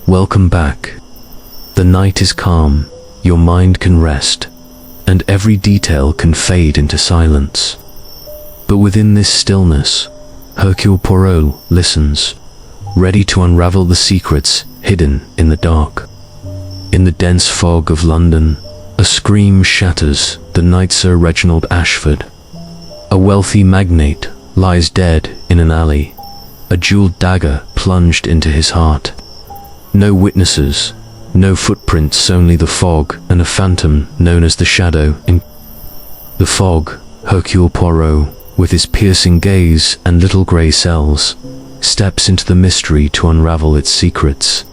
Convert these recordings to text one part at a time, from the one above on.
Welcome back. The night is calm, your mind can rest, and every detail can fade into silence. But within this stillness, Hercule Poirot listens, ready to unravel the secrets hidden in the dark. In the dense fog of London, a scream shatters the night Sir Reginald Ashford. A wealthy magnate lies dead in an alley, a jeweled dagger plunged into his heart. No witnesses, no footprints, only the fog and a phantom known as the Shadow. In the fog, Hercule Poirot, with his piercing gaze and little grey cells, steps into the mystery to unravel its secrets.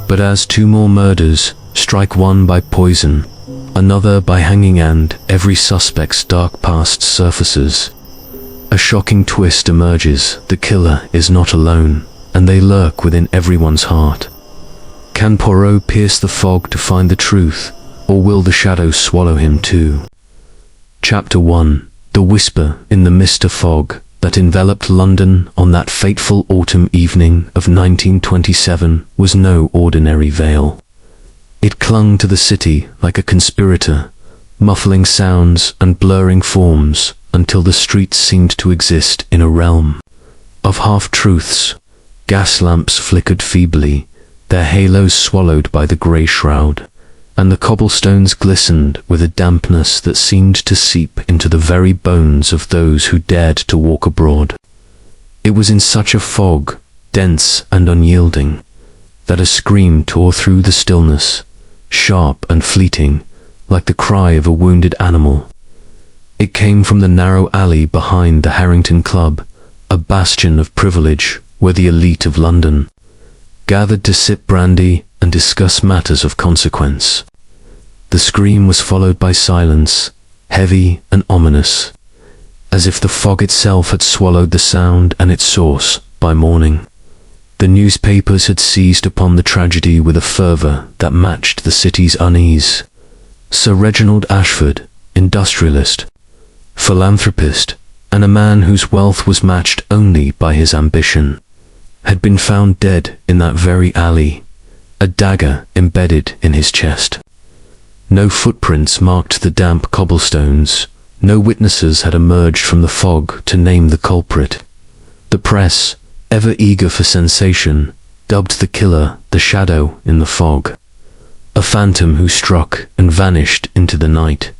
But as two more murders strike, one by poison, another by hanging, and every suspect's dark past surfaces, a shocking twist emerges. The killer is not alone, and they lurk within everyone's heart. Can Poirot pierce the fog to find the truth, or will the shadow swallow him too? Chapter 1. The whisper in the mist of fog that enveloped London on that fateful autumn evening of 1927 was no ordinary veil. It clung to the city like a conspirator, muffling sounds and blurring forms until the streets seemed to exist in a realm of half-truths. Gas lamps flickered feebly, their halos swallowed by the grey shroud, and the cobblestones glistened with a dampness that seemed to seep into the very bones of those who dared to walk abroad. It was in such a fog, dense and unyielding, that a scream tore through the stillness, sharp and fleeting, like the cry of a wounded animal. It came from the narrow alley behind the Harrington Club, a bastion of privilege where the elite of London gathered to sip brandy and discuss matters of consequence. The scream was followed by silence, heavy and ominous, as if the fog itself had swallowed the sound and its source by morning. The newspapers had seized upon the tragedy with a fervour that matched the city's unease. Sir Reginald Ashford, industrialist, philanthropist, and a man whose wealth was matched only by his ambition, had been found dead in that very alley, a dagger embedded in his chest. No footprints marked the damp cobblestones, no witnesses had emerged from the fog to name the culprit. The press, ever eager for sensation, dubbed the killer the Shadow in the fog, a phantom who struck and vanished into the night.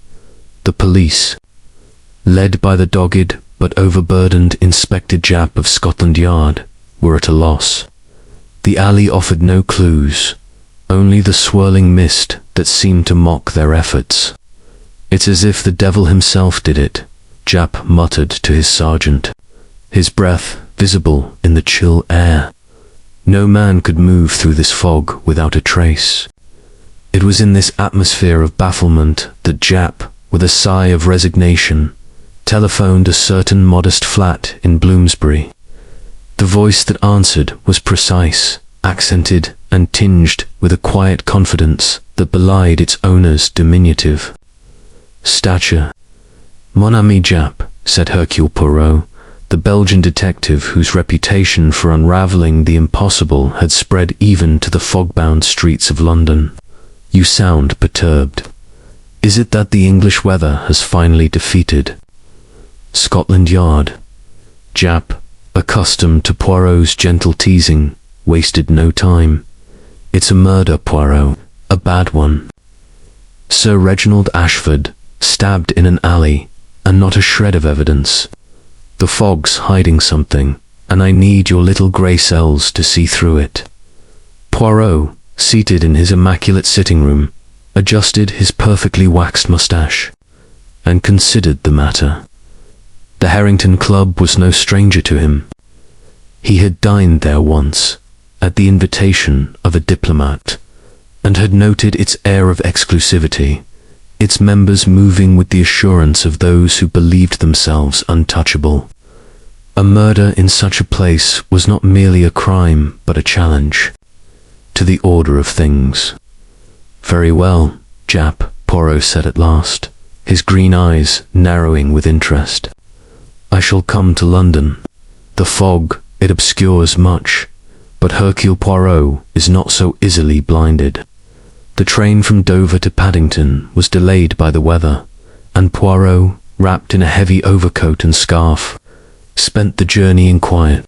The police, led by the dogged but overburdened Inspector Japp of Scotland Yard, were at a loss. The alley offered no clues, only the swirling mist that seemed to mock their efforts. "It's as if the devil himself did it," Japp muttered to his sergeant, his breath visible in the chill air. No man could move through this fog without a trace. It was in this atmosphere of bafflement that Japp, with a sigh of resignation, telephoned a certain modest flat in Bloomsbury. The voice that answered was precise, accented, and tinged with a quiet confidence that belied its owner's diminutive stature. "Mon ami Japp," said Hercule Poirot, the Belgian detective whose reputation for unraveling the impossible had spread even to the fog-bound streets of London. "You sound perturbed. Is it that the English weather has finally defeated Scotland Yard?" Japp, accustomed to Poirot's gentle teasing, wasted no time. "It's a murder, Poirot, a bad one. Sir Reginald Ashford, stabbed in an alley, and not a shred of evidence. The fog's hiding something, and I need your little grey cells to see through it." Poirot, seated in his immaculate sitting room, adjusted his perfectly waxed moustache, and considered the matter. The Harrington Club was no stranger to him. He had dined there once, at the invitation of a diplomat, and had noted its air of exclusivity, its members moving with the assurance of those who believed themselves untouchable. A murder in such a place was not merely a crime, but a challenge to the order of things. "Very well, Japp," Poirot said at last, his green eyes narrowing with interest. "I shall come to London. The fog, it obscures much, But Hercule Poirot is not so easily blinded. The train from Dover to Paddington was delayed by the weather, and Poirot, wrapped in a heavy overcoat and scarf, spent the journey in quiet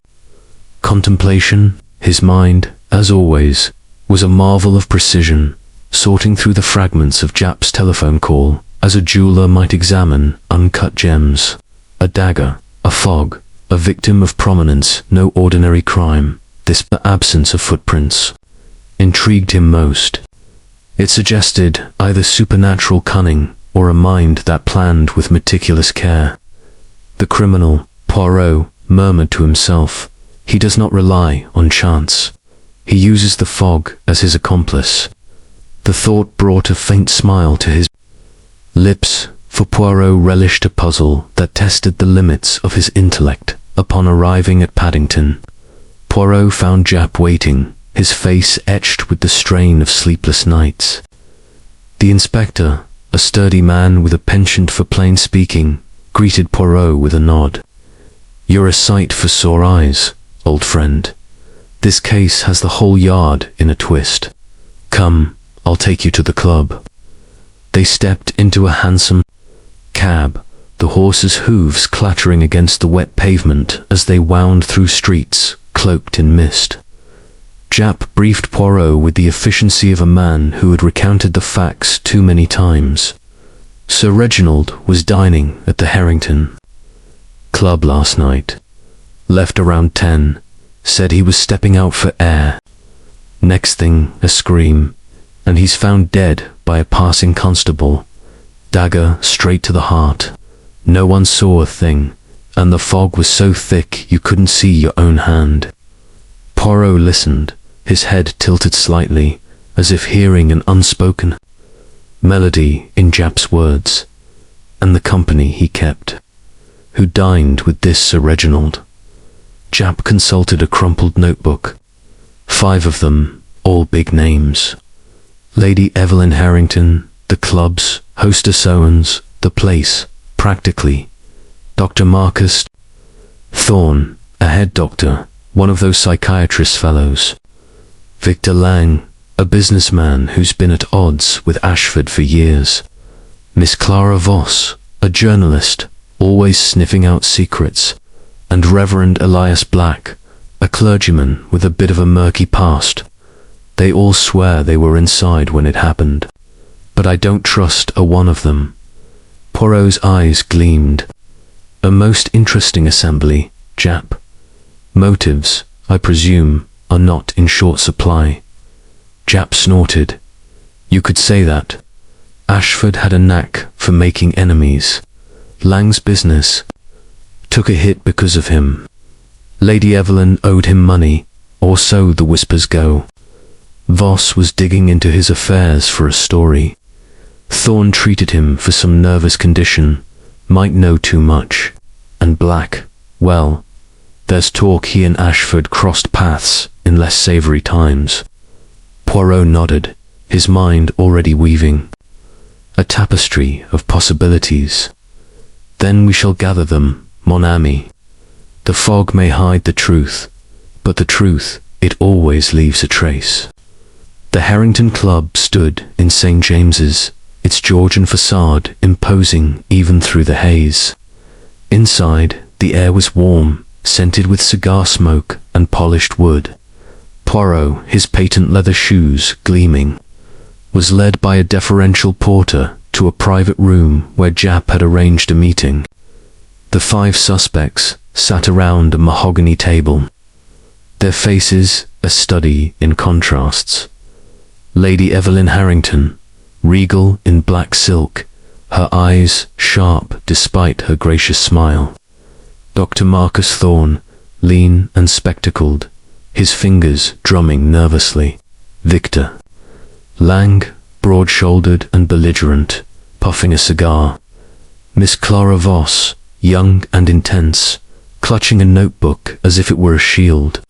contemplation. His mind, as always, was a marvel of precision, sorting through the fragments of Japp's telephone call as a jeweler might examine uncut gems. A dagger, a fog, a victim of prominence, no ordinary crime. This absence of footprints intrigued him most. It suggested either supernatural cunning or a mind that planned with meticulous care. The criminal, Poirot, murmured to himself. He does not rely on chance. He uses the fog as his accomplice. The thought brought a faint smile to his lips, for Poirot relished a puzzle that tested the limits of his intellect. Upon arriving at Paddington, Poirot found Japp waiting, his face etched with the strain of sleepless nights. The inspector, a sturdy man with a penchant for plain speaking, greeted Poirot with a nod. "You're a sight for sore eyes, old friend. This case has the whole yard in a twist. Come, I'll take you to the club." They stepped into a hansom cab, the horses' hooves clattering against the wet pavement as they wound through streets cloaked in mist. Japp briefed Poirot with the efficiency of a man who had recounted the facts too many times. Sir Reginald was dining at the Harrington Club last night. Left around 10. Said he was stepping out for air. Next thing, a scream, and he's found dead by a passing constable. Dagger straight to the heart. No one saw a thing, and the fog was so thick you couldn't see your own hand. Poirot listened, his head tilted slightly, as if hearing an unspoken melody in Japp's words. And the company he kept. Who dined with this Sir Reginald? Japp consulted a crumpled notebook. 5 of them, all big names. Lady Evelyn Harrington, the club's, hostess Owens, the place, practically. Dr. Marcus Thorne, a head doctor, one of those psychiatrist fellows. Victor Lang, a businessman who's been at odds with Ashford for years. Miss Clara Voss, a journalist, always sniffing out secrets. And Reverend Elias Black, a clergyman with a bit of a murky past. They all swear they were inside when it happened. But I don't trust a one of them. Poirot's eyes gleamed. A most interesting assembly, Japp. Motives, I presume, are not in short supply. Japp snorted. You could say that. Ashford had a knack for making enemies. Lang's business took a hit because of him. Lady Evelyn owed him money, or so the whispers go. Voss was digging into his affairs for a story. Thorne treated him for some nervous condition, might know too much. And Black, well, there's talk he and Ashford crossed paths in less savoury times. Poirot nodded, his mind already weaving a tapestry of possibilities. Then we shall gather them, mon ami. The fog may hide the truth, but the truth, it always leaves a trace. The Harrington Club stood in St. James's, its Georgian facade imposing even through the haze. Inside, the air was warm, scented with cigar smoke and polished wood. Poirot, his patent leather shoes gleaming, was led by a deferential porter to a private room where Japp had arranged a meeting. The 5 suspects sat around a mahogany table, their faces a study in contrasts. Lady Evelyn Harrington, regal in black silk, her eyes sharp despite her gracious smile. Dr. Marcus Thorne, lean and spectacled, his fingers drumming nervously. Victor Lang, broad-shouldered and belligerent, puffing a cigar. Miss Clara Voss, young and intense, clutching a notebook as if it were a shield.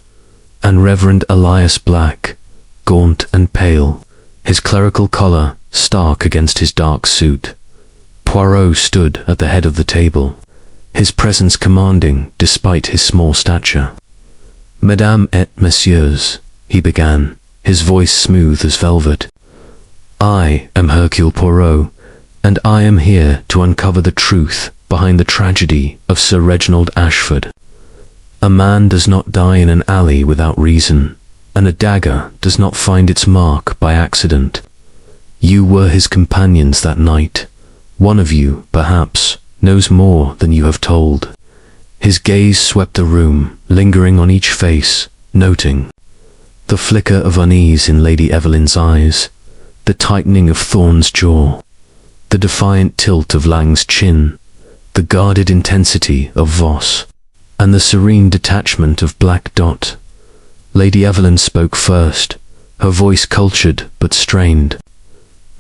And Reverend Elias Black, gaunt and pale, his clerical collar stark against his dark suit. Poirot stood at the head of the table, his presence commanding despite his small stature. Mesdames et messieurs, he began, his voice smooth as velvet. "I am Hercule Poirot, and I am here to uncover the truth behind the tragedy of Sir Reginald Ashford. A man does not die in an alley without reason, and a dagger does not find its mark by accident. You were his companions that night. One of you, perhaps, knows more than you have told." His gaze swept the room, lingering on each face, noting the flicker of unease in Lady Evelyn's eyes, the tightening of Thorne's jaw, the defiant tilt of Lang's chin, the guarded intensity of Voss, and the serene detachment of Black Dot. Lady Evelyn spoke first, her voice cultured but strained.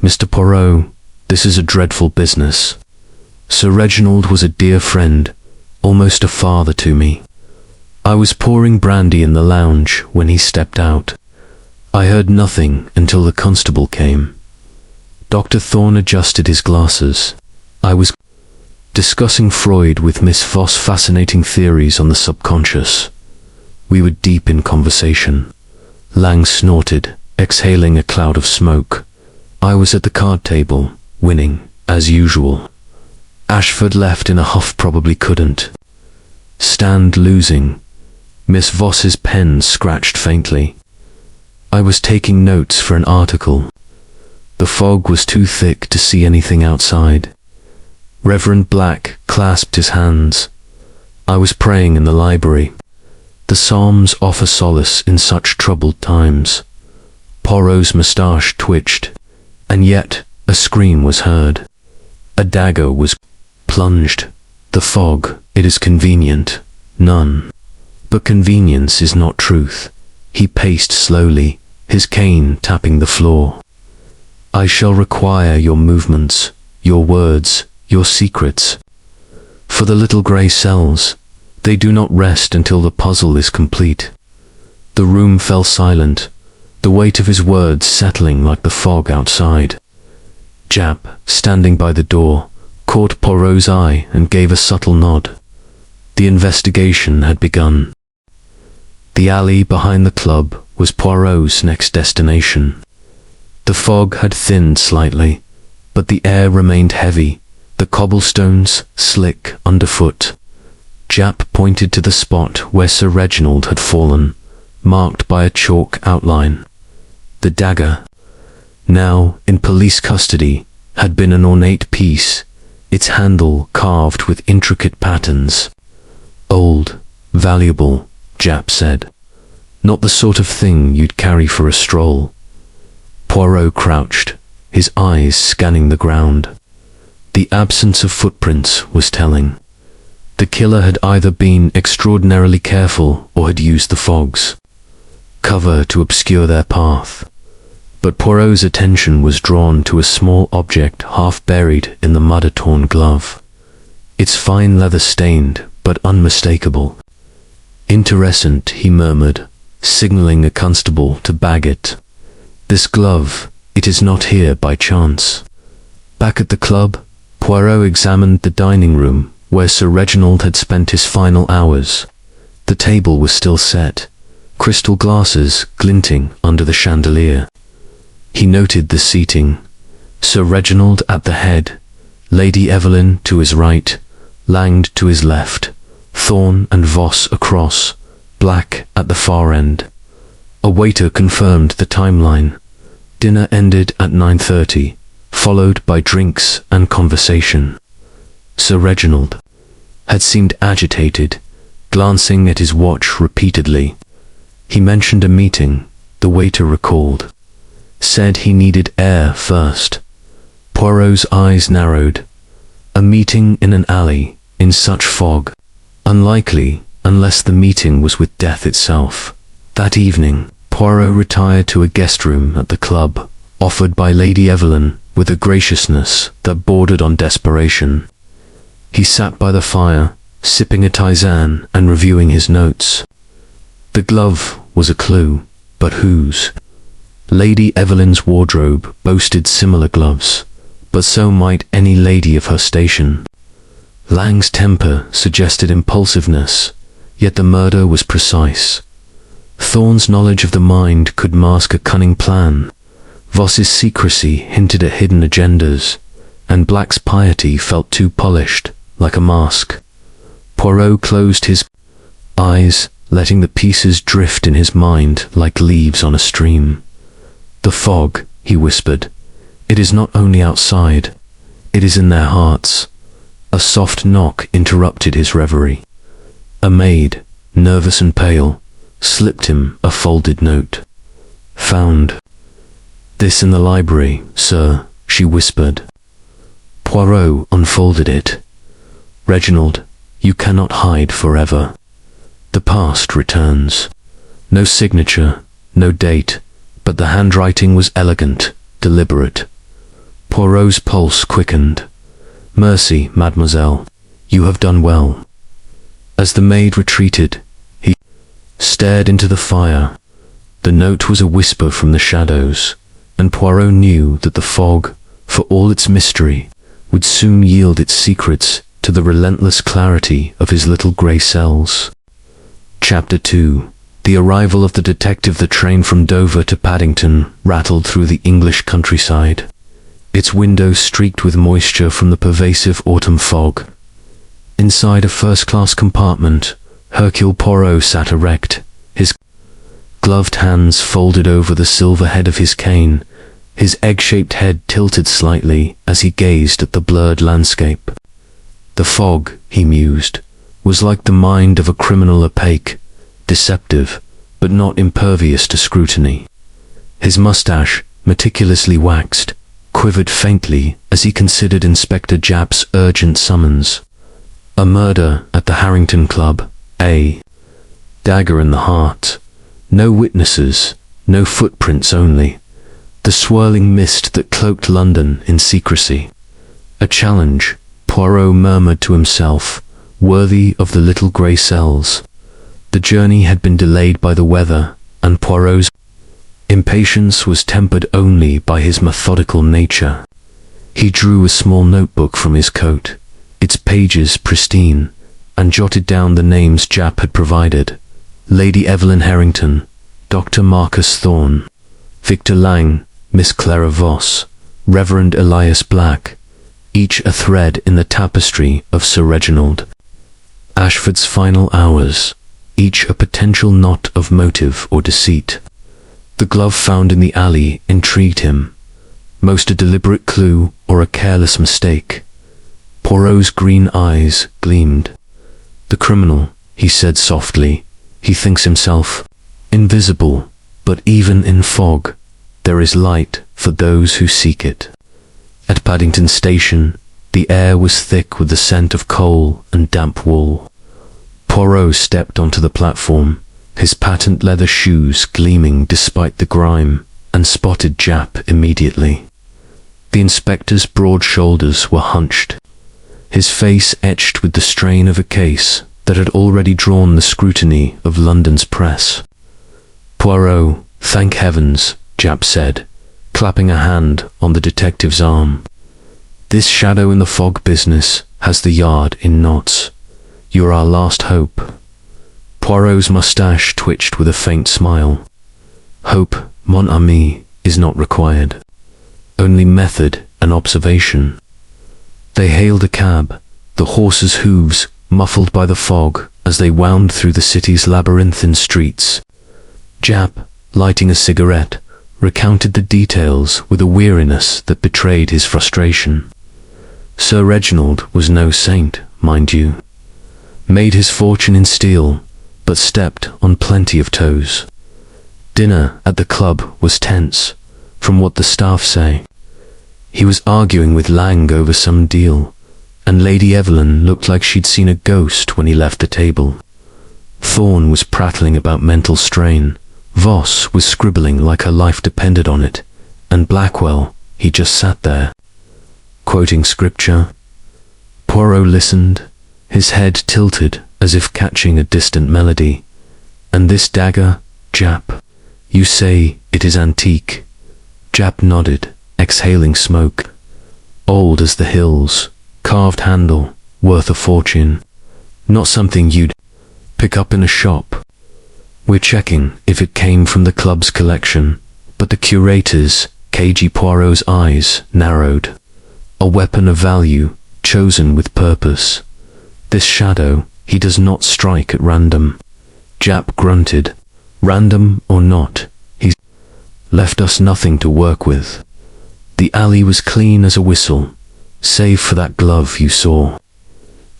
"Mr. Poirot, this is a dreadful business. Sir Reginald was a dear friend, almost a father to me. I was pouring brandy in the lounge when he stepped out. I heard nothing until the constable came. Dr. Thorne adjusted his glasses. I was discussing Freud with Miss Voss, fascinating theories on the subconscious. We were deep in conversation. Lang snorted, exhaling a cloud of smoke. I was at the card table, winning, as usual. Ashford left in a huff, probably couldn't stand losing. Miss Voss's pen scratched faintly. I was taking notes for an article. The fog was too thick to see anything outside. Reverend Black clasped his hands. I was praying in the library. The Psalms offer solace in such troubled times. Poirot's moustache twitched, and yet a scream was heard. A dagger was plunged. The fog, it is convenient. None. But convenience is not truth. He paced slowly, his cane tapping the floor. I shall require your movements, your words, your secrets. For the little grey cells, they do not rest until the puzzle is complete. The room fell silent, the weight of his words settling like the fog outside. Jap, standing by the door, caught Poirot's eye and gave a subtle nod. The investigation had begun. The alley behind the club was Poirot's next destination. The fog had thinned slightly, but the air remained heavy, the cobblestones slick underfoot. Jap pointed to the spot where Sir Reginald had fallen, marked by a chalk outline. The dagger, now in police custody, had been an ornate piece, its handle carved with intricate patterns. Old, valuable, Jap said. Not the sort of thing you'd carry for a stroll. Poirot crouched, his eyes scanning the ground. The absence of footprints was telling. The killer had either been extraordinarily careful or had used the fog's cover to obscure their path. But Poirot's attention was drawn to a small object half buried in the mud-torn glove. Its fine leather stained, but unmistakable. Interesting, he murmured, signaling a constable to bag it. This glove, it is not here by chance. Back at the club, Poirot examined the dining room where Sir Reginald had spent his final hours. The table was still set, crystal glasses glinting under the chandelier. He noted the seating. Sir Reginald at the head, Lady Evelyn to his right, Lang to his left, Thorne and Voss across, Black at the far end. A waiter confirmed the timeline. Dinner ended at 9:30, followed by drinks and conversation. Sir Reginald had seemed agitated, glancing at his watch repeatedly. He mentioned a meeting, the waiter recalled. Said he needed air first. Poirot's eyes narrowed. A meeting in an alley, in such fog. Unlikely, unless the meeting was with death itself. That evening, Poirot retired to a guest room at the club, offered by Lady Evelyn with a graciousness that bordered on desperation. He sat by the fire, sipping a tisane and reviewing his notes. The glove was a clue, but whose? Lady Evelyn's wardrobe boasted similar gloves, but so might any lady of her station. Lang's temper suggested impulsiveness, yet the murder was precise. Thorne's knowledge of the mind could mask a cunning plan. Voss's secrecy hinted at hidden agendas, and Black's piety felt too polished, like a mask. Poirot closed his eyes, letting the pieces drift in his mind like leaves on a stream. "The fog," he whispered. "It is not only outside, it is in their hearts." A soft knock interrupted his reverie. A maid, nervous and pale, slipped him a folded note. "Found this in the library, sir," she whispered. Poirot unfolded it. "Reginald, you cannot hide forever. The past returns." No signature, no date, but the handwriting was elegant, deliberate. Poirot's pulse quickened. "Mercy, mademoiselle, you have done well." As the maid retreated, he stared into the fire. The note was a whisper from the shadows, and Poirot knew that the fog, for all its mystery, would soon yield its secrets to the relentless clarity of his little grey cells. Chapter 2. The arrival of the detective. The train from Dover to Paddington rattled through the English countryside, its windows streaked with moisture from the pervasive autumn fog. Inside a first-class compartment, Hercule Poirot sat erect, his gloved hands folded over the silver head of his cane, his egg-shaped head tilted slightly as he gazed at the blurred landscape. The fog, he mused, was like the mind of a criminal, opaque, deceptive, but not impervious to scrutiny. His mustache, meticulously waxed, quivered faintly as he considered Inspector Japp's urgent summons. A murder at the Harrington Club, a dagger in the heart. No witnesses, no footprints only. The swirling mist that cloaked London in secrecy. A challenge, Poirot murmured to himself, worthy of the little grey cells. The journey had been delayed by the weather, and Poirot's impatience was tempered only by his methodical nature. He drew a small notebook from his coat, its pages pristine, and jotted down the names Japp had provided: Lady Evelyn Harrington, Dr. Marcus Thorne, Victor Lang, Miss Clara Voss, Reverend Elias Black, each a thread in the tapestry of Sir Reginald Ashford's final hours, each a potential knot of motive or deceit. The glove found in the alley intrigued him, most a deliberate clue or a careless mistake. Poirot's green eyes gleamed. "The criminal," he said softly, "he thinks himself invisible, but even in fog, there is light for those who seek it." At Paddington Station, the air was thick with the scent of coal and damp wool. Poirot stepped onto the platform, his patent leather shoes gleaming despite the grime, and spotted Japp immediately. The inspector's broad shoulders were hunched, his face etched with the strain of a case that had already drawn the scrutiny of London's press. "Poirot, thank heavens," Japp said, clapping a hand on the detective's arm. "This shadow in the fog business has the yard in knots. You're our last hope." Poirot's moustache twitched with a faint smile. "Hope, mon ami, is not required. Only method and observation." They hailed a cab, the horses' hooves muffled by the fog as they wound through the city's labyrinthine streets. Japp, lighting a cigarette, recounted the details with a weariness that betrayed his frustration. Sir Reginald was no saint, mind you. Made his fortune in steel, but stepped on plenty of toes. Dinner at the club was tense, from what the staff say. He was arguing with Lang over some deal, and Lady Evelyn looked like she'd seen a ghost when he left the table. Thorne was prattling about mental strain, Voss was scribbling like her life depended on it, and Blackwell, he just sat there, quoting scripture. Poirot listened, his head tilted as if catching a distant melody. "And this dagger, Japp, you say it is antique?" Japp nodded, exhaling smoke. "Old as the hills, carved handle, worth a fortune. Not something you'd pick up in a shop." We're checking if it came from the club's collection, but the curator's, cagey Poirot's eyes narrowed. A weapon of value, chosen with purpose. This shadow, he does not strike at random. Japp grunted. Random or not, he's left us nothing to work with. The alley was clean as a whistle, save for that glove you saw.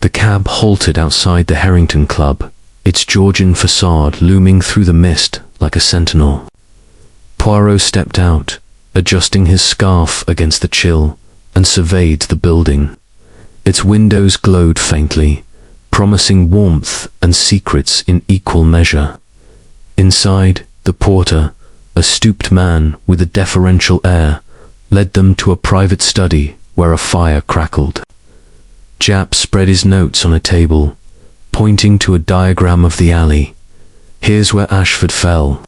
The cab halted outside the Harrington Club, its Georgian facade looming through the mist like a sentinel. Poirot stepped out, adjusting his scarf against the chill, and surveyed the building. Its windows glowed faintly, promising warmth and secrets in equal measure. Inside, the porter, a stooped man with a deferential air, led them to a private study where a fire crackled. Japp spread his notes on a table, pointing to a diagram of the alley. Here's where Ashford fell.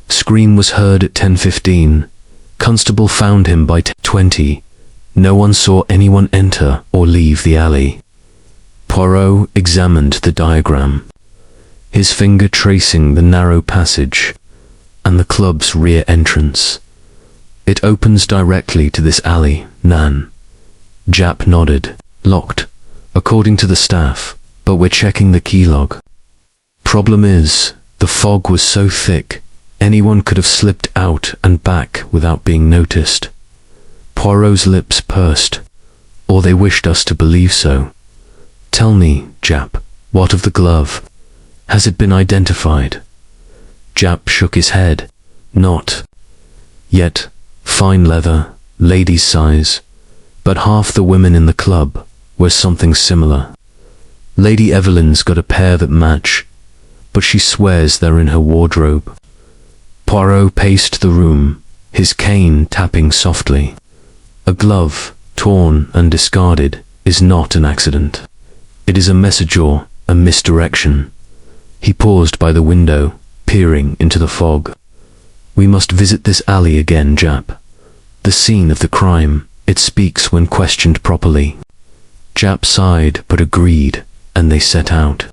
Scream was heard at 10:15. Constable found him by 10:20. No one saw anyone enter or leave the alley. Poirot examined the diagram, his finger tracing the narrow passage and the club's rear entrance. It opens directly to this alley, Nan. Japp nodded. Locked, according to the staff, but we're checking the key log. Problem is, the fog was so thick, anyone could have slipped out and back without being noticed. Poirot's lips pursed, or they wished us to believe so. Tell me, Japp, what of the glove? Has it been identified? Japp shook his head. Not yet. Fine leather, lady's size, but half the women in the club wear something similar. Lady Evelyn's got a pair that match, but she swears they're in her wardrobe. Poirot paced the room, his cane tapping softly. A glove, torn and discarded, is not an accident. It is a messenger, a misdirection. He paused by the window, peering into the fog. We must visit this alley again, Japp. The scene of the crime, it speaks when questioned properly. Japp sighed but agreed, and they set out.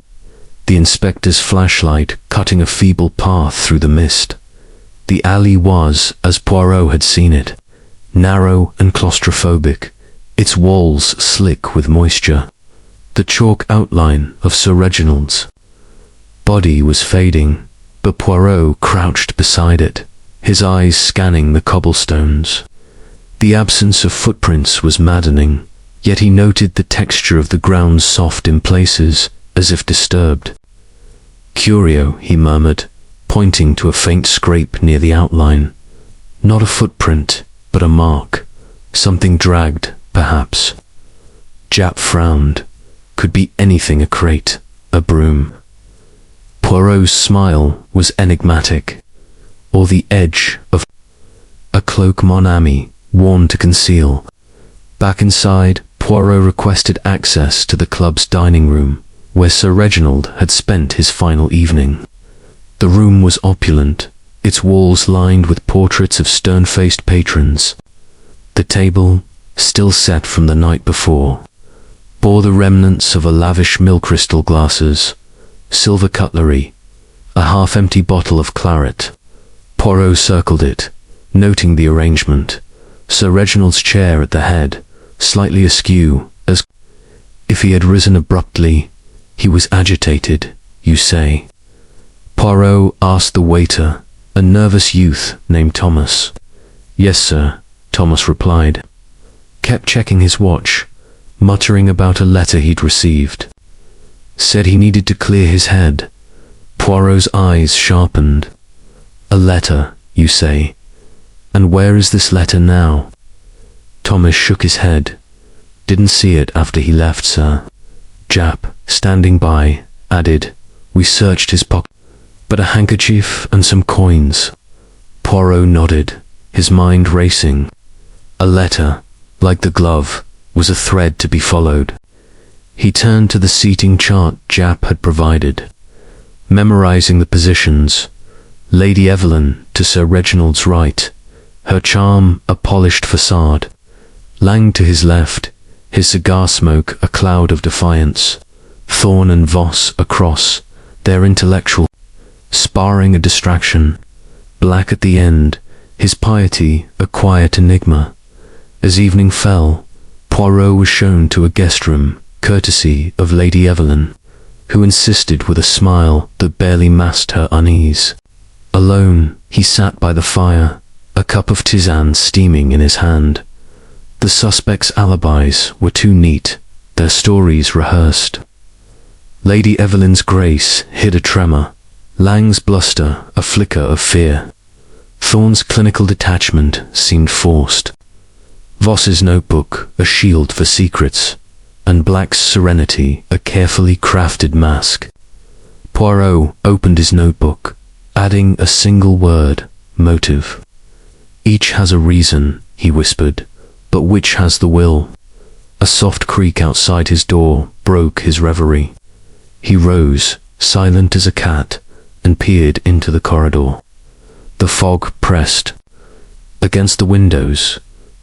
The inspector's flashlight cutting a feeble path through the mist. The alley was, as Poirot had seen it, narrow and claustrophobic, its walls slick with moisture. The chalk outline of Sir Reginald's body was fading, but Poirot crouched beside it, his eyes scanning the cobblestones. The absence of footprints was maddening, yet he noted the texture of the ground soft in places, as if disturbed. Curio, he murmured, pointing to a faint scrape near the outline. Not a footprint, but a mark. Something dragged, perhaps. Japp frowned. Could be anything, a crate, a broom. Poirot's smile was enigmatic, or the edge of a cloak mon ami, worn to conceal. Back inside, Poirot requested access to the club's dining room, where Sir Reginald had spent his final evening. The room was opulent, its walls lined with portraits of stern-faced patrons. The table, still set from the night before, bore the remnants of a lavish milk-crystal glasses, silver cutlery, a half-empty bottle of claret. Poirot circled it, noting the arrangement. Sir Reginald's chair at the head, slightly askew, as if he had risen abruptly. He was agitated, you say? Poirot asked the waiter, a nervous youth named Thomas. Yes, sir, Thomas replied. Kept checking his watch, muttering about a letter he'd received. Said he needed to clear his head. Poirot's eyes sharpened. A letter, you say? And where is this letter now? Thomas shook his head. Didn't see it after he left, sir. Japp, standing by, added, we searched his pocket, but a handkerchief and some coins. Poirot nodded, his mind racing. A letter, like the glove, was a thread to be followed. He turned to the seating chart Japp had provided, memorizing the positions. Lady Evelyn to Sir Reginald's right, her charm a polished facade. Lang to his left, his cigar smoke a cloud of defiance. Thorne and Voss across, their intellectual sparring a distraction, black at the end, his piety a quiet enigma. As evening fell, Poirot was shown to a guest room, courtesy of Lady Evelyn, who insisted with a smile that barely masked her unease. Alone, he sat by the fire, a cup of tisane steaming in his hand. The suspects' alibis were too neat, their stories rehearsed. Lady Evelyn's grace hid a tremor, Lang's bluster a flicker of fear. Thorne's clinical detachment seemed forced. Voss's notebook a shield for secrets, and Black's serenity a carefully crafted mask. Poirot opened his notebook, adding a single word, motive. Each has a reason, he whispered, but which has the will? A soft creak outside his door broke his reverie. He rose, silent as a cat, and peered into the corridor. The fog pressed against the windows,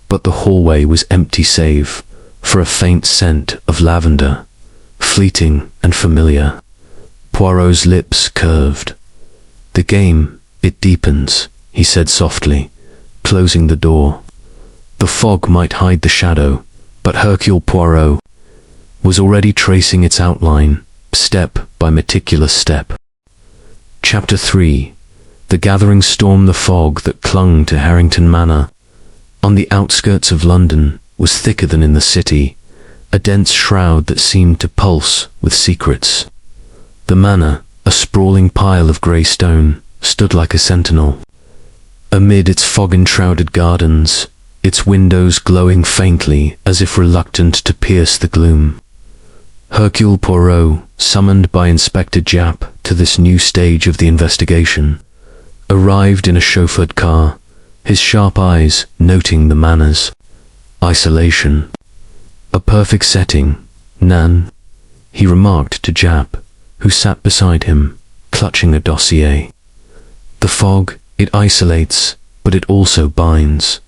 but the hallway was empty save for a faint scent of lavender, fleeting and familiar. Poirot's lips curved. "The game, it deepens," he said softly, closing the door. The fog might hide the shadow, but Hercule Poirot was already tracing its outline, step by meticulous step. Chapter 3. The gathering storm. The fog that clung to Harrington Manor, on the outskirts of London, was thicker than in the city, a dense shroud that seemed to pulse with secrets. The manor, a sprawling pile of grey stone, stood like a sentinel. Amid its fog-enshrouded gardens, its windows glowing faintly as if reluctant to pierce the gloom. Hercule Poirot, summoned by Inspector Japp to this new stage of the investigation, arrived in a chauffeured car, his sharp eyes noting the manor's isolation. "A perfect setting, Nan," he remarked to Japp, who sat beside him, clutching a dossier. "The fog, it isolates, but it also binds.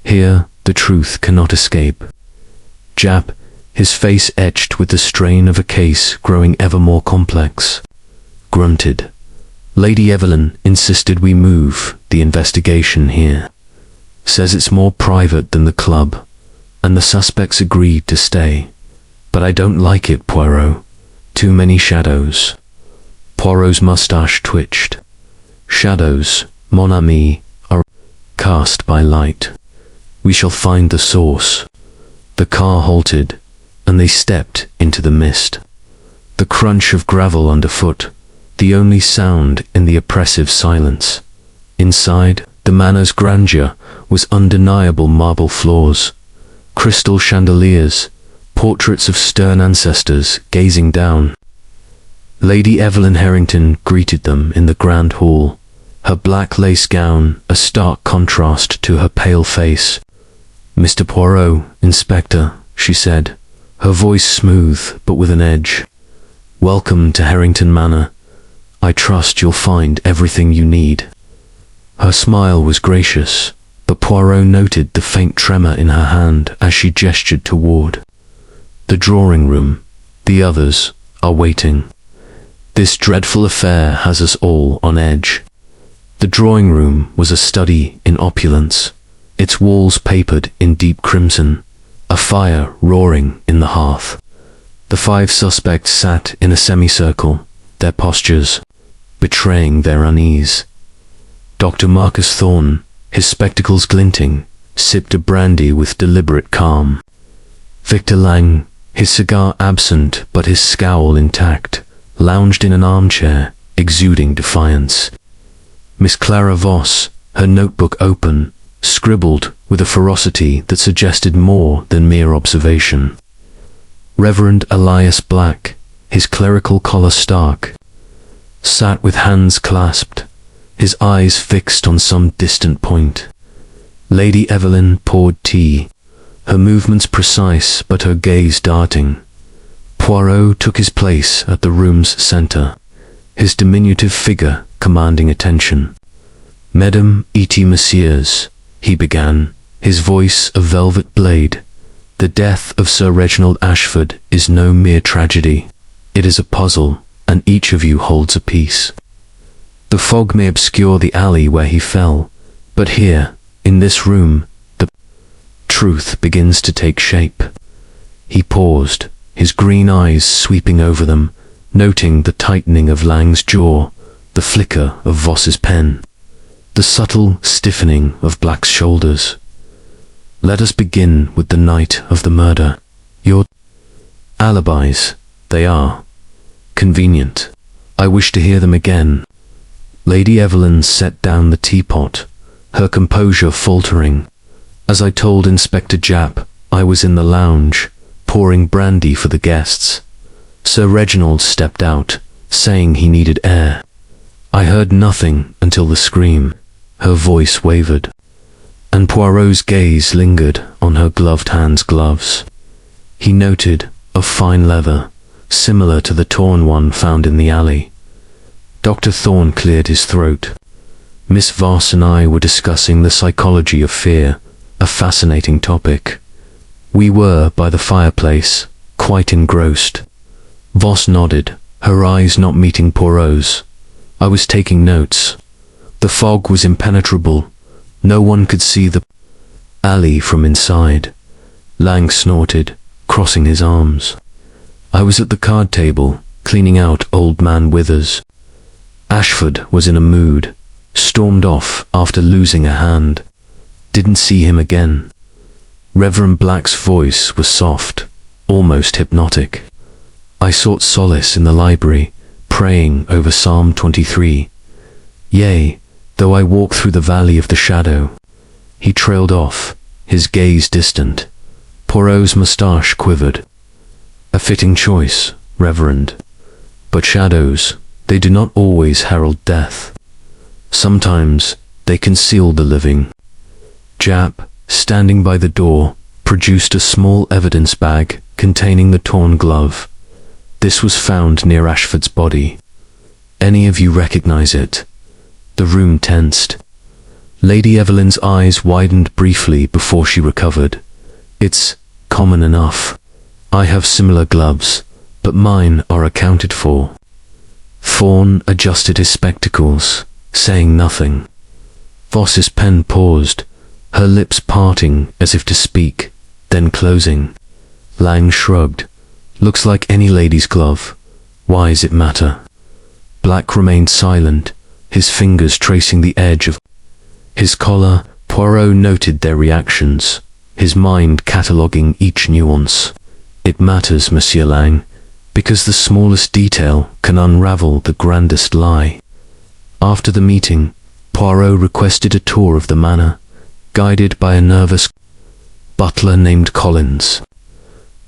Here, the truth cannot escape." Japp, his face etched with the strain of a case growing ever more complex, grunted. "Lady Evelyn insisted we move the investigation here. Says it's more private than the club, and the suspects agreed to stay. But I don't like it, Poirot. Too many shadows." Poirot's mustache twitched. "Shadows, mon ami, are cast by light. We shall find the source." The car halted, and they stepped into the mist. The crunch of gravel underfoot, the only sound in the oppressive silence. Inside, the manor's grandeur was undeniable: marble floors, crystal chandeliers, portraits of stern ancestors gazing down. Lady Evelyn Harrington greeted them in the grand hall, her black lace gown a stark contrast to her pale face. "Mr. Poirot, Inspector," she said, her voice smooth but with an edge. "Welcome to Harrington Manor. I trust you'll find everything you need." Her smile was gracious, but Poirot noted the faint tremor in her hand as she gestured toward the drawing room. "The others are waiting. This dreadful affair has us all on edge." The drawing room was a study in opulence, its walls papered in deep crimson, a fire roaring in the hearth. The 5 suspects sat in a semicircle, their postures betraying their unease. Dr. Marcus Thorne, his spectacles glinting, sipped a brandy with deliberate calm. Victor Lang, his cigar absent but his scowl intact, lounged in an armchair, exuding defiance. Miss Clara Voss, her notebook open, scribbled with a ferocity that suggested more than mere observation. Reverend Elias Black, his clerical collar stark, sat with hands clasped, his eyes fixed on some distant point. Lady Evelyn poured tea, her movements precise but her gaze darting. Poirot took his place at the room's centre, his diminutive figure commanding attention. "Mesdames et messieurs," he began, his voice a velvet blade, "the death of Sir Reginald Ashford is no mere tragedy. It is a puzzle, and each of you holds a piece." The fog may obscure the alley where he fell, but here, in this room, the truth begins to take shape. He paused, his green eyes sweeping over them, noting the tightening of Lang's jaw, the flicker of Voss's pen, the subtle stiffening of Black's shoulders. Let us begin with the night of the murder. Your alibis, they are convenient. I wish to hear them again. Lady Evelyn set down the teapot, her composure faltering. As I told Inspector Japp, I was in the lounge, pouring brandy for the guests. Sir Reginald stepped out, saying he needed air. I heard nothing until the scream. Her voice wavered, and Poirot's gaze lingered on her gloved hands' gloves. He noted, of fine leather, similar to the torn one found in the alley. Dr. Thorne cleared his throat. Miss Voss and I were discussing the psychology of fear, a fascinating topic. We were, by the fireplace, quite engrossed. Voss nodded, her eyes not meeting Poirot's. I was taking notes. The fog was impenetrable. No one could see the alley from inside. Lang snorted, crossing his arms. I was at the card table, cleaning out Old Man Withers. Ashford was in a mood, stormed off after losing a hand. Didn't see him again. Reverend Black's voice was soft, almost hypnotic. I sought solace in the library, praying over Psalm 23. Yea, though I walk through the valley of the shadow. He trailed off, his gaze distant. Poirot's moustache quivered. A fitting choice, Reverend. But shadows, they do not always herald death. Sometimes they conceal the living. Japp, standing by the door, produced a small evidence bag containing the torn glove. This was found near Ashford's body. Any of you recognize it? The room tensed. Lady Evelyn's eyes widened briefly before she recovered. It's common enough. I have similar gloves, but mine are accounted for. Thorne adjusted his spectacles, saying nothing. Voss's pen paused, her lips parting as if to speak, then closing. Lang shrugged. Looks like any lady's glove. Why's it matter? Black remained silent, his fingers tracing the edge of his collar. Poirot noted their reactions, his mind cataloguing each nuance. It matters, Monsieur Lang, because the smallest detail can unravel the grandest lie. After the meeting, Poirot requested a tour of the manor, guided by a nervous butler named Collins.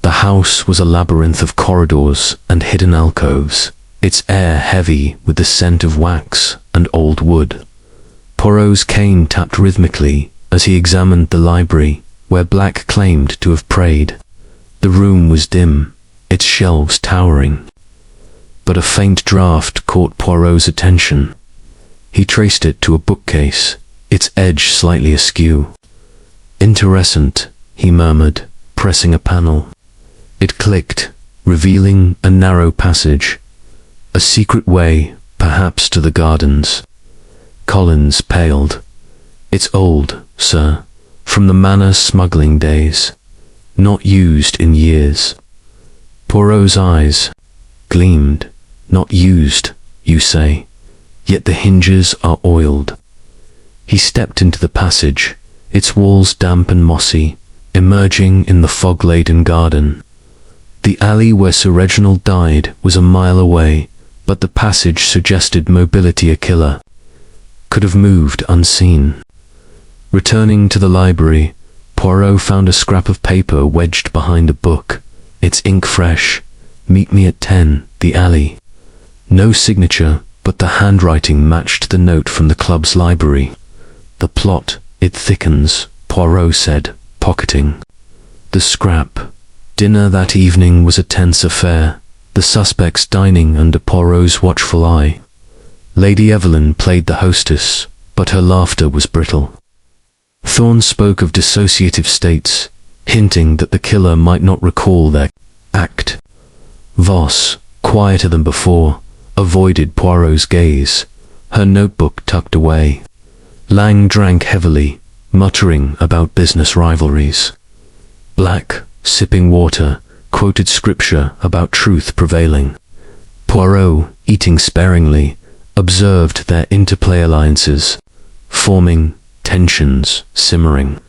The house was a labyrinth of corridors and hidden alcoves, its air heavy with the scent of wax and old wood. Poirot's cane tapped rhythmically as he examined the library, where Black claimed to have prayed. The room was dim, its shelves towering. But a faint draught caught Poirot's attention. He traced it to a bookcase, its edge slightly askew. Interesting, he murmured, pressing a panel. It clicked, revealing a narrow passage. A secret way, perhaps to the gardens. Collins paled. It's old, sir, from the Manor smuggling days. Not used in years. Poirot's eyes gleamed. Not used, you say, yet the hinges are oiled. He stepped into the passage, its walls damp and mossy, emerging in the fog-laden garden. The alley where Sir Reginald died was a mile away, but the passage suggested mobility. A killer could have moved unseen. Returning to the library, Poirot found a scrap of paper wedged behind a book, its ink fresh. Meet me at 10, the alley. No signature, but the handwriting matched the note from the club's library. The plot, it thickens, Poirot said, pocketing the scrap. Dinner that evening was a tense affair, the suspects dining under Poirot's watchful eye. Lady Evelyn played the hostess, but her laughter was brittle. Thorne spoke of dissociative states, hinting that the killer might not recall their act. Voss, quieter than before, avoided Poirot's gaze, her notebook tucked away. Lang drank heavily, muttering about business rivalries. Black, sipping water, quoted scripture about truth prevailing. Poirot, eating sparingly, observed their interplay alliances, forming tensions simmering.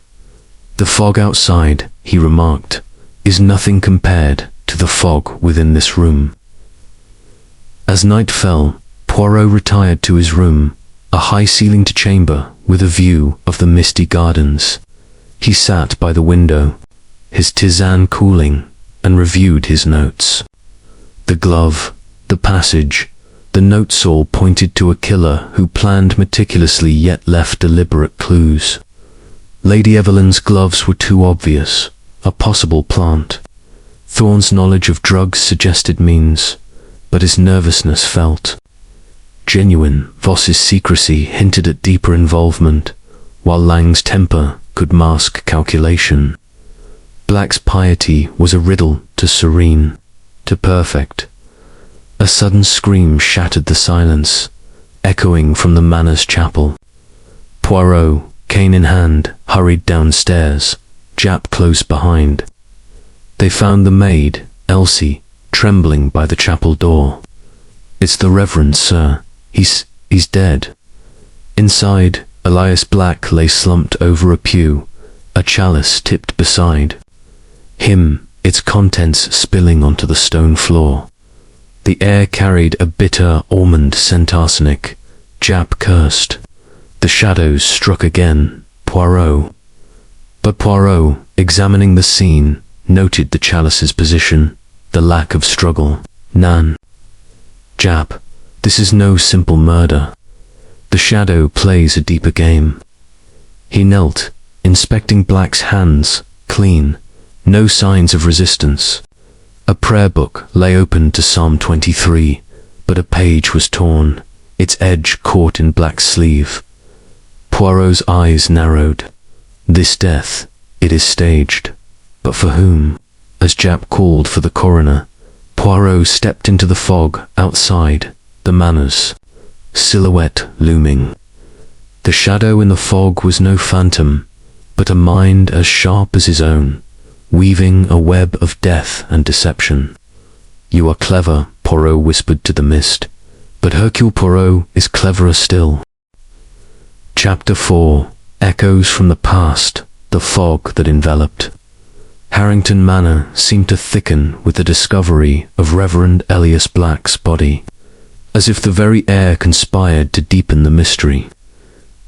The fog outside, he remarked, is nothing compared to the fog within this room. As night fell, Poirot retired to his room, a high-ceilinged chamber with a view of the misty gardens. He sat by the window, his tisane cooling, and reviewed his notes. The glove, the passage, the notes all pointed to a killer who planned meticulously yet left deliberate clues. Lady Evelyn's gloves were too obvious, a possible plant. Thorne's knowledge of drugs suggested means, but his nervousness felt. Genuine Voss's secrecy hinted at deeper involvement, while Lang's temper could mask calculation. Black's piety was a riddle to serene, to perfect. A sudden scream shattered the silence, echoing from the Manor's chapel. Poirot, cane in hand, hurried downstairs, Jap close behind. They found the maid, Elsie, trembling by the chapel door. "It's the Reverend, sir. He's dead." Inside, Elias Black lay slumped over a pew, a chalice tipped beside him, its contents spilling onto the stone floor. The air carried a bitter almond scent arsenic. Jap cursed. The shadows struck again. Poirot. But Poirot, examining the scene, noted the chalice's position, the lack of struggle. "Nan. Jap, this is no simple murder. The shadow plays a deeper game." He knelt, inspecting Black's hands, clean, no signs of resistance. A prayer book lay open to Psalm 23, but a page was torn, its edge caught in Black's sleeve. Poirot's eyes narrowed. This death, it is staged. But for whom? As Jap called for the coroner, Poirot stepped into the fog outside the Manor's, silhouette looming. The shadow in the fog was no phantom, but a mind as sharp as his own, weaving a web of death and deception. "You are clever," Poirot whispered to the mist, "but Hercule Poirot is cleverer still." Chapter 4. Echoes from the past, the fog that enveloped. Harrington Manor seemed to thicken with the discovery of Reverend Elias Black's body, as if the very air conspired to deepen the mystery.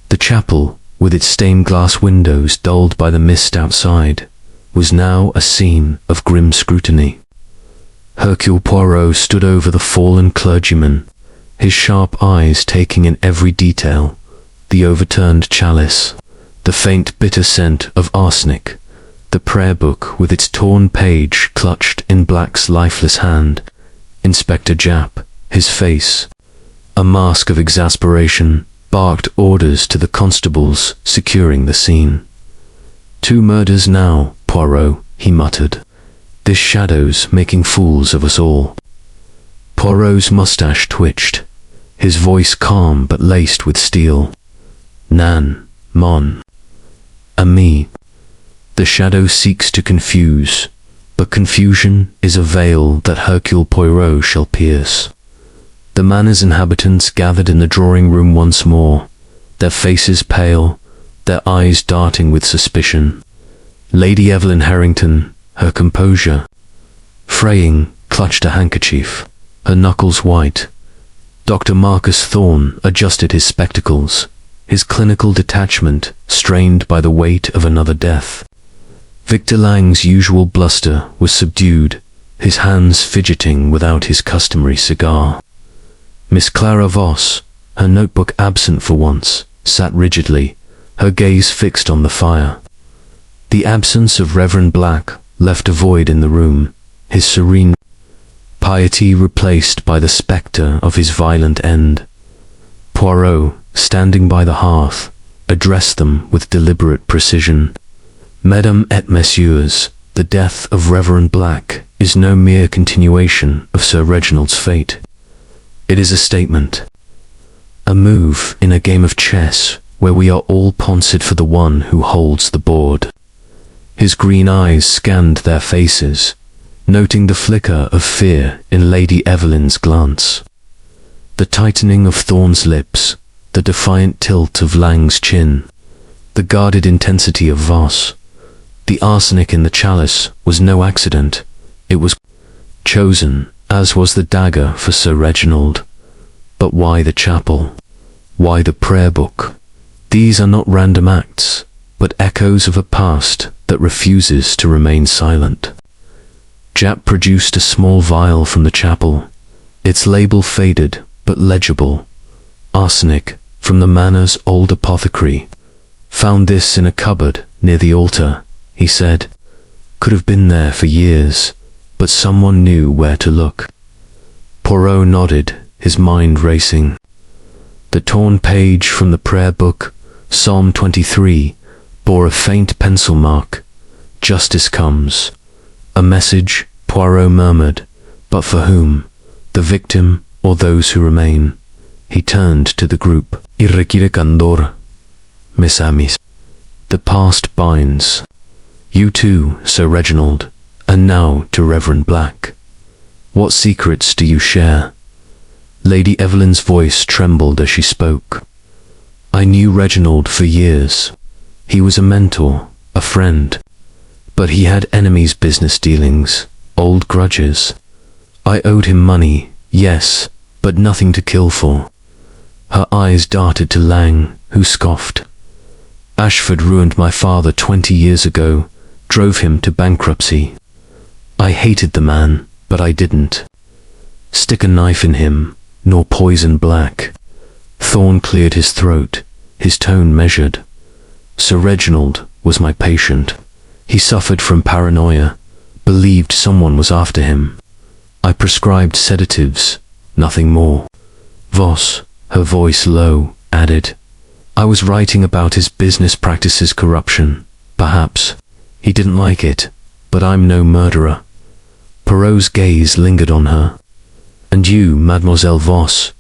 The chapel, with its stained glass windows dulled by the mist outside, was now a scene of grim scrutiny. Hercule Poirot stood over the fallen clergyman, his sharp eyes taking in every detail: the overturned chalice, the faint bitter scent of arsenic, the prayer book with its torn page clutched in Black's lifeless hand. Inspector Jap, his face a mask of exasperation, barked orders to the constables securing the scene. "2 murders now, Poirot," he muttered. "This shadow's making fools of us all." Poirot's mustache twitched, his voice calm but laced with steel. "Nan, mon, ami. The shadow seeks to confuse, but confusion is a veil that Hercule Poirot shall pierce." The Manor's inhabitants gathered in the drawing room once more, their faces pale, their eyes darting with suspicion. Lady Evelyn Harrington, her composure fraying, clutched a handkerchief, her knuckles white. Dr. Marcus Thorne adjusted his spectacles, his clinical detachment strained by the weight of another death. Victor Lang's usual bluster was subdued, his hands fidgeting without his customary cigar. Miss Clara Voss, her notebook absent for once, sat rigidly, her gaze fixed on the fire. The absence of Reverend Black left a void in the room, his serene piety replaced by the spectre of his violent end. Poirot, standing by the hearth, addressed them with deliberate precision. "Mesdames et messieurs, the death of Reverend Black is no mere continuation of Sir Reginald's fate. It is a statement. a move in a game of chess where we are all pounced for the one who holds the board. His green eyes scanned their faces, noting the flicker of fear in Lady Evelyn's glance. The tightening of Thorne's lips, the defiant tilt of Lang's chin, the guarded intensity of Voss. The arsenic in the chalice was no accident. It was chosen, as was the dagger for Sir Reginald. But why the chapel? Why the prayer book? These are not random acts, but echoes of a past that refuses to remain silent. Japp produced a small vial from the chapel, its label faded but legible. Arsenic from the manor's old apothecary. Found this in a cupboard near the altar, he said. Could have been there for years, but someone knew where to look. Poirot nodded, his mind racing. The torn page from the prayer book, Psalm 23, bore a faint pencil mark. Justice comes. A message, Poirot murmured, but for whom? The victim or those who remain? He turned to the group. Y requiere candor, mis amis. The past binds. You too, Sir Reginald, and now to Reverend Black. What secrets do you share? Lady Evelyn's voice trembled as she spoke. I knew Reginald for years. He was a mentor, a friend. But he had enemies' business dealings, old grudges. I owed him money, yes, but nothing to kill for. Her eyes darted to Lang, who scoffed. Ashford ruined my father 20 years ago, drove him to bankruptcy. I hated the man, but I didn't stick a knife in him, nor poison Black. Thorne cleared his throat, his tone measured. Sir Reginald was my patient. He suffered from paranoia, believed someone was after him. I prescribed sedatives, nothing more. Voss, her voice low, added, I was writing about his business practices corruption. Perhaps. He didn't like it, but I'm no murderer. Poirot's gaze lingered on her. And you, Mademoiselle Voss,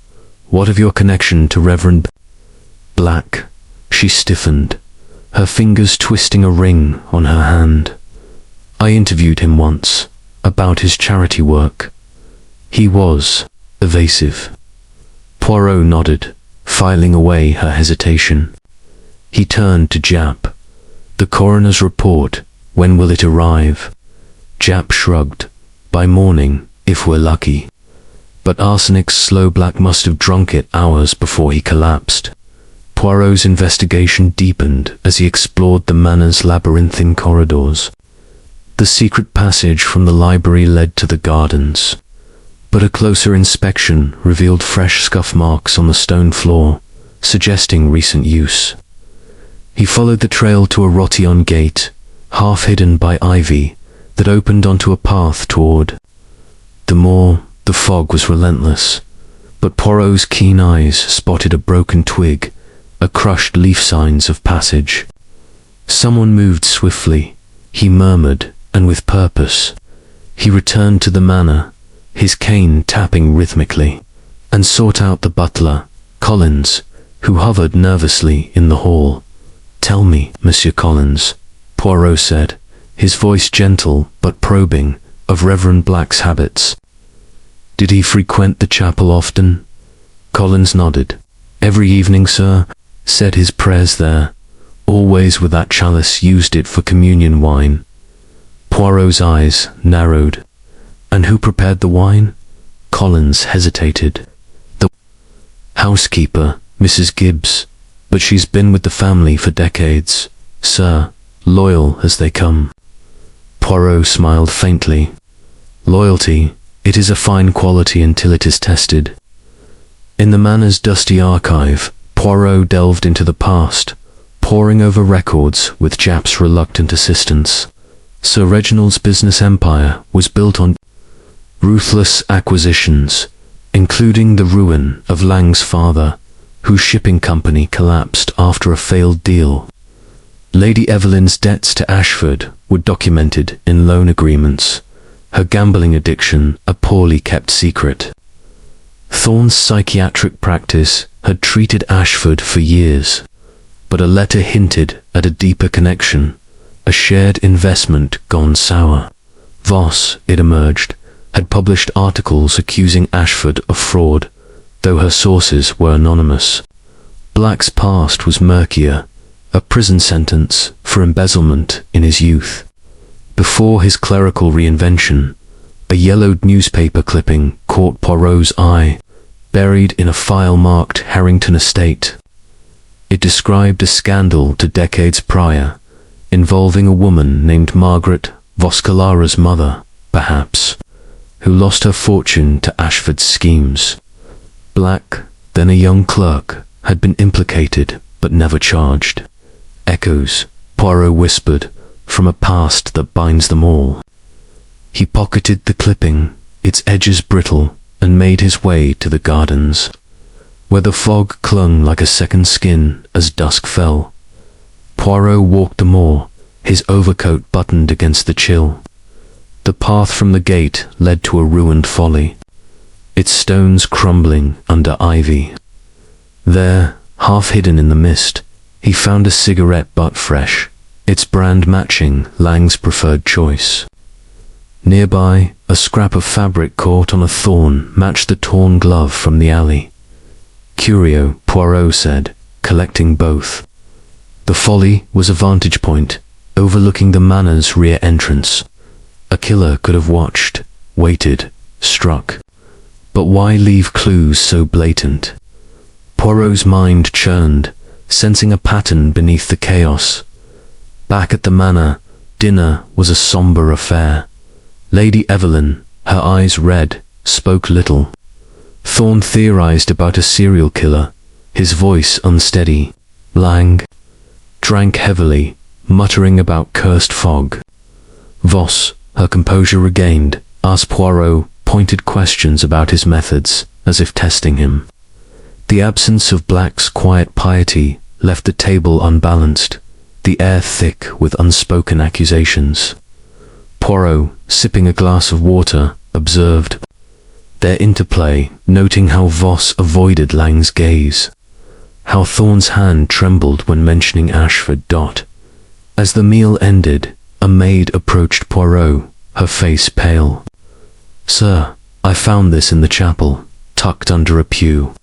what of your connection to Reverend Black? She stiffened, her fingers twisting a ring on her hand. I interviewed him once, about his charity work. He was evasive. Poirot nodded, filing away her hesitation. He turned to Japp. The coroner's report, when will it arrive? Japp shrugged. By morning, if we're lucky. But Arsenic's slow Black must have drunk it hours before he collapsed. Poirot's investigation deepened as he explored the manor's labyrinthine corridors. The secret passage from the library led to the gardens, but a closer inspection revealed fresh scuff marks on the stone floor, suggesting recent use. He followed the trail to a rottion gate, half hidden by ivy, that opened onto a path toward the moor. The fog was relentless, but Poirot's keen eyes spotted a broken twig, a crushed leaf signs of passage. Someone moved swiftly, he murmured, and with purpose. He returned to the manor, his cane tapping rhythmically, and sought out the butler, Collins, who hovered nervously in the hall. Tell me, Monsieur Collins, Poirot said, his voice gentle but probing, of Reverend Black's habits. Did he frequent the chapel often? Collins nodded. Every evening, sir, said his prayers there, always with that chalice, used it for communion wine. Poirot's eyes narrowed. And who prepared the wine? Collins hesitated. The housekeeper, Mrs. Gibbs, but she's been with the family for decades, sir, loyal as they come. Poirot smiled faintly. Loyalty, it is a fine quality until it is tested. In the manor's dusty archive, Poirot delved into the past, poring over records with Japp's reluctant assistance. Sir Reginald's business empire was built on ruthless acquisitions, including the ruin of Lang's father, whose shipping company collapsed after a failed deal. Lady Evelyn's debts to Ashford were documented in loan agreements, her gambling addiction a poorly kept secret. Thorne's psychiatric practice had treated Ashford for years, but a letter hinted at a deeper connection, a shared investment gone sour. Voss, it emerged, had published articles accusing Ashford of fraud, though her sources were anonymous. Black's past was murkier, a prison sentence for embezzlement in his youth. Before his clerical reinvention, a yellowed newspaper clipping caught Poirot's eye, buried in a file marked Harrington Estate. It described a scandal to decades prior, involving a woman named Margaret Voss, Clara's mother, perhaps, who lost her fortune to Ashford's schemes. Black, then a young clerk, had been implicated but never charged. Echoes, Poirot whispered, from a past that binds them all. He pocketed the clipping, its edges brittle, and made his way to the gardens, where the fog clung like a second skin as dusk fell. Poirot walked the moor, his overcoat buttoned against the chill. The path from the gate led to a ruined folly, its stones crumbling under ivy. There, half hidden in the mist, he found a cigarette butt fresh, its brand matching Lang's preferred choice. Nearby, a scrap of fabric caught on a thorn matched the torn glove from the alley. Curio, Poirot said, collecting both. The folly was a vantage point, overlooking the manor's rear entrance. A killer could have watched, waited, struck. But why leave clues so blatant? Poirot's mind churned, sensing a pattern beneath the chaos. Back at the manor, dinner was a somber affair. Lady Evelyn, her eyes red, spoke little. Thorne theorized about a serial killer, his voice unsteady. Lang drank heavily, muttering about cursed fog. Voss, her composure regained, asked Poirot pointed questions about his methods, as if testing him. The absence of Black's quiet piety left the table unbalanced, the air thick with unspoken accusations. Poirot, sipping a glass of water, observed their interplay, noting how Voss avoided Lang's gaze, how Thorne's hand trembled when mentioning Ashford. As the meal ended, a maid approached Poirot, her face pale. "Sir, I found this in the chapel, tucked under a pew."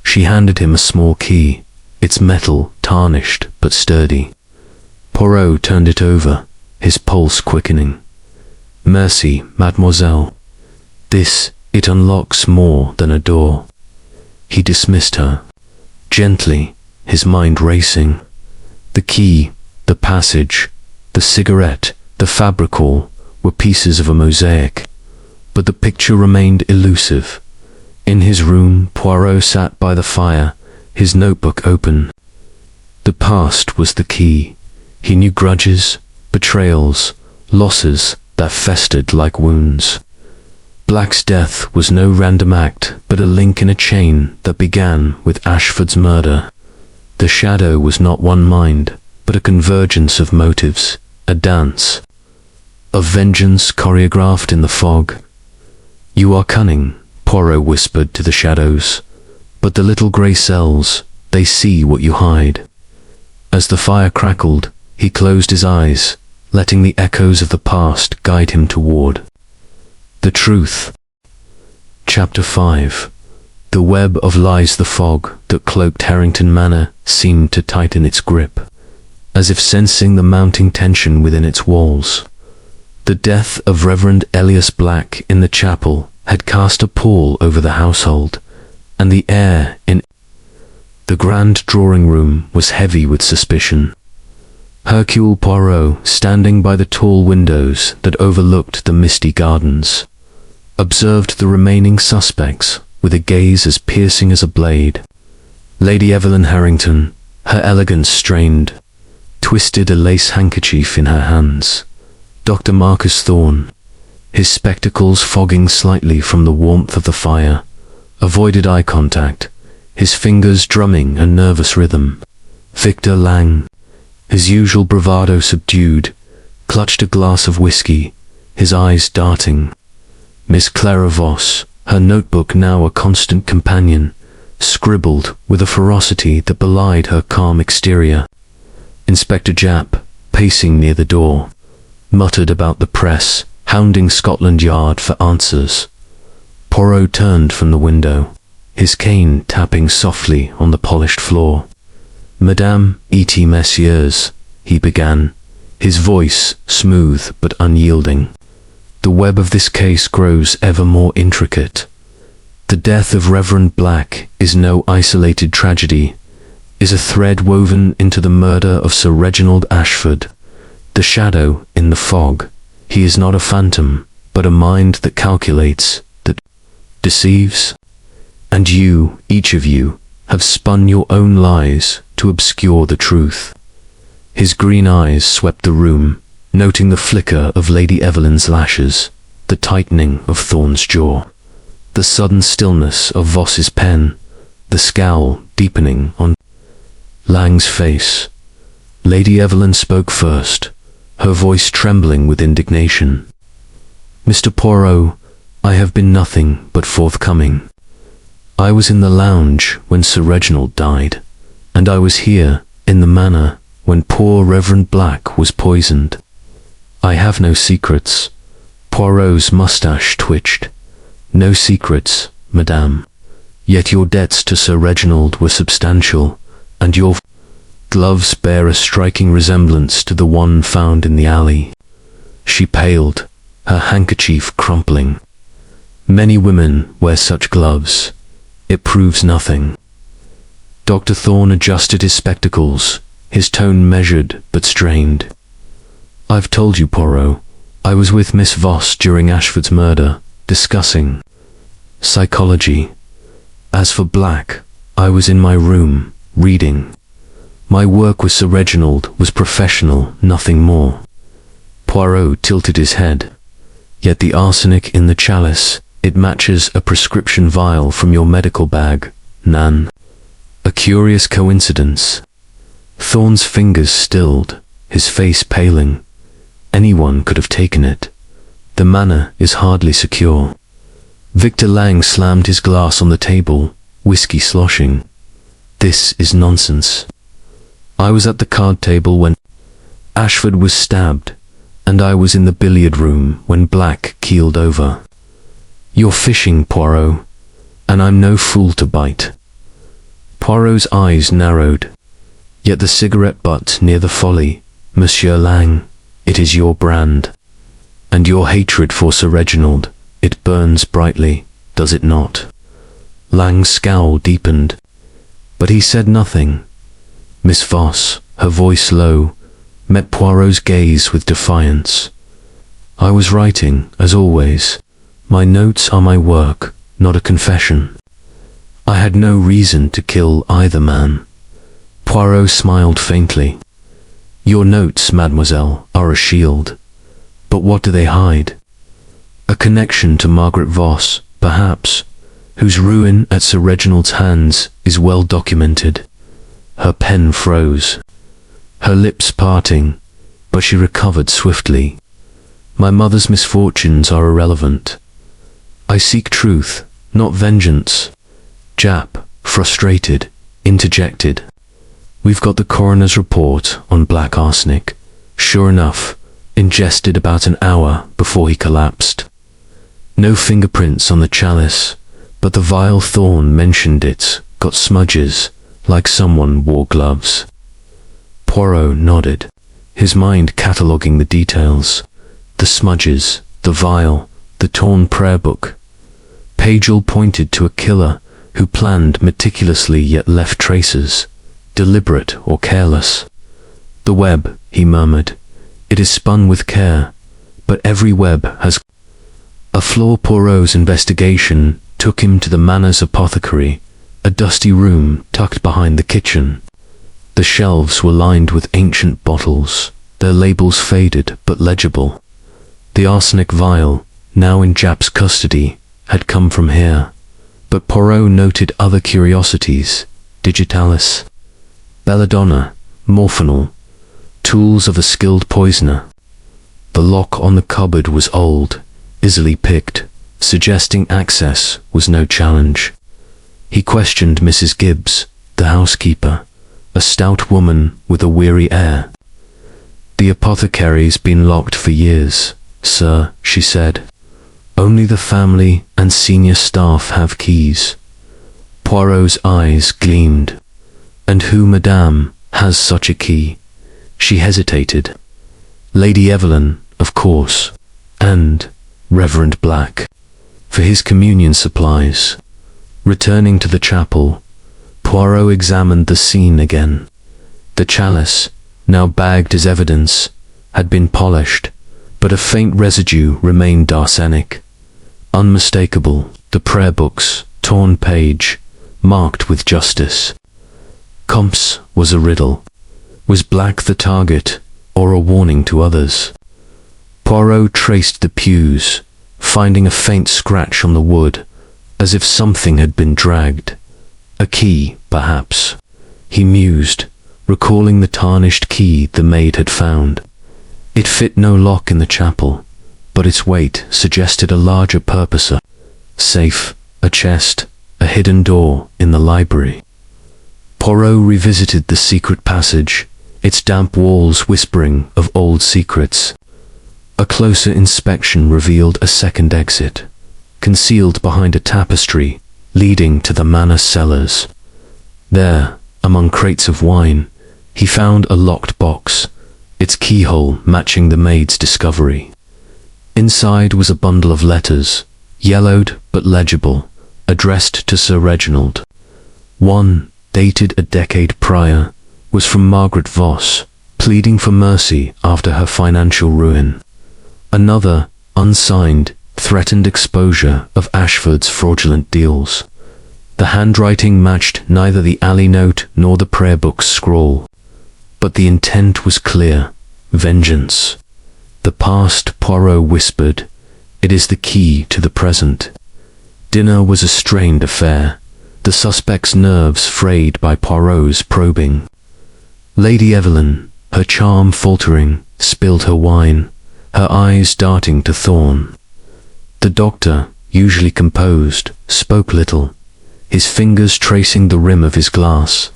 She handed him a small key, its metal tarnished but sturdy. Poirot turned it over, his pulse quickening. "Merci, mademoiselle. It unlocks more than a door." He dismissed her, gently, his mind racing. The key, the passage, the cigarette, the fabricol were pieces of a mosaic, but the picture remained elusive. In his room, Poirot sat by the fire, his notebook open. The past was the key. He knew grudges, betrayals, losses that festered like wounds. Black's death was no random act, but a link in a chain that began with Ashford's murder. The shadow was not one mind, but a convergence of motives, a dance of vengeance choreographed in the fog. "You are cunning," Poirot whispered to the shadows, "but the little grey cells, they see what you hide." As the fire crackled, he closed his eyes, letting the echoes of the past guide him toward the truth. Chapter 5. The web of lies. The fog that cloaked Harrington Manor seemed to tighten its grip, as if sensing the mounting tension within its walls. The death of Reverend Elias Black in the chapel had cast a pall over the household, and the air in the grand drawing room was heavy with suspicion. Hercule Poirot, standing by the tall windows that overlooked the misty gardens, observed the remaining suspects with a gaze as piercing as a blade. Lady Evelyn Harrington, her elegance strained, twisted a lace handkerchief in her hands. Dr. Marcus Thorne, his spectacles fogging slightly from the warmth of the fire, avoided eye contact, his fingers drumming a nervous rhythm. Victor Lang, his usual bravado subdued, clutched a glass of whiskey, his eyes darting. Miss Clara Voss, her notebook now a constant companion, scribbled with a ferocity that belied her calm exterior. Inspector Japp, pacing near the door, muttered about the press, hounding Scotland Yard for answers. Poirot turned from the window, his cane tapping softly on the polished floor. "Madame, et messieurs," he began, his voice smooth but unyielding. "The web of this case grows ever more intricate. The death of Reverend Black is no isolated tragedy, is a thread woven into the murder of Sir Reginald Ashford. The shadow in the fog. He is not a phantom, but a mind that calculates, that deceives. And you, each of you, have spun your own lies to obscure the truth." His green eyes swept the room, noting the flicker of Lady Evelyn's lashes, the tightening of Thorne's jaw, the sudden stillness of Voss's pen, the scowl deepening on Lang's face. Lady Evelyn spoke first, her voice trembling with indignation. "Mr. Poirot, I have been nothing but forthcoming. I was in the lounge when Sir Reginald died, and I was here, in the manor, when poor Reverend Black was poisoned. I have no secrets." Poirot's moustache twitched. "No secrets, madame. Yet your debts to Sir Reginald were substantial, and your gloves bear a striking resemblance to the one found in the alley." She paled, her handkerchief crumpling. "Many women wear such gloves. It proves nothing." Dr. Thorne adjusted his spectacles, his tone measured but strained. "I've told you, Poirot, I was with Miss Voss during Ashford's murder, discussing psychology. As for Black, I was in my room, reading. My work with Sir Reginald was professional, nothing more." Poirot tilted his head. "Yet the arsenic in the chalice, it matches a prescription vial from your medical bag, Nan. A curious coincidence." Thorne's fingers stilled, his face paling. Anyone could have taken it. The manor is hardly secure. Victor Lang slammed his glass on the table, whiskey sloshing. "This is nonsense. I was at the card table when Ashford was stabbed, and I was in the billiard room when Black keeled over. You're fishing, Poirot, and I'm no fool to bite." Poirot's eyes narrowed. "Yet the cigarette butt near the folly, Monsieur Lang, it is your brand. And your hatred for Sir Reginald, it burns brightly, does it not?" Lang's scowl deepened, but he said nothing. Miss Voss, her voice low, met Poirot's gaze with defiance. "I was writing, as always. My notes are my work, not a confession. I had no reason to kill either man." Poirot smiled faintly. "Your notes, mademoiselle, are a shield. But what do they hide? A connection to Margaret Voss, perhaps, whose ruin at Sir Reginald's hands is well documented." Her pen froze, her lips parting, but she recovered swiftly. "My mother's misfortunes are irrelevant. I seek truth, not vengeance." Japp, frustrated, interjected. "We've got the coroner's report on black arsenic. Sure enough, ingested about an hour before he collapsed. No fingerprints on the chalice, but the vial Thorne mentioned it's got smudges, like someone wore gloves." Poirot nodded, his mind cataloguing the details. The smudges, the vial, the torn prayer book. Pagel pointed to a killer who planned meticulously yet left traces, deliberate or careless. "The web," he murmured. "It is spun with care, but every web has a flaw." Poirot's investigation took him to the manor's apothecary, a dusty room tucked behind the kitchen. The shelves were lined with ancient bottles, their labels faded but legible. The arsenic vial, now in Japp's custody, had come from here, but Poirot noted other curiosities: digitalis, belladonna, morphinol, tools of a skilled poisoner. The lock on the cupboard was old, easily picked, suggesting access was no challenge. He questioned Mrs. Gibbs, the housekeeper, a stout woman with a weary air. "The apothecary's been locked for years, sir," she said. "Only the family and senior staff have keys." Poirot's eyes gleamed. "And who, madame, has such a key?" She hesitated. "Lady Evelyn, of course, and Reverend Black, for his communion supplies." Returning to the chapel, Poirot examined the scene again. The chalice, now bagged as evidence, had been polished, but a faint residue remained arsenic. Unmistakable, the prayer book's torn page, marked with justice. Comps was a riddle. Was Black the target, or a warning to others? Poirot traced the pews, finding a faint scratch on the wood, as if something had been dragged. A key, perhaps. He mused, recalling the tarnished key the maid had found. It fit no lock in the chapel, but its weight suggested a larger purpose: a safe, a chest, a hidden door in the library. Poirot revisited the secret passage, its damp walls whispering of old secrets. A closer inspection revealed a second exit, concealed behind a tapestry leading to the manor cellars. There, among crates of wine, he found a locked box, its keyhole matching the maid's discovery. Inside was a bundle of letters, yellowed but legible, addressed to Sir Reginald. One, dated a decade prior, was from Margaret Voss, pleading for mercy after her financial ruin. Another, unsigned, threatened exposure of Ashford's fraudulent deals. The handwriting matched neither the alley note nor the prayer book's scrawl. But the intent was clear: vengeance. The past, Poirot whispered. It is the key to the present. Dinner was a strained affair, the suspect's nerves frayed by Poirot's probing. Lady Evelyn, her charm faltering, spilled her wine, her eyes darting to Thorne. The doctor, usually composed, spoke little, his fingers tracing the rim of his glass.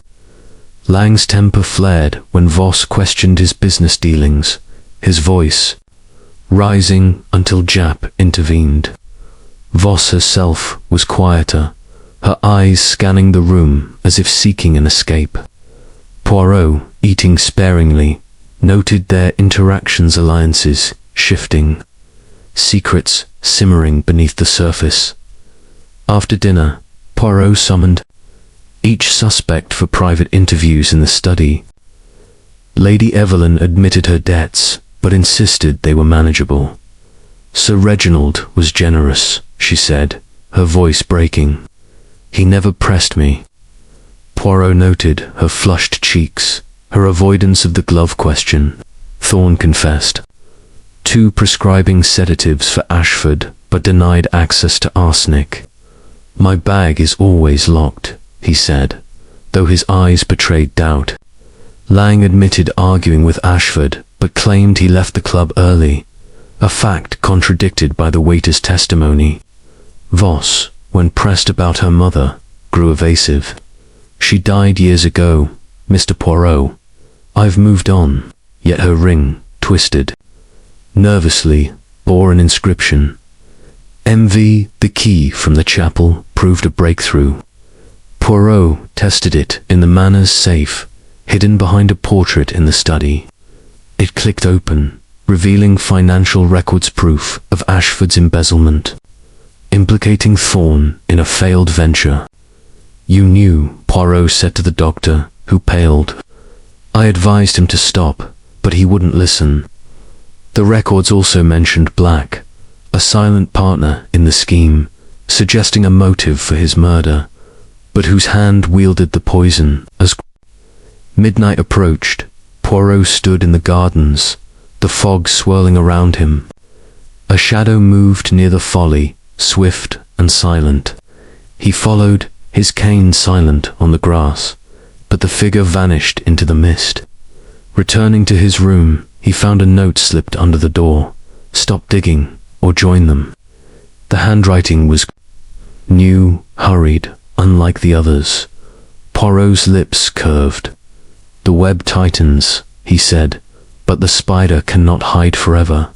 Lang's temper flared when Voss questioned his business dealings, his voice rising until Japp intervened. Voss herself was quieter, her eyes scanning the room as if seeking an escape. Poirot, eating sparingly, noted their interactions, alliances shifting, secrets simmering beneath the surface. After dinner, Poirot summoned each suspect for private interviews in the study. Lady Evelyn admitted her debts, but insisted they were manageable. Sir Reginald was generous, she said, her voice breaking. He never pressed me. Poirot noted her flushed cheeks, her avoidance of the glove question. Thorne confessed. 2 prescribing sedatives for Ashford, but denied access to arsenic. "My bag is always locked," he said, though his eyes betrayed doubt. Lang admitted arguing with Ashford, but claimed he left the club early, a fact contradicted by the waiter's testimony. Voss, when pressed about her mother, grew evasive. "She died years ago, Mr. Poirot. I've moved on," yet her ring, twisted nervously, bore an inscription. MV, the key from the chapel, proved a breakthrough. Poirot tested it in the manor's safe, hidden behind a portrait in the study. It clicked open, revealing financial records proof of Ashford's embezzlement, implicating Thorne in a failed venture. "You knew," Poirot said to the doctor, who paled. "I advised him to stop, but he wouldn't listen." The records also mentioned Black, a silent partner in the scheme, suggesting a motive for his murder, but whose hand wielded the poison. As midnight approached, Poirot stood in the gardens, the fog swirling around him. A shadow moved near the folly, swift and silent. He followed, his cane silent on the grass, but the figure vanished into the mist. Returning to his room, he found a note slipped under the door: "Stop digging, or join them." The handwriting was new, hurried, unlike the others. Poirot's lips curved. "The web tightens," he said, "but the spider cannot hide forever."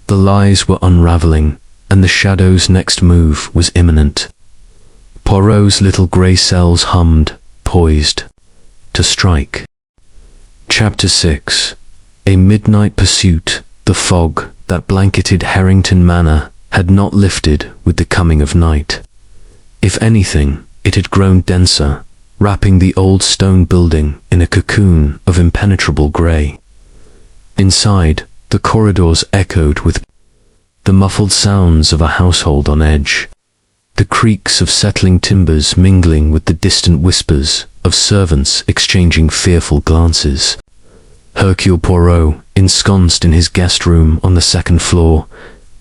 The lies were unraveling, and the shadow's next move was imminent. Poirot's little grey cells hummed, poised to strike. Chapter 6. A midnight pursuit. The fog that blanketed Harrington Manor had not lifted with the coming of night. If anything, it had grown denser, wrapping the old stone building in a cocoon of impenetrable grey. Inside, the corridors echoed with the muffled sounds of a household on edge, the creaks of settling timbers mingling with the distant whispers of servants exchanging fearful glances. Hercule Poirot, ensconced in his guest room on the second floor,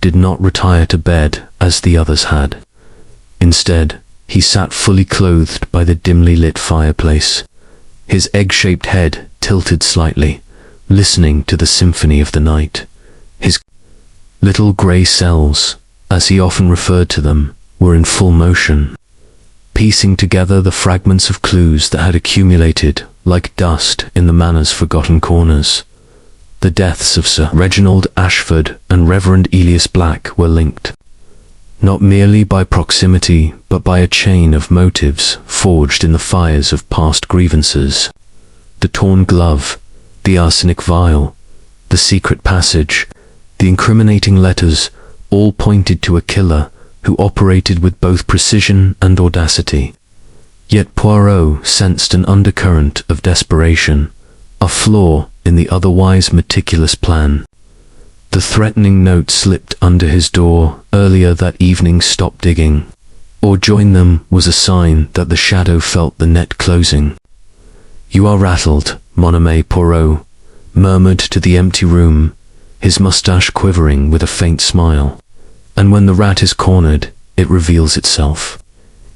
did not retire to bed as the others had. Instead, he sat fully clothed by the dimly lit fireplace, his egg-shaped head tilted slightly, listening to the symphony of the night. His little grey cells, as he often referred to them, were in full motion, piecing together the fragments of clues that had accumulated like dust in the Manor's forgotten corners. The deaths of Sir Reginald Ashford and Reverend Elias Black were linked, not merely by proximity, but by a chain of motives forged in the fires of past grievances. The torn glove, the arsenic vial, the secret passage, the incriminating letters, all pointed to a killer who operated with both precision and audacity. Yet Poirot sensed an undercurrent of desperation, a flaw in the otherwise meticulous plan. The threatening note slipped under his door earlier that evening. "Stop digging, or join them," was a sign that the shadow felt the net closing. "You are rattled, mon ami," Poirot murmured to the empty room, his moustache quivering with a faint smile. "And when the rat is cornered, it reveals itself."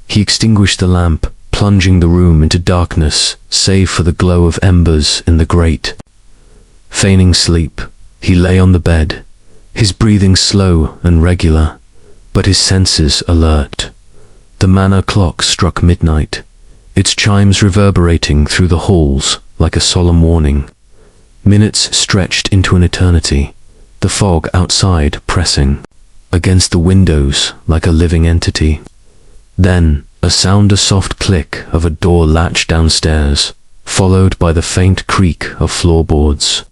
He extinguished the lamp, plunging the room into darkness, save for the glow of embers in the grate. Feigning sleep, he lay on the bed, his breathing slow and regular, but his senses alert. The manor clock struck midnight, its chimes reverberating through the halls like a solemn warning. Minutes stretched into an eternity, the fog outside pressing against the windows like a living entity. Then a soft click of a door latch downstairs, followed by the faint creak of floorboards.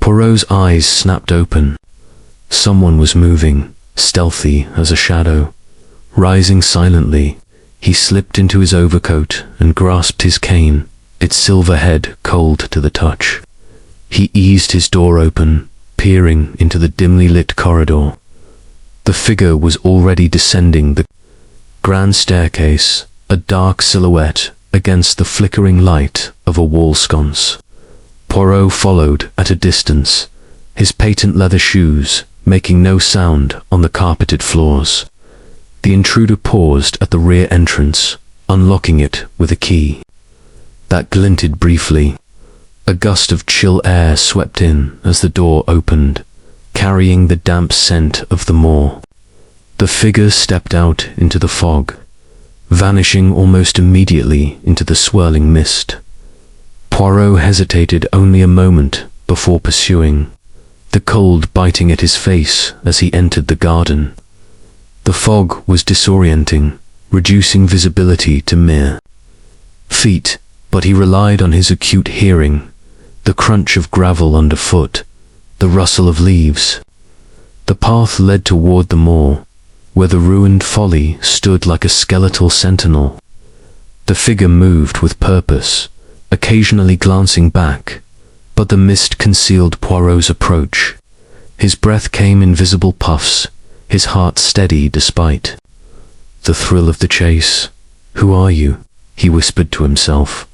Poirot's eyes snapped open. Someone was moving, stealthy as a shadow. Rising silently, he slipped into his overcoat and grasped his cane, its silver head cold to the touch. He eased his door open, peering into the dimly lit corridor. The figure was already descending the grand staircase, a dark silhouette against the flickering light of a wall sconce. Poirot followed at a distance, his patent leather shoes making no sound on the carpeted floors. The intruder paused at the rear entrance, unlocking it with a key. That glinted briefly. A gust of chill air swept in as the door opened, carrying the damp scent of the moor. The figure stepped out into the fog, vanishing almost immediately into the swirling mist. Poirot hesitated only a moment before pursuing, the cold biting at his face as he entered the garden. The fog was disorienting, reducing visibility to mere feet, but he relied on his acute hearing, the crunch of gravel underfoot, the rustle of leaves. The path led toward the moor, where the ruined folly stood like a skeletal sentinel. The figure moved with purpose, occasionally glancing back, but the mist concealed Poirot's approach. His breath came in visible puffs, his heart steady despite the thrill of the chase. "Who are you?" he whispered to himself.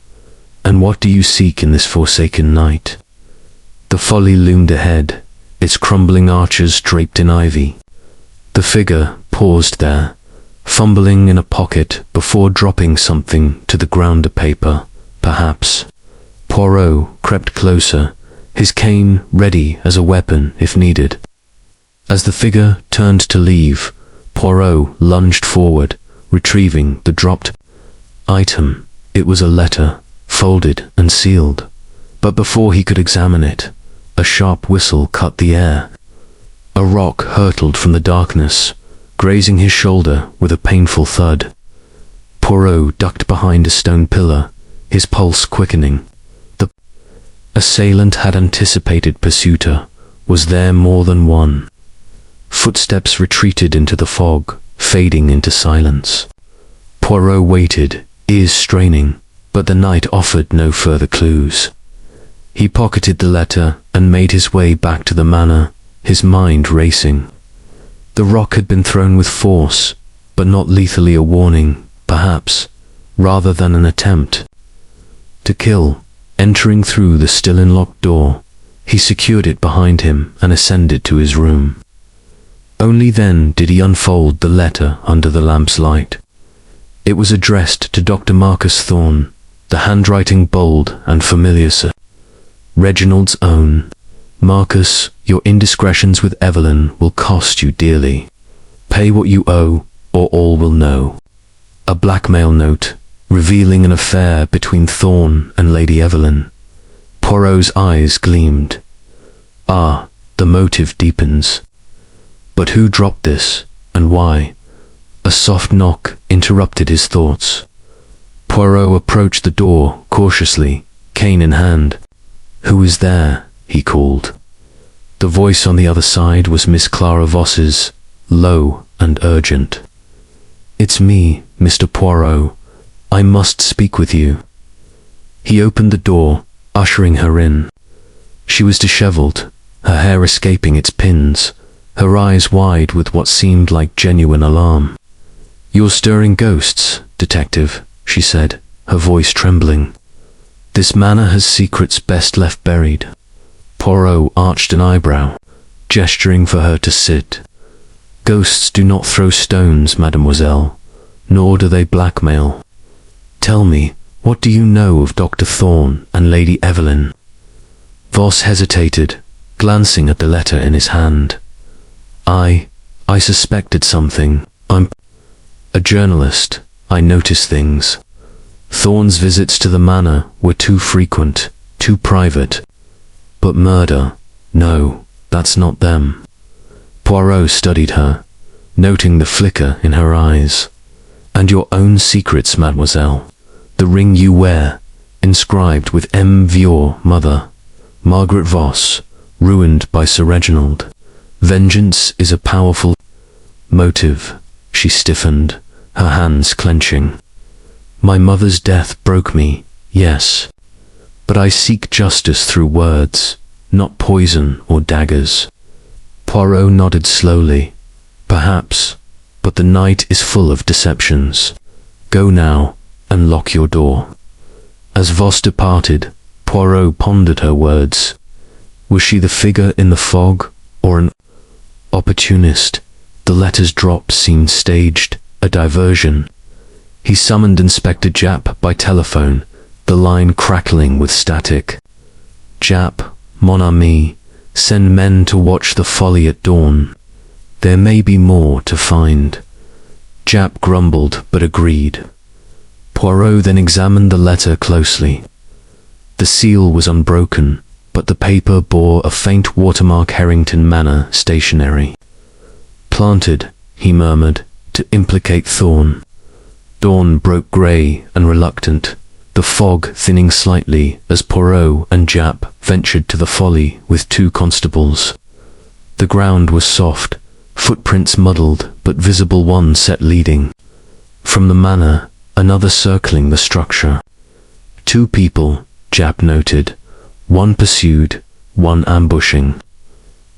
"And what do you seek in this forsaken night?" The folly loomed ahead, its crumbling arches draped in ivy. The figure paused there, fumbling in a pocket before dropping something to the ground, a paper, perhaps. Poirot crept closer, his cane ready as a weapon if needed. As the figure turned to leave, Poirot lunged forward, retrieving the dropped Item. It was a letter, folded and sealed. But before he could examine it, a sharp whistle cut the air. A rock hurtled from the darkness, grazing his shoulder with a painful thud. Poirot ducked behind a stone pillar, his pulse quickening. The assailant had anticipated pursuiter. Was there more than one? Footsteps retreated into the fog, fading into silence. Poirot waited, ears straining, but the night offered no further clues. He pocketed the letter and made his way back to the manor, his mind racing. The rock had been thrown with force, but not lethally, a warning, perhaps, rather than an attempt to kill. Entering through the still unlocked door, he secured it behind him and ascended to his room. Only then did he unfold the letter under the lamp's light. It was addressed to Dr. Marcus Thorne, the handwriting bold and familiar. Sir Reginald's own. Marcus, your indiscretions with Evelyn will cost you dearly. Pay what you owe, or all will know. A blackmail note, revealing an affair between Thorne and Lady Evelyn. Poirot's eyes gleamed. Ah, the motive deepens. But who dropped this, and why? A soft knock interrupted his thoughts. Poirot approached the door cautiously, cane in hand. "Who is there?" he called. The voice on the other side was Miss Clara Voss's, low and urgent. "It's me, Mr. Poirot. I must speak with you." He opened the door, ushering her in. She was disheveled, her hair escaping its pins, her eyes wide with what seemed like genuine alarm. "You're stirring ghosts, detective," she said, her voice trembling. "This manor has secrets best left buried." Poirot arched an eyebrow, gesturing for her to sit. "Ghosts do not throw stones, mademoiselle, nor do they blackmail. Tell me, what do you know of Dr. Thorne and Lady Evelyn?" Voss hesitated, glancing at the letter in his hand. I suspected something. I'm a journalist. I notice things. Thorne's visits to the manor were too frequent, too private. But murder? No, that's not them. Poirot studied her, noting the flicker in her eyes. "And your own secrets, mademoiselle. The ring you wear, inscribed with M. your mother, Margaret Voss, ruined by Sir Reginald. Vengeance is a powerful motive." She stiffened, her hands clenching. "My mother's death broke me, yes. But I seek justice through words, not poison or daggers." Poirot nodded slowly. "Perhaps, but the night is full of deceptions. Go now, and lock your door." As Voss departed, Poirot pondered her words. Was she the figure in the fog, or an opportunist? The letter's drop seemed staged, a diversion. He summoned Inspector Japp by telephone, the line crackling with static. "Japp, mon ami, send men to watch the folly at dawn. There may be more to find." Japp grumbled but agreed. Poirot then examined the letter closely. The seal was unbroken, but the paper bore a faint watermark. Harrington Manor stationery. "Planted," he murmured, "to implicate Thorne." Dawn broke grey and reluctant, the fog thinning slightly as Poirot and Japp ventured to the folly with 2 constables. The ground was soft, footprints muddled but visible, one set leading from the manor, another circling the structure. 2 people, Japp noted, one pursued, one ambushing.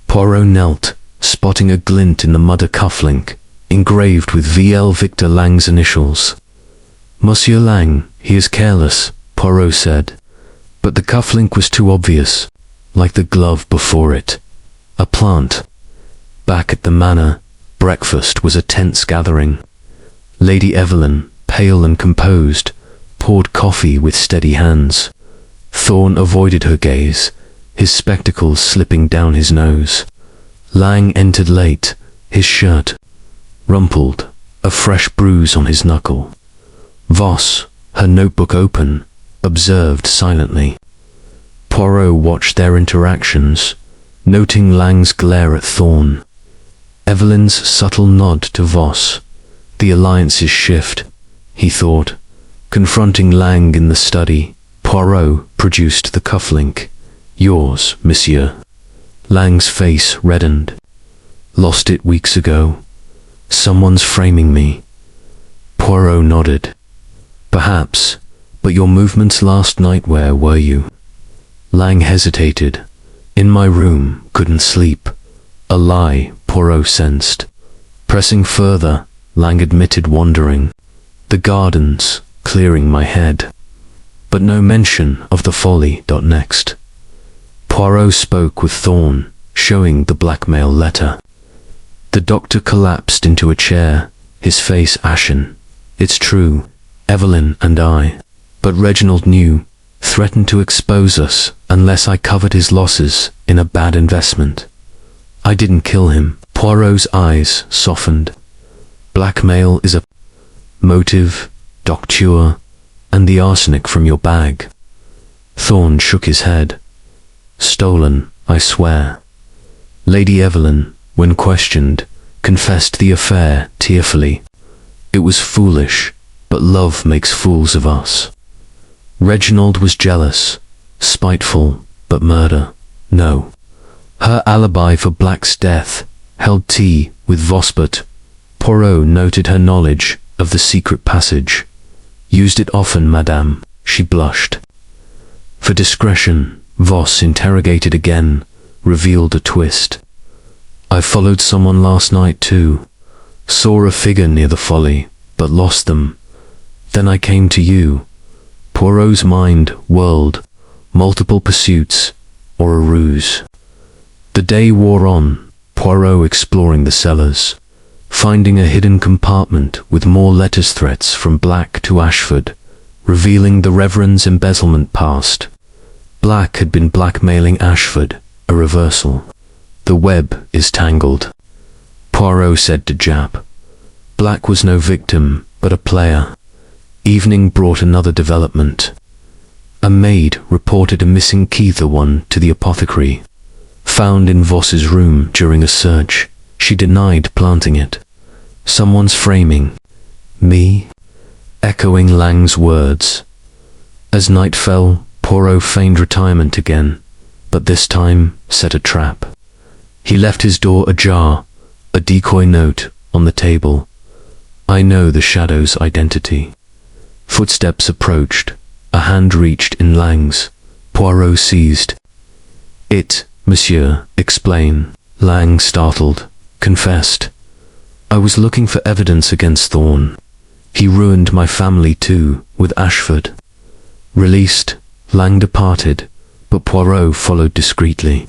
Poirot knelt, spotting a glint in the mudder cufflink, engraved with V.L. Victor Lang's initials. "Monsieur Lang, he is careless," Poirot said, but the cufflink was too obvious, like the glove before it. A plant. Back at the manor, breakfast was a tense gathering. Lady Evelyn, pale and composed, poured coffee with steady hands. Thorne avoided her gaze, his spectacles slipping down his nose. Lang entered late, his shirt rumpled, a fresh bruise on his knuckle. Voss, her notebook open, observed silently. Poirot watched their interactions, noting Lang's glare at Thorne, Evelyn's subtle nod to Voss. The alliances shift, he thought. Confronting Lang in the study, Poirot produced the cufflink. Yours, monsieur. Lang's face reddened. Lost it weeks ago. Someone's framing me. Poirot nodded. Perhaps, but your movements last night, where were you? Lang hesitated. In my room, couldn't sleep. A lie, Poirot sensed. Pressing further, Lang admitted wandering. The gardens, clearing my head. But no mention of the folly. Next. Poirot spoke with Thorne, showing the blackmail letter. The doctor collapsed into a chair, his face ashen. It's true, Evelyn and I. But Reginald knew, threatened to expose us unless I covered his losses in a bad investment. I didn't kill him. Poirot's eyes softened. Blackmail is a motive, docteur, and the arsenic from your bag. Thorne shook his head. Stolen, I swear. Lady Evelyn, when questioned, confessed the affair tearfully. It was foolish, but love makes fools of us. Reginald was jealous, spiteful, but murder, no. Her alibi for Black's death held tea with Voss, but Poirot noted her knowledge of the secret passage. Used it often, madame, she blushed. For discretion, Voss interrogated again, revealed a twist. I followed someone last night too. Saw a figure near the folly, but lost them. Then I came to you. Poirot's mind whirled. Multiple pursuits, or a ruse. The day wore on, Poirot exploring the cellars, finding a hidden compartment with more letters, threats from Black to Ashford, revealing the Reverend's embezzlement past. Black had been blackmailing Ashford, a reversal. The web is tangled, Poirot said to Jap. Black was no victim, but a player. Evening brought another development. A maid reported a missing key, the one to the apothecary. Found in Voss's room during a search. She denied planting it. Someone's framing. Me? Echoing Lang's words. As night fell, Poirot feigned retirement again, but this time set a trap. He left his door ajar, a decoy note on the table. I know the shadow's identity. Footsteps approached. A hand reached in Lang's. Poirot seized. It, monsieur, explain. Lang, startled, confessed. I was looking for evidence against Thorne. He ruined my family too, with Ashford. Released, Lang departed, but Poirot followed discreetly.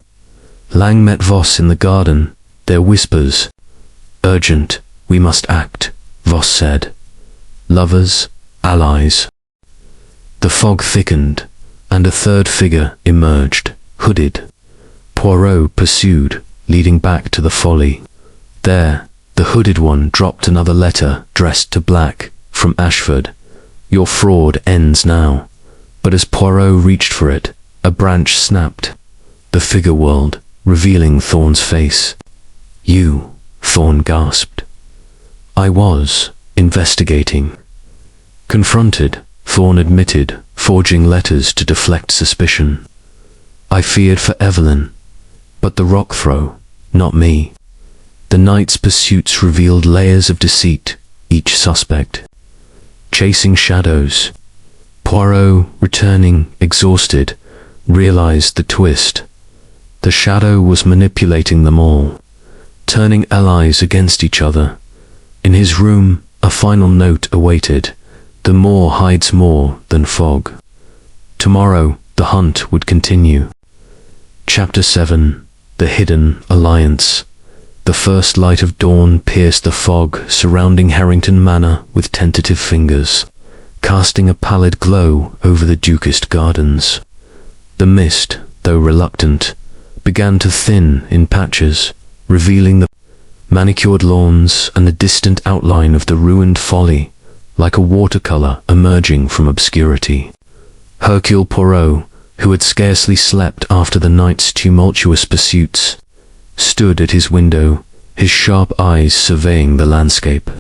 Lang met Voss in the garden, their whispers. Urgent, we must act, Voss said. Lovers, allies. The fog thickened, and a third figure emerged, hooded. Poirot pursued, leading back to the folly. There, the hooded one dropped another letter dressed to Black, from Ashford. Your fraud ends now. But as Poirot reached for it, a branch snapped. The figure whirled, revealing Thorne's face. You, Thorne gasped. I was investigating. Confronted, Thorne admitted, forging letters to deflect suspicion. I feared for Evelyn, but the rock throw, not me. The night's pursuits revealed layers of deceit, each suspect. Chasing shadows. Poirot, returning, exhausted, realized the twist. The shadow was manipulating them all, turning allies against each other. In his room, a final note awaited. The moor hides more than fog. Tomorrow, the hunt would continue. Chapter 7. The Hidden Alliance. The first light of dawn pierced the fog surrounding Harrington Manor with tentative fingers, casting a pallid glow over the Dukeist gardens. The mist, though reluctant, began to thin in patches, revealing the manicured lawns and the distant outline of the ruined folly. like a watercolor emerging from obscurity. Hercule Poirot, who had scarcely slept after the night's tumultuous pursuits, stood at his window, his sharp eyes surveying the landscape.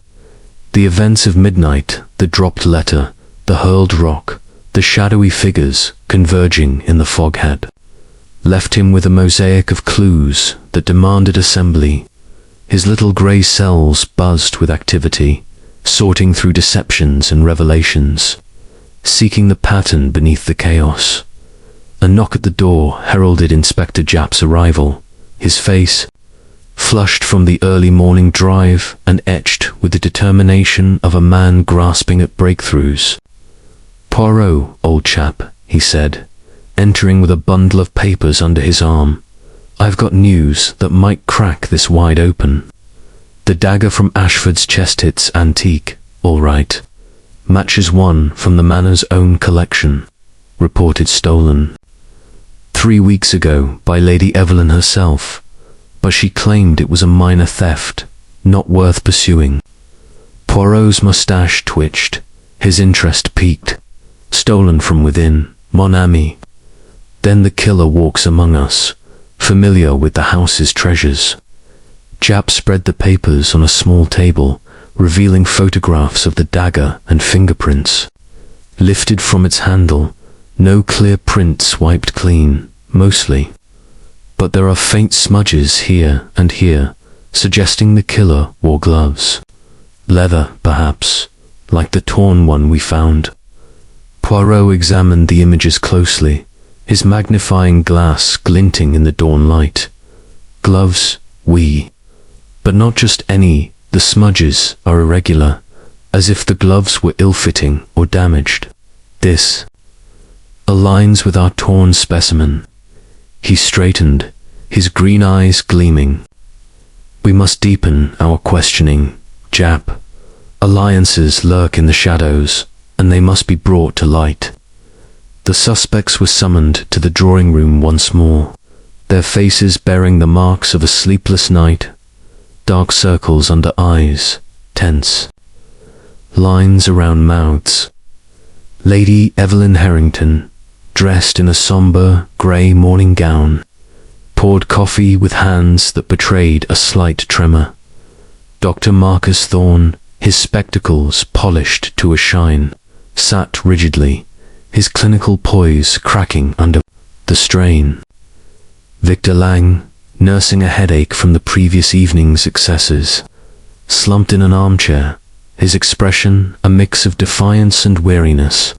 The events of midnight, the dropped letter, the hurled rock, the shadowy figures converging in the foghead, left him with a mosaic of clues that demanded assembly. His little grey cells buzzed with activity, sorting through deceptions and revelations, seeking the pattern beneath the chaos. A knock at the door heralded Inspector Japp's arrival, his face, flushed from the early morning drive and etched with the determination of a man grasping at breakthroughs. "Poirot, old chap," he said, entering with a bundle of papers under his arm. "I've got news that might crack this wide open. The dagger from Ashford's chest hit's antique, all right. Matches one from the Manor's own collection. Reported stolen 3 weeks ago by Lady Evelyn herself, but she claimed it was a minor theft, not worth pursuing." Poirot's moustache twitched, his interest piqued. "Stolen from within, mon ami. Then the killer walks among us, familiar with the house's treasures." Japp spread the papers on a small table, revealing photographs of the dagger and fingerprints. Lifted from its handle, no clear prints wiped clean, mostly. But there are faint smudges here and here, suggesting the killer wore gloves. Leather, perhaps, like the torn one we found. Poirot examined the images closely, his magnifying glass glinting in the dawn light. Gloves, oui. But not just any. The smudges are irregular, as if the gloves were ill-fitting or damaged. This aligns with our torn specimen. He straightened, his green eyes gleaming. "We must deepen our questioning, Japp. Alliances lurk in the shadows, and they must be brought to light." The suspects were summoned to the drawing room once more, their faces bearing the marks of a sleepless night, dark circles under eyes, tense, lines around mouths. Lady Evelyn Harrington, dressed in a somber, grey morning gown, poured coffee with hands that betrayed a slight tremor. Dr. Marcus Thorne, his spectacles polished to a shine, sat rigidly, his clinical poise cracking under the strain. Victor Lang, nursing a headache from the previous evening's excesses, slumped in an armchair, his expression a mix of defiance and weariness.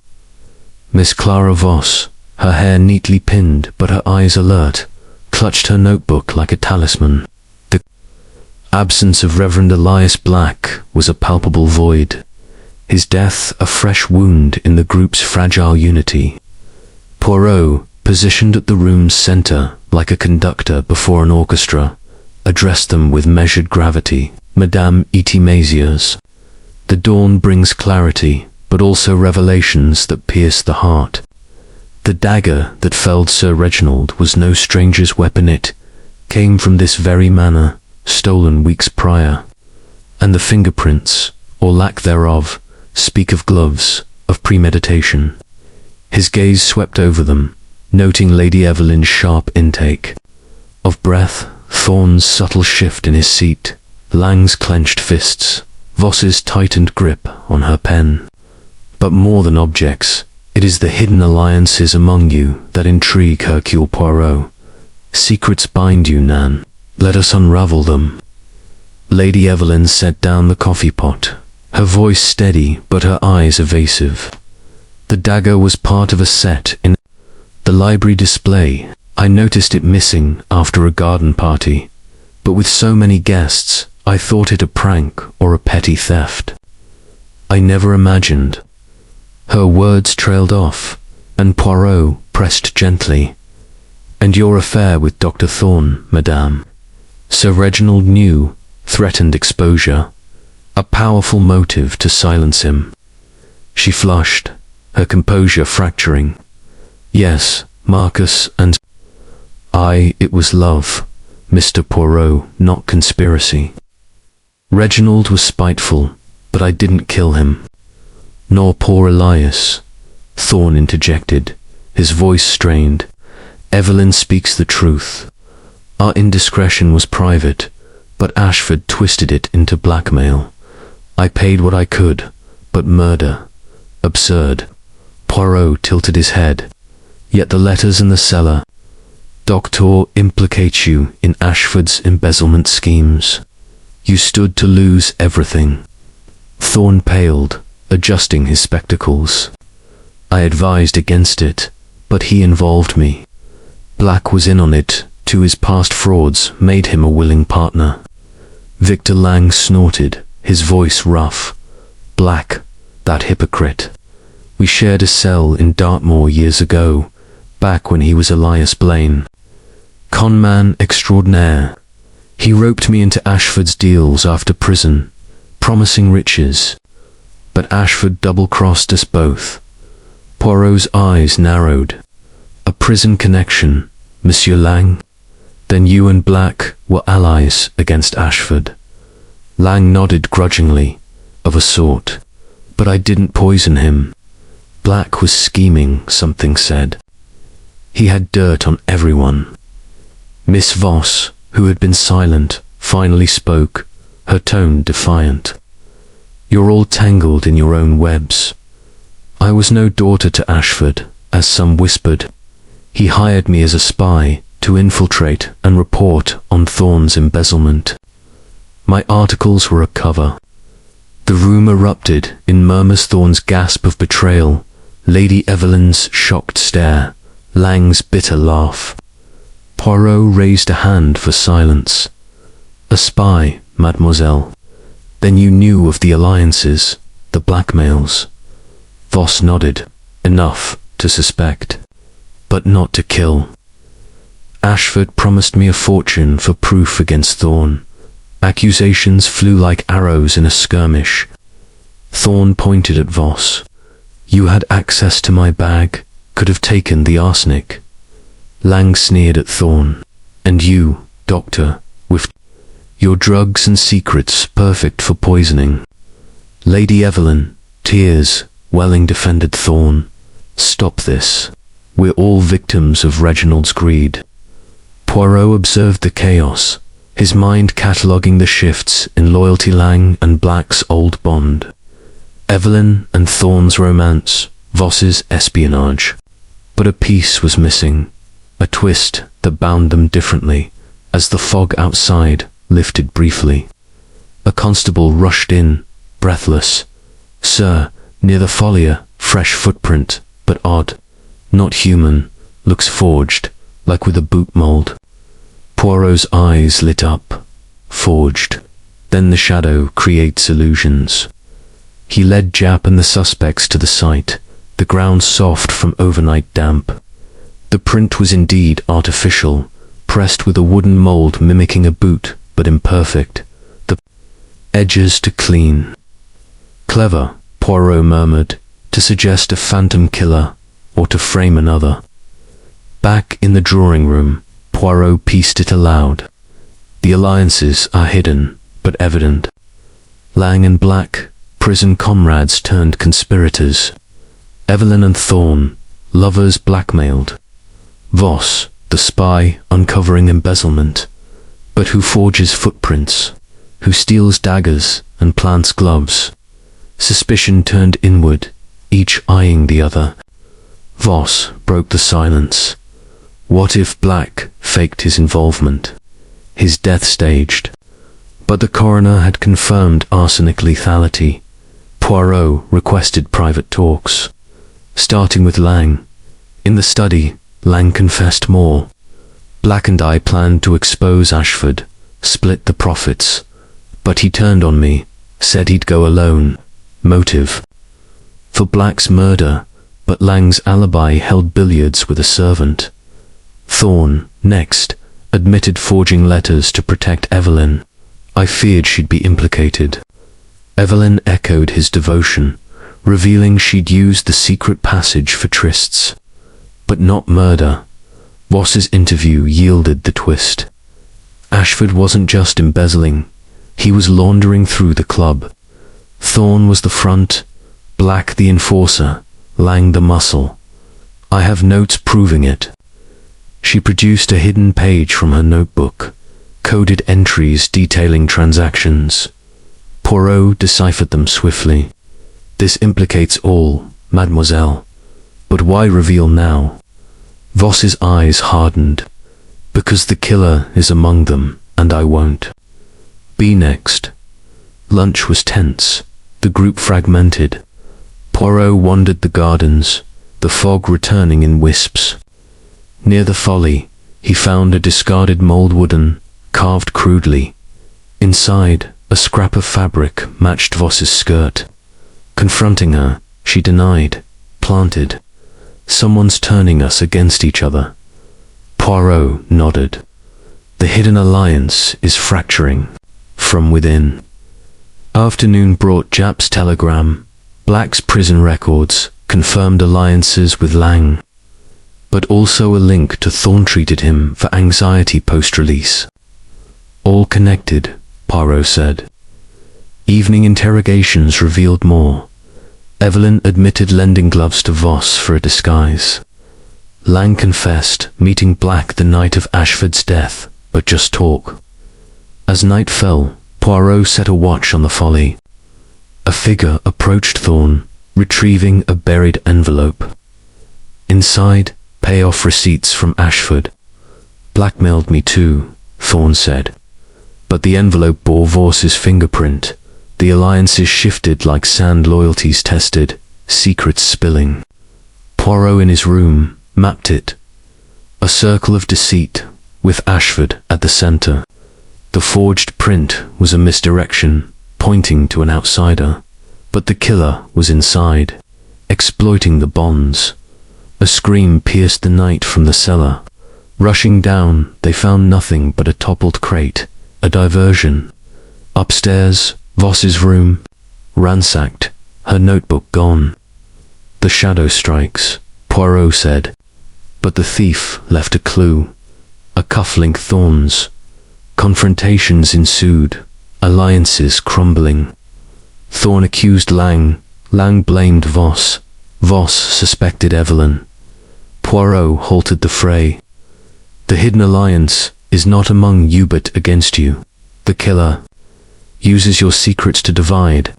Miss Clara Voss, her hair neatly pinned but her eyes alert, clutched her notebook like a talisman. The absence of Reverend Elias Black was a palpable void, his death a fresh wound in the group's fragile unity. Poirot, positioned at the room's center like a conductor before an orchestra, addressed them with measured gravity. "Madame Etimesias, the dawn brings clarity, but also revelations that pierce the heart. The dagger that felled Sir Reginald was no stranger's weapon. It came from this very manor, stolen weeks prior. And the fingerprints, or lack thereof, speak of gloves, of premeditation." His gaze swept over them, noting Lady Evelyn's sharp intake of breath, Thorne's subtle shift in his seat, Lang's clenched fists, Voss's tightened grip on her pen. "But more than objects, it is the hidden alliances among you that intrigue, Hercule Poirot. Secrets bind you, Nan. Let us unravel them." Lady Evelyn set down the coffee pot, her voice steady but her eyes evasive. "The dagger was part of a set in the library display. I noticed it missing after a garden party, but with so many guests, I thought it a prank or a petty theft. I never imagined." Her words trailed off, and Poirot pressed gently. "And your affair with Dr. Thorne, madame?" Sir Reginald knew, threatened exposure, a powerful motive to silence him. She flushed, her composure fracturing. "Yes, Marcus and it was love, Mr. Poirot, not conspiracy. Reginald was spiteful, but I didn't kill him. Nor poor Elias, Thorne interjected, his voice strained. Evelyn speaks the truth. Our indiscretion was private, but Ashford twisted it into blackmail. I paid what I could, but murder. Absurd. Poirot tilted his head. Yet the letters in the cellar. Doctor implicates you in Ashford's embezzlement schemes. You stood to lose everything. Thorne paled, adjusting his spectacles. I advised against it, but he involved me. Black was in on it, too. His past frauds made him a willing partner. Victor Lang snorted, his voice rough. Black, that hypocrite. We shared a cell in Dartmoor years ago, back when he was Elias Blaine. Conman extraordinaire. He roped me into Ashford's deals after prison, promising riches. But Ashford double-crossed us both. Poirot's eyes narrowed. A prison connection, Monsieur Lang? Then you and Black were allies against Ashford. Lang nodded grudgingly, of a sort. But I didn't poison him. Black was scheming, something said. He had dirt on everyone. Miss Voss, who had been silent, finally spoke, her tone defiant. You're all tangled in your own webs. I was no daughter to Ashford, as some whispered. He hired me as a spy to infiltrate and report on Thorne's embezzlement. My articles were a cover. The room erupted in murmurs. Thorne's gasp of betrayal, Lady Evelyn's shocked stare, Lang's bitter laugh. Poirot raised a hand for silence. A spy, mademoiselle. Then you knew of the alliances, the blackmails. Voss nodded. Enough to suspect, but not to kill. Ashford promised me a fortune for proof against Thorne. Accusations flew like arrows in a skirmish. Thorne pointed at Voss. You had access to my bag, could have taken the arsenic. Lang sneered at Thorne. And you, doctor, with your drugs and secrets perfect for poisoning. Lady Evelyn, tears welling, defended Thorne. Stop this. We're all victims of Reginald's greed. Poirot observed the chaos, his mind cataloguing the shifts in loyalty. Lang and Black's old bond. Evelyn and Thorne's romance, Voss's espionage. But a piece was missing, a twist that bound them differently, as the fog outside lifted briefly. A constable rushed in, breathless. Sir, near the folia, fresh footprint, but odd. Not human, looks forged, like with a boot mould. Poirot's eyes lit up. Forged. Then the shadow creates illusions. He led Jap and the suspects to the site, the ground soft from overnight damp. The print was indeed artificial, pressed with a wooden mould mimicking a boot, but imperfect. The edges to clean. Clever, Poirot murmured, to suggest a phantom killer, or to frame another. Back in the drawing room, Poirot pieced it aloud. The alliances are hidden, but evident. Lang and Black, prison comrades turned conspirators. Evelyn and Thorne, lovers blackmailed. Voss, the spy, uncovering embezzlement. But who forges footprints? Who steals daggers and plants gloves? Suspicion turned inward, each eyeing the other. Voss broke the silence. What if Black faked his involvement? His death staged. But the coroner had confirmed arsenic lethality. Poirot requested private talks, starting with Lang. In the study, Lang confessed more. Black and I planned to expose Ashford, split the profits. But he turned on me, said he'd go alone. Motive? For Black's murder, but Lang's alibi held billiards with a servant. Thorne, next, admitted forging letters to protect Evelyn. I feared she'd be implicated. Evelyn echoed his devotion, revealing she'd used the secret passage for trysts. But not murder. Voss's interview yielded the twist. Ashford wasn't just embezzling, he was laundering through the club. Thorne was the front, Black the enforcer, Lang the muscle. I have notes proving it. She produced a hidden page from her notebook, coded entries detailing transactions. Poirot deciphered them swiftly. This implicates all, mademoiselle. But why reveal now? Voss's eyes hardened. Because the killer is among them, and I won't. Be next. Lunch was tense. The group fragmented. Poirot wandered the gardens, the fog returning in wisps. Near the folly, he found a discarded mould wooden, carved crudely. Inside, a scrap of fabric matched Voss's skirt. Confronting her, she denied, planted. Someone's turning us against each other. Poirot nodded. The hidden alliance is fracturing from within. Afternoon brought Japp's telegram. Black's prison records confirmed alliances with Lang, but also a link to Thorne treated him for anxiety post-release. All connected, Poirot said. Evening interrogations revealed more. Evelyn admitted lending gloves to Voss for a disguise. Lang confessed meeting Black the night of Ashford's death, but just talk. As night fell, Poirot set a watch on the folly. A figure approached Thorne, retrieving a buried envelope. Inside, payoff receipts from Ashford. Blackmailed me too, Thorne said. But the envelope bore Voss's fingerprint. The alliances shifted like sand, loyalties tested, secrets spilling. Poirot in his room mapped it. A circle of deceit, with Ashford at the center. The forged print was a misdirection, pointing to an outsider. But the killer was inside, exploiting the bonds. A scream pierced the night from the cellar. Rushing down, they found nothing but a toppled crate, a diversion. Upstairs, Voss's room, ransacked, her notebook gone. The shadow strikes, Poirot said. But the thief left a clue. A cufflink thorns. Confrontations ensued, alliances crumbling. Thorne accused Lang. Lang blamed Voss. Voss suspected Evelyn. Poirot halted the fray. The hidden alliance is not among you but against you. The killer uses your secrets to divide.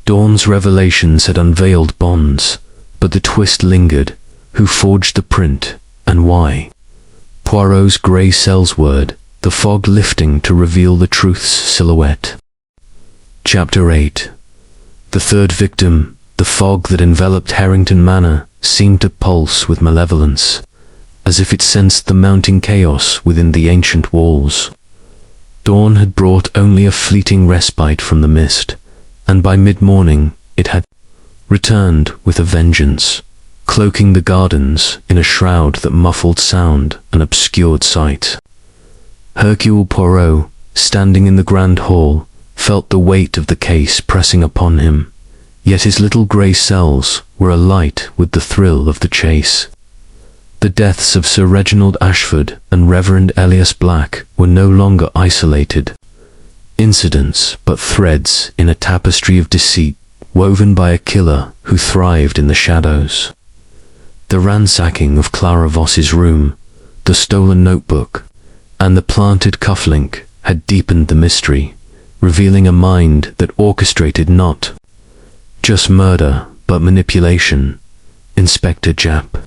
Dawn's revelations had unveiled bonds, but the twist lingered. Who forged the print, and why? Poirot's grey cell's word, the fog lifting to reveal the truth's silhouette. Chapter 8. The third victim, the fog that enveloped Harrington Manor, seemed to pulse with malevolence, as if it sensed the mounting chaos within the ancient walls. Dawn had brought only a fleeting respite from the mist, and by mid-morning it had returned with a vengeance, cloaking the gardens in a shroud that muffled sound and obscured sight. Hercule Poirot, standing in the grand hall, felt the weight of the case pressing upon him, yet his little grey cells were alight with the thrill of the chase. The deaths of Sir Reginald Ashford and Reverend Elias Black were no longer isolated incidents, but threads in a tapestry of deceit woven by a killer who thrived in the shadows. The ransacking of Clara Voss's room, the stolen notebook, and the planted cufflink had deepened the mystery, revealing a mind that orchestrated not just murder, but manipulation. Inspector Japp,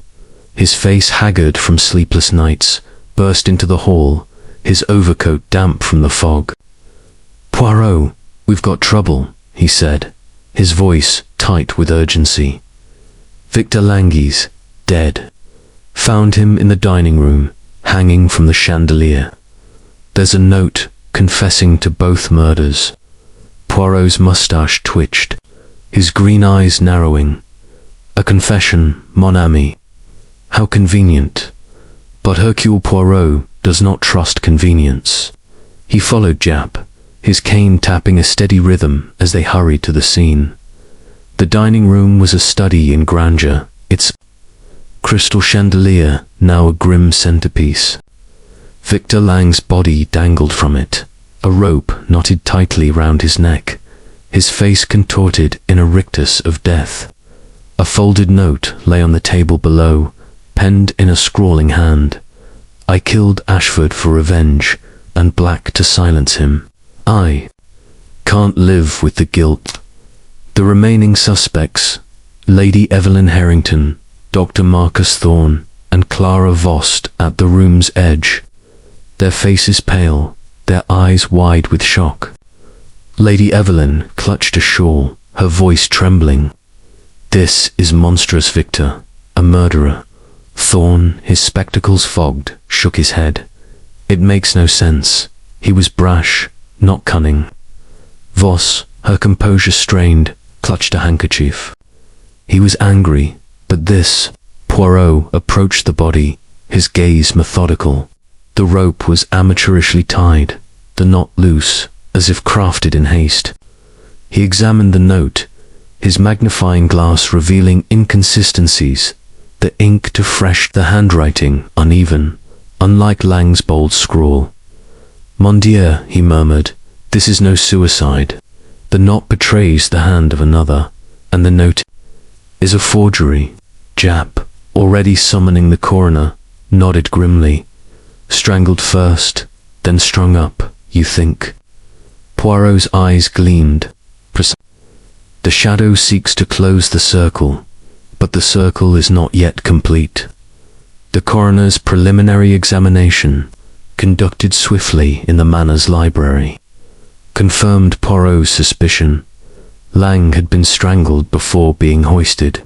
his face haggard from sleepless nights, burst into the hall, his overcoat damp from the fog. "Poirot, we've got trouble," he said, his voice tight with urgency. Victor Langues, dead. Found him in the dining room, hanging from the chandelier. There's a note confessing to both murders. Poirot's moustache twitched, his green eyes narrowing. A confession, mon ami. How convenient. But Hercule Poirot does not trust convenience. He followed Japp, his cane tapping a steady rhythm as they hurried to the scene. The dining room was a study in grandeur, its crystal chandelier now a grim centerpiece. Victor Lang's body dangled from it, a rope knotted tightly round his neck, his face contorted in a rictus of death. A folded note lay on the table below, penned in a scrawling hand. I killed Ashford for revenge, and black to silence him. I can't live with the guilt. The remaining suspects, Lady Evelyn Harrington, Dr. Marcus Thorne, and Clara Voss at the room's edge, their faces pale, their eyes wide with shock. Lady Evelyn clutched a shawl, her voice trembling. "This is monstrous, Victor, a murderer." Thorne, his spectacles fogged, shook his head. "It makes no sense. He was brash, not cunning." Voss, her composure strained, clutched a handkerchief. "He was angry, but this..." Poirot approached the body, his gaze methodical. The rope was amateurishly tied, the knot loose, as if crafted in haste. He examined the note, his magnifying glass revealing inconsistencies, the ink too fresh, the handwriting uneven, unlike Lang's bold scrawl. "Mon Dieu," he murmured, "this is no suicide. The knot betrays the hand of another, and the note is a forgery." Jap, already summoning the coroner, nodded grimly. "Strangled first, then strung up, you think?" Poirot's eyes gleamed. "The shadow seeks to close the circle, but the circle is not yet complete." The coroner's preliminary examination, conducted swiftly in the Manor's library, confirmed Poirot's suspicion. Lang had been strangled before being hoisted.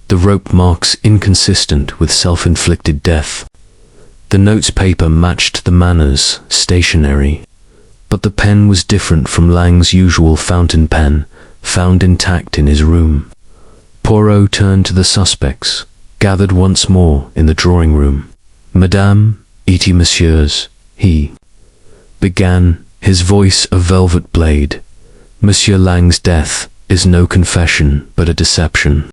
The rope marks inconsistent with self-inflicted death. The note's paper matched the Manor's stationery, but the pen was different from Lang's usual fountain pen, found intact in his room. Poirot turned to the suspects, gathered once more in the drawing room. "Madame, et messieurs," he began, his voice a velvet blade. "Monsieur Lang's death is no confession but a deception.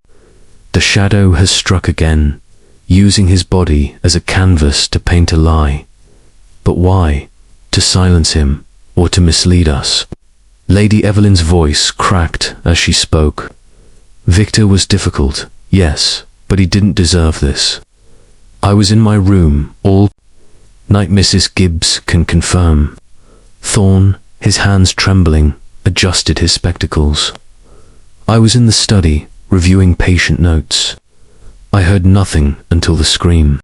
The shadow has struck again, using his body as a canvas to paint a lie. But why? To silence him, or to mislead us?" Lady Evelyn's voice cracked as she spoke. "Victor was difficult, yes, but he didn't deserve this. I was in my room all night, Mrs. Gibbs can confirm." Thorne, his hands trembling, adjusted his spectacles. "I was in the study, reviewing patient notes. I heard nothing until the scream."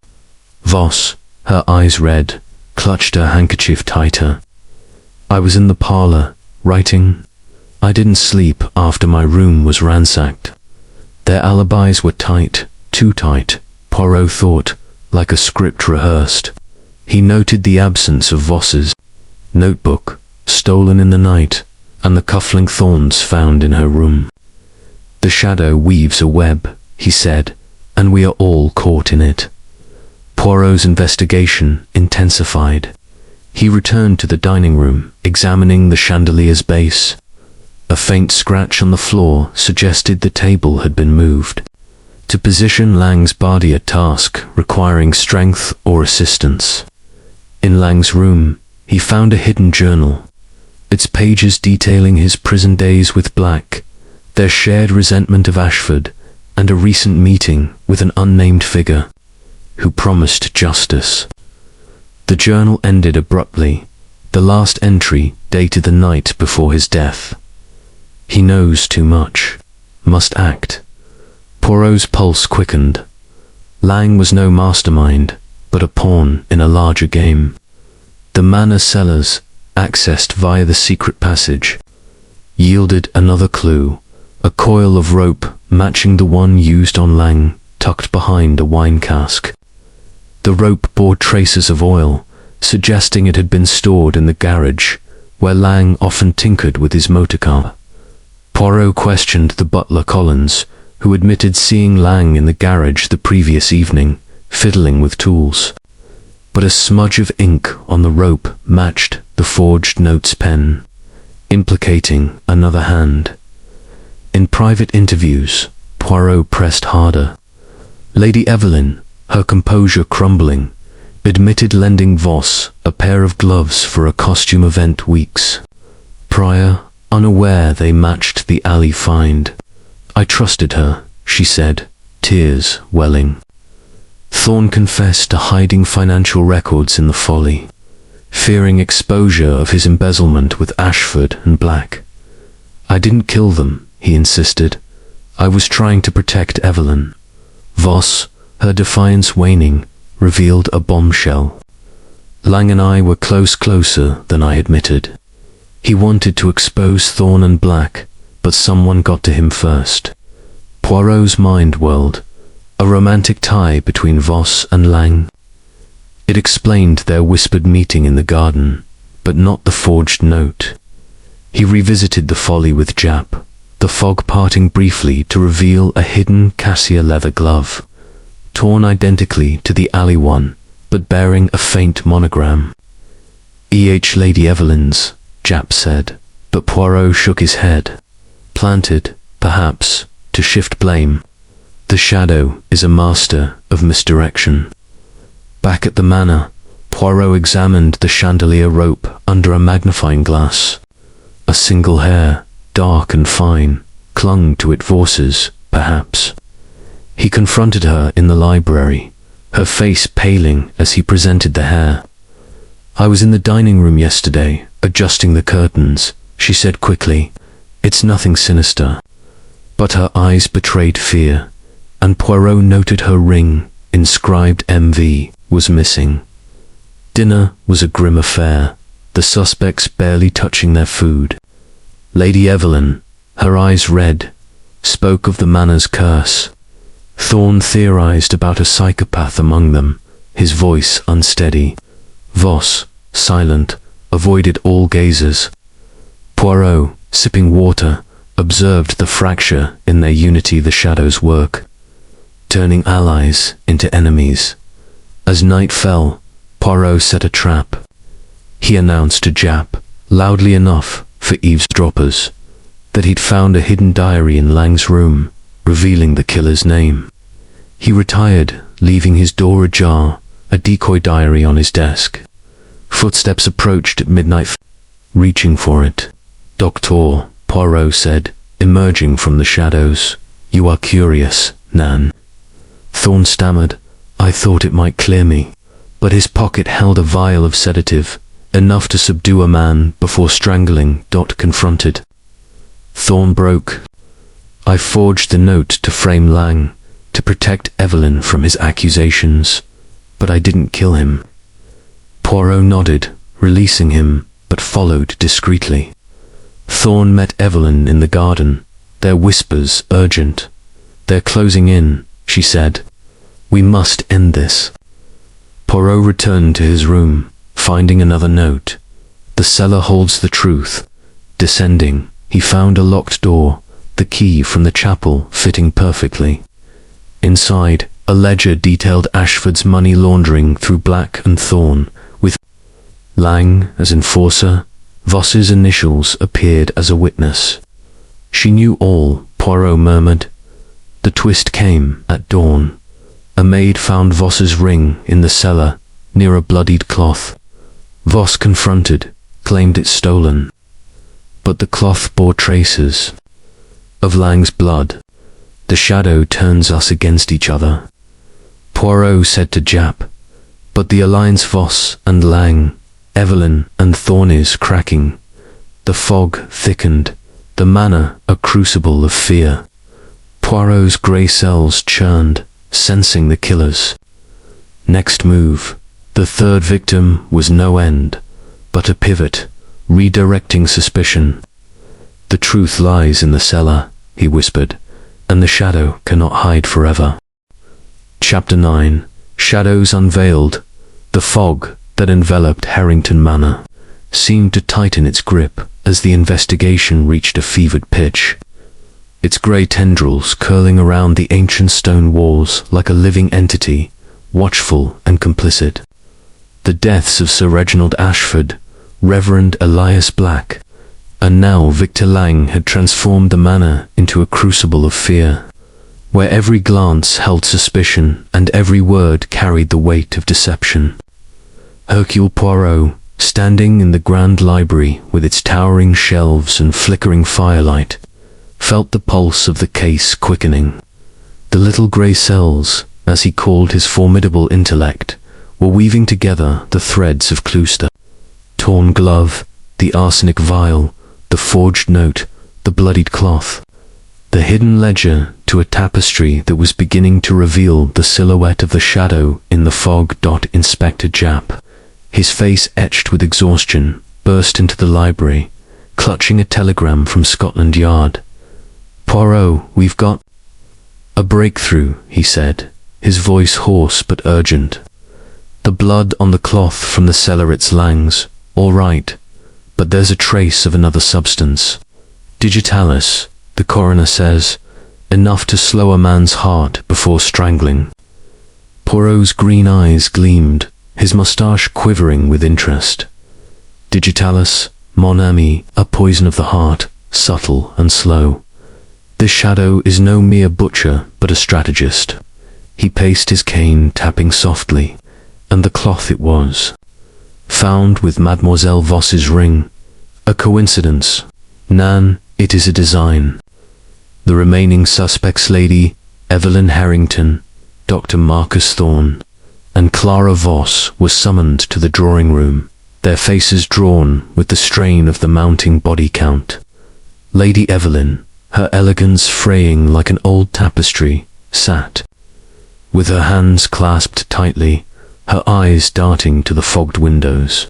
Voss, her eyes red, clutched her handkerchief tighter. "I was in the parlor, writing. I didn't sleep after my room was ransacked." Their alibis were tight, too tight, Poirot thought, like a script rehearsed. He noted the absence of Voss's notebook, stolen in the night, and the cufflink Thorne's found in her room. "The shadow weaves a web," he said, "and we are all caught in it." Poirot's investigation intensified. He returned to the dining room, examining the chandelier's base. A faint scratch on the floor suggested the table had been moved. To position Lang's body a task requiring strength or assistance. In Lang's room, he found a hidden journal, its pages detailing his prison days with Black, their shared resentment of Ashford, and a recent meeting with an unnamed figure who promised justice. The journal ended abruptly, the last entry dated the night before his death. "He knows too much. Must act." Poirot's pulse quickened. Lang was no mastermind, but a pawn in a larger game. The Manor cellars, accessed via the secret passage, yielded another clue, a coil of rope matching the one used on Lang, tucked behind a wine cask. The rope bore traces of oil, suggesting it had been stored in the garage, where Lang often tinkered with his motorcar. Poirot questioned the butler Collins, who admitted seeing Lang in the garage the previous evening, fiddling with tools. But a smudge of ink on the rope matched the forged note's pen, implicating another hand. In private interviews, Poirot pressed harder. Lady Evelyn, her composure crumbling, admitted lending Voss a pair of gloves for a costume event weeks prior, unaware they matched the alley find. I trusted her, she said, tears welling. Thorne confessed to hiding financial records in the folly, fearing exposure of his embezzlement with Ashford and Black. I didn't kill them, he insisted. I was trying to protect Evelyn. Voss, her defiance waning, revealed a bombshell. Lang and I were closer than I admitted. He wanted to expose Thorne and Black, but someone got to him first. Poirot's mind whirled, a romantic tie between Voss and Lang. It explained their whispered meeting in the garden, but not the forged note. He revisited the folly with Jap, the fog parting briefly to reveal a hidden cassia leather glove, torn identically to the alley one, but bearing a faint monogram. "E.H. Lady Evelyn's," Jap said, but Poirot shook his head. "Planted, perhaps, to shift blame. The shadow is a master of misdirection." Back at the manor, Poirot examined the chandelier rope under a magnifying glass. A single hair, dark and fine, clung to it. Voss's, perhaps. He confronted her in the library, her face paling as he presented the hair. "I was in the dining room yesterday, adjusting the curtains," she said quickly. "It's nothing sinister." But her eyes betrayed fear, and Poirot noted her ring, inscribed MV, was missing. Dinner was a grim affair, the suspects barely touching their food. Lady Evelyn, her eyes red, spoke of the manor's curse. Thorne theorized about a psychopath among them, his voice unsteady. Voss, silent, avoided all gazers. Poirot, sipping water, observed the fracture in their unity the shadows work, turning allies into enemies. As night fell, Poirot set a trap. He announced to Jap, loudly enough for eavesdroppers, that he'd found a hidden diary in Lang's room, revealing the killer's name. He retired, leaving his door ajar, a decoy diary on his desk. Footsteps approached at midnight, reaching for it. "Doctor," Poirot said, emerging from the shadows. "You are curious, Nan." Thorne stammered. "I thought it might clear me." But his pocket held a vial of sedative, enough to subdue a man before strangling. Confronted. Thorne broke. "I forged the note to frame Lang, to protect Evelyn from his accusations, but I didn't kill him." Poirot nodded, releasing him, but followed discreetly. Thorne met Evelyn in the garden, their whispers urgent. "They're closing in," she said. "We must end this." Poirot returned to his room, finding another note. "The cellar holds the truth." Descending, he found a locked door, the key from the chapel fitting perfectly. Inside, a ledger detailed Ashford's money laundering through Black and Thorne, with Lang as enforcer. Voss's initials appeared as a witness. "She knew all," Poirot murmured. The twist came at dawn. A maid found Voss's ring in the cellar, near a bloodied cloth. Voss confronted, claimed it stolen. But the cloth bore traces of Lang's blood. "The shadow turns us against each other," Poirot said to Jap. "But the alliance Voss and Lang, Evelyn and Thorne is cracking." The fog thickened, the manor a crucible of fear. Poirot's grey cells churned, sensing the killers. Next move. The third victim was no end, but a pivot, redirecting suspicion. "The truth lies in the cellar," he whispered, "and the shadow cannot hide forever." Chapter 9. Shadows unveiled. The fog that enveloped Harrington Manor seemed to tighten its grip as the investigation reached a fevered pitch. Its grey tendrils curling around the ancient stone walls like a living entity, watchful and complicit. The deaths of Sir Reginald Ashford, Reverend Elias Black, and now Victor Lang had transformed the manor into a crucible of fear, where every glance held suspicion and every word carried the weight of deception. Hercule Poirot, standing in the grand library with its towering shelves and flickering firelight, felt the pulse of the case quickening. The little grey cells, as he called his formidable intellect, were weaving together the threads of Cluster. Torn glove, the arsenic vial, the forged note, the bloodied cloth, the hidden ledger to a tapestry that was beginning to reveal the silhouette of the shadow in the fog. Inspector Japp, his face etched with exhaustion, burst into the library, clutching a telegram from Scotland Yard. "Poirot, we've got a breakthrough," he said, his voice hoarse but urgent. "The blood on the cloth from the cellar, it's Lang's, all right, but there's a trace of another substance. Digitalis, the coroner says, enough to slow a man's heart before strangling." Poirot's green eyes gleamed, his moustache quivering with interest. "Digitalis, mon ami, a poison of the heart, subtle and slow. This shadow is no mere butcher, but a strategist." He paced his cane, tapping softly, and the cloth it was. "Found with Mademoiselle Voss's ring. A coincidence. Nan, it is a design. The remaining suspects, Lady Evelyn Harrington, Dr. Marcus Thorne, and Clara Voss, were summoned to the drawing room, their faces drawn with the strain of the mounting body count. Lady Evelyn, her elegance fraying like an old tapestry, sat, with her hands clasped tightly, her eyes darting to the fogged windows.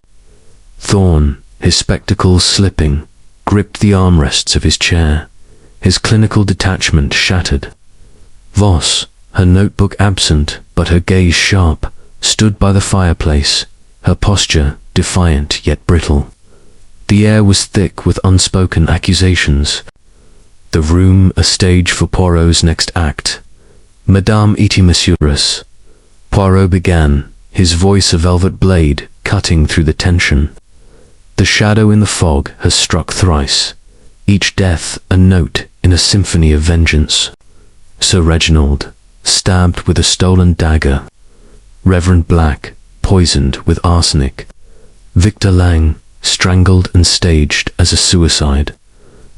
Thorne, his spectacles slipping, gripped the armrests of his chair, his clinical detachment shattered. Voss, her notebook absent but her gaze sharp, stood by the fireplace, her posture defiant yet brittle. The air was thick with unspoken accusations. The room a stage for Poirot's next act. "Madame et Monsieur," Poirot began, his voice a velvet blade cutting through the tension. "The shadow in the fog has struck thrice, each death a note in a symphony of vengeance. Sir Reginald, stabbed with a stolen dagger. Reverend Black, poisoned with arsenic. Victor Lang, strangled and staged as a suicide.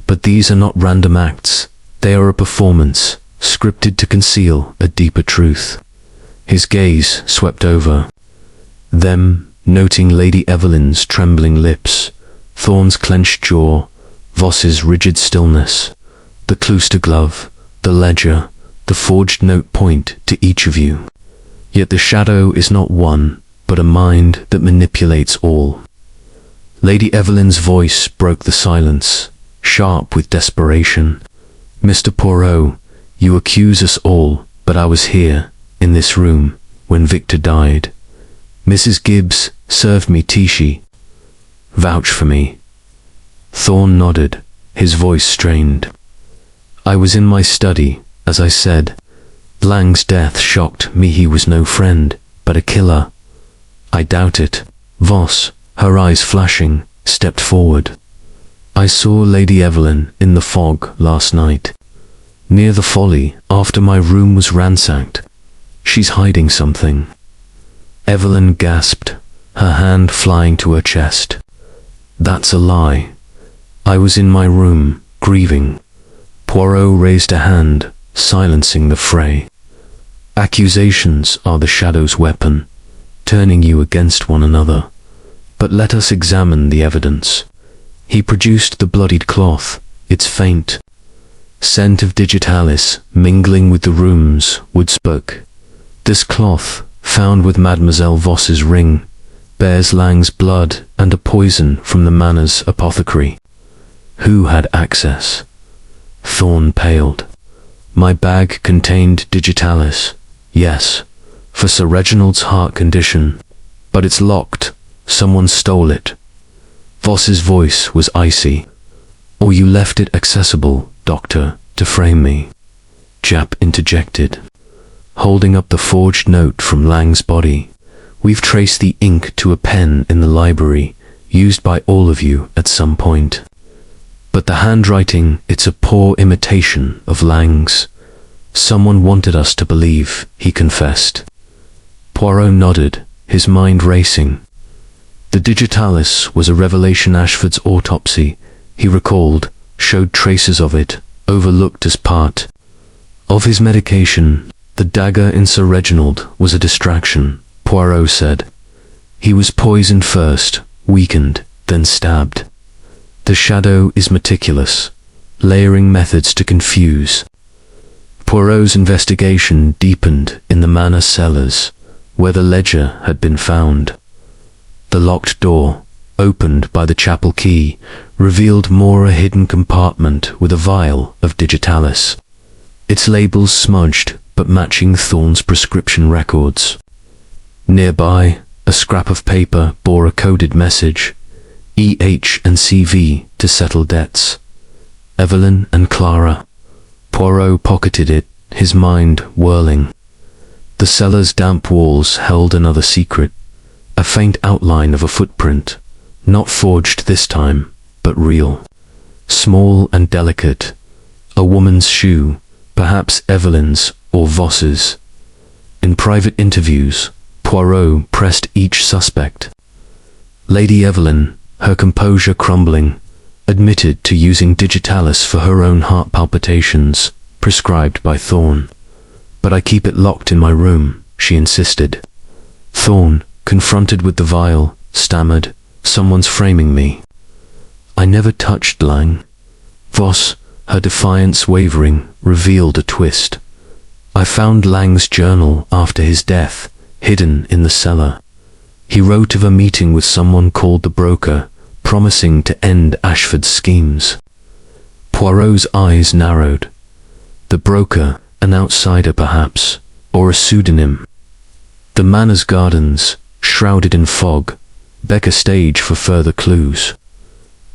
But these are not random acts, they are a performance, scripted to conceal a deeper truth." His gaze swept over them, noting Lady Evelyn's trembling lips, Thorne's clenched jaw, Voss's rigid stillness. "The Cluster glove, the ledger, the forged note point to each of you. Yet the shadow is not one, but a mind that manipulates all." Lady Evelyn's voice broke the silence, sharp with desperation. "Mr. Poirot, you accuse us all, but I was here, in this room, when Victor died. Mrs. Gibbs served me tea. Vouch for me." Thorne nodded, his voice strained. "I was in my study, as I said. Lang's death shocked me. He was no friend, but a killer." "I doubt it." Voss, her eyes flashing, stepped forward. "I saw Lady Evelyn in the fog last night, near the Folly, after my room was ransacked. She's hiding something." Evelyn gasped, her hand flying to her chest. "That's a lie. I was in my room, grieving." Poirot raised a hand, silencing the fray. "Accusations are the shadow's weapon, turning you against one another. But let us examine the evidence." He produced the bloodied cloth, its faint scent of digitalis mingling with the room's wood spoke. "This cloth, found with Mademoiselle Voss's ring, bears Lang's blood and a poison from the Manor's apothecary. Who had access?" Thorne paled. "My bag contained digitalis, yes, for Sir Reginald's heart condition, but it's locked. Someone stole it." Voss's voice was icy. "Or you left it accessible, Doctor, to frame me," Japp interjected, holding up the forged note from Lang's body. "We've traced the ink to a pen in the library, used by all of you at some point. But the handwriting, it's a poor imitation of Lang's. Someone wanted us to believe," he confessed. Poirot nodded, his mind racing. The digitalis was a revelation. Ashford's autopsy, he recalled, showed traces of it, overlooked as part of his medication. The dagger in Sir Reginald was a distraction, Poirot said. He was poisoned first, weakened, then stabbed. The shadow is meticulous, layering methods to confuse. Poirot's investigation deepened in the manor cellars, where the ledger had been found. The locked door, opened by the chapel key, revealed a hidden compartment with a vial of digitalis, its labels smudged but matching Thorne's prescription records. Nearby, a scrap of paper bore a coded message: EH and CV to settle debts. Evelyn and Clara. Poirot pocketed it, his mind whirling. The cellar's damp walls held another secret, a faint outline of a footprint, not forged this time, but real. Small and delicate, a woman's shoe, perhaps Evelyn's or Voss's. In private interviews, Poirot pressed each suspect. Lady Evelyn, her composure crumbling, admitted to using digitalis for her own heart palpitations, prescribed by Thorne. But I keep it locked in my room, she insisted. Thorne, confronted with the vial, stammered, "Someone's framing me." "I never touched Lang." Voss, her defiance wavering, revealed a twist. "I found Lang's journal after his death, hidden in the cellar. He wrote of a meeting with someone called the broker, promising to end Ashford's schemes." Poirot's eyes narrowed. The broker, an outsider perhaps, or a pseudonym. The manor's gardens, shrouded in fog, beck a stage for further clues.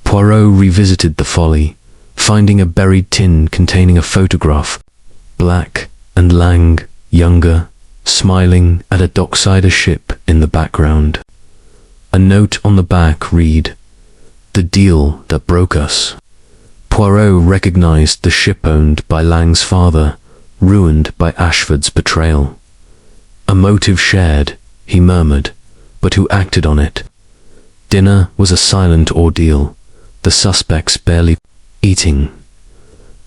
Poirot revisited the folly, finding a buried tin containing a photograph, Black and Lang, younger, smiling at a docksider ship in the background. A note on the back read, "The deal that broke us." Poirot recognized the ship owned by Lang's father, ruined by Ashford's betrayal. A motive shared, he murmured, but who acted on it? Dinner was a silent ordeal, the suspects barely eating.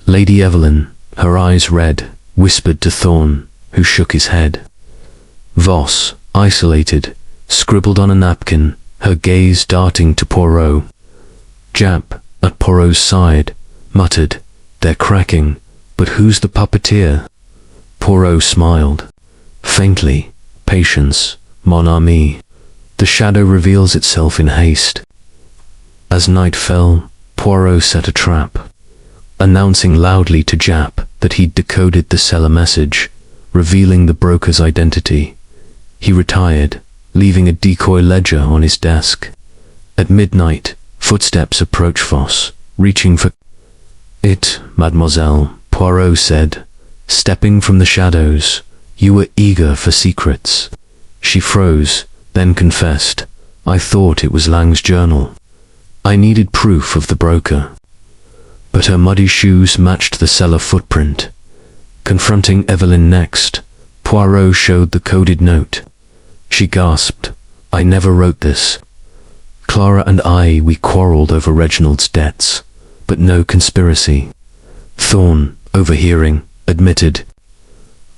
Lady Evelyn, her eyes red, whispered to Thorne, who shook his head. Voss, isolated, scribbled on a napkin, her gaze darting to Poirot. Japp, at Poirot's side, muttered, "They're cracking, but who's the puppeteer?" Poirot smiled. Faintly, "Patience, mon ami. The shadow reveals itself in haste." As night fell, Poirot set a trap. Announcing loudly to Japp that he'd decoded the cellar message, revealing the broker's identity, he retired, leaving a decoy ledger on his desk. At midnight, footsteps approached Voss, reaching for it. "Mademoiselle," Poirot said, stepping from the shadows, "you were eager for secrets." She froze, then confessed, "I thought it was Lang's journal. I needed proof of the broker." But her muddy shoes matched the cellar footprint. Confronting Evelyn next, Poirot showed the coded note. She gasped, "I never wrote this. Clara and we quarreled over Reginald's debts, but no conspiracy." Thorne, overhearing, admitted,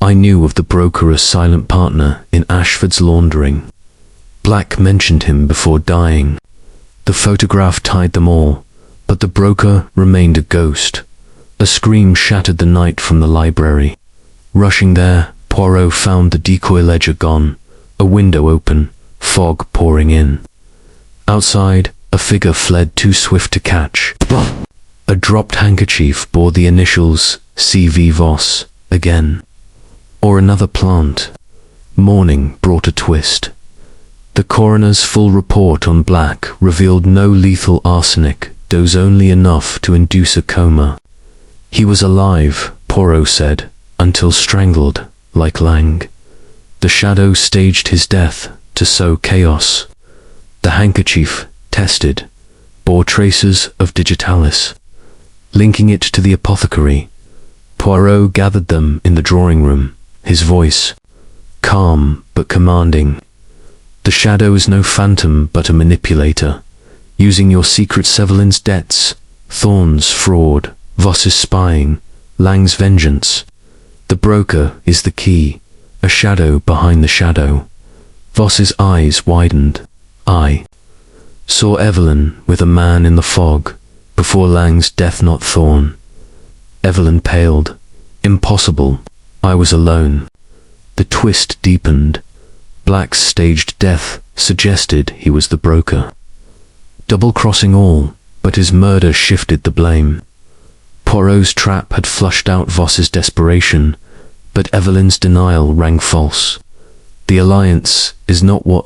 "I knew of the broker as silent partner in Ashford's laundering. Black mentioned him before dying. The photograph tied them all, but the broker remained a ghost." A scream shattered the night from the library. Rushing there, Poirot found the decoy ledger gone, a window open, fog pouring in. Outside, a figure fled too swift to catch. A dropped handkerchief bore the initials CV Voss again. Or another plant. Morning brought a twist. The coroner's full report on Black revealed no lethal arsenic, dose only enough to induce a coma. He was alive, Poirot said, until strangled, like Lang. The shadow staged his death to sow chaos. The handkerchief, tested, bore traces of digitalis. Linking it to the apothecary, Poirot gathered them in the drawing room, his voice calm but commanding. The shadow is no phantom but a manipulator, using your secret Evelyn's debts, Thorne's fraud, Voss's spying, Lang's vengeance. The broker is the key, a shadow behind the shadow. Voss's eyes widened. I saw Evelyn with a man in the fog, before Lang's death, not Thorne. Evelyn paled. Impossible. I was alone. The twist deepened. Black's staged death suggested he was the broker. Double-crossing all, but his murder shifted the blame. Poirot's trap had flushed out Voss's desperation, but Evelyn's denial rang false. The alliance is not what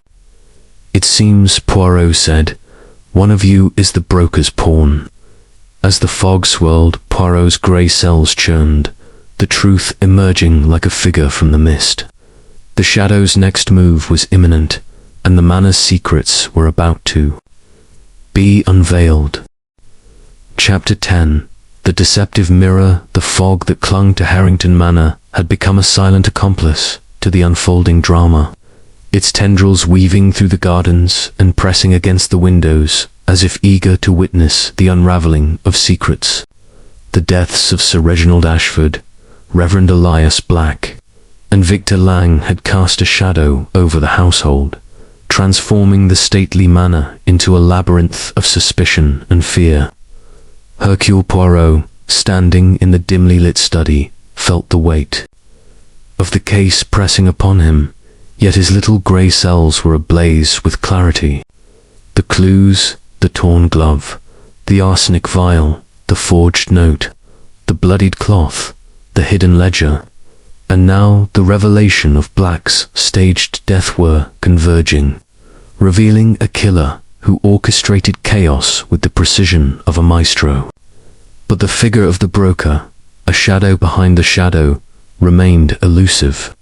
it seems, Poirot said. One of you is the broker's pawn. As the fog swirled, Poirot's grey cells churned, the truth emerging like a figure from the mist. The shadow's next move was imminent, and the manor's secrets were about to be unveiled. Chapter 10. The deceptive mirror, the fog that clung to Harrington Manor, had become a silent accomplice to the unfolding drama, its tendrils weaving through the gardens and pressing against the windows as if eager to witness the unraveling of secrets. The deaths of Sir Reginald Ashford, Reverend Elias Black, and Victor Lang had cast a shadow over the household, transforming the stately manor into a labyrinth of suspicion and fear. Hercule Poirot, standing in the dimly lit study, felt the weight of the case pressing upon him, yet his little grey cells were ablaze with clarity. The clues, the torn glove, the arsenic vial, the forged note, the bloodied cloth, the hidden ledger, and now the revelation of Black's staged death were converging, revealing a killer who orchestrated chaos with the precision of a maestro. But the figure of the broker, a shadow behind the shadow, remained elusive.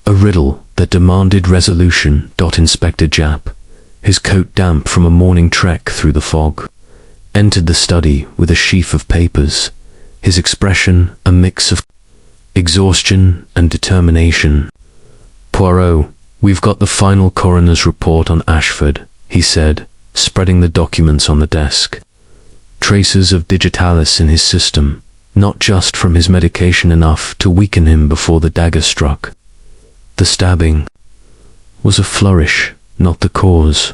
A riddle that demanded resolution. Inspector Japp, his coat damp from a morning trek through the fog, entered the study with a sheaf of papers, his expression a mix of exhaustion and determination. Poirot, we've got the final coroner's report on Ashford, he said, spreading the documents on the desk. Traces of digitalis in his system, not just from his medication enough to weaken him before the dagger struck. The stabbing was a flourish, not the cause.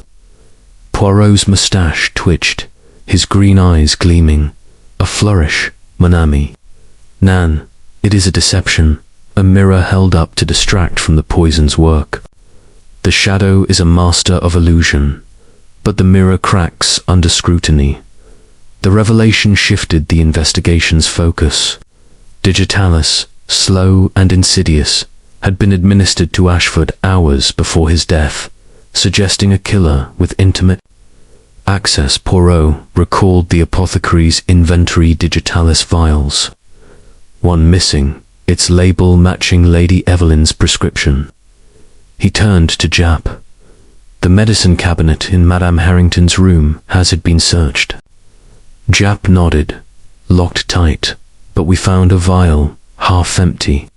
Poirot's moustache twitched, his green eyes gleaming. A flourish, mon ami. Nan, it is a deception, a mirror held up to distract from the poison's work. The shadow is a master of illusion, but the mirror cracks under scrutiny. The revelation shifted the investigation's focus. Digitalis, slow and insidious, had been administered to Ashford hours before his death, suggesting a killer with intimate access. Poirot recalled the apothecary's inventory digitalis vials. One missing, its label matching Lady Evelyn's prescription. He turned to Japp. The medicine cabinet in Madame Harrington's room, has it been searched? Japp nodded. Locked tight, but we found a vial, half empty.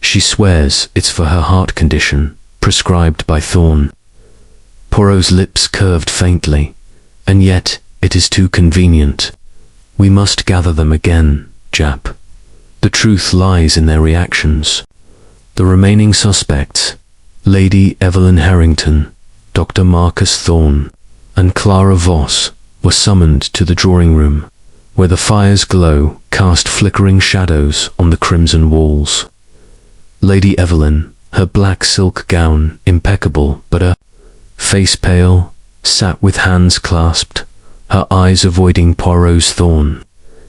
She swears it's for her heart condition, prescribed by Thorne. Poirot's lips curved faintly. And yet, it is too convenient. We must gather them again, Japp. The truth lies in their reactions. The remaining suspects, Lady Evelyn Harrington, Dr. Marcus Thorne, and Clara Voss, were summoned to the drawing room, where the fire's glow cast flickering shadows on the crimson walls. Lady Evelyn, her black silk gown impeccable but her face pale, sat with hands clasped, her eyes avoiding Poirot's Thorne.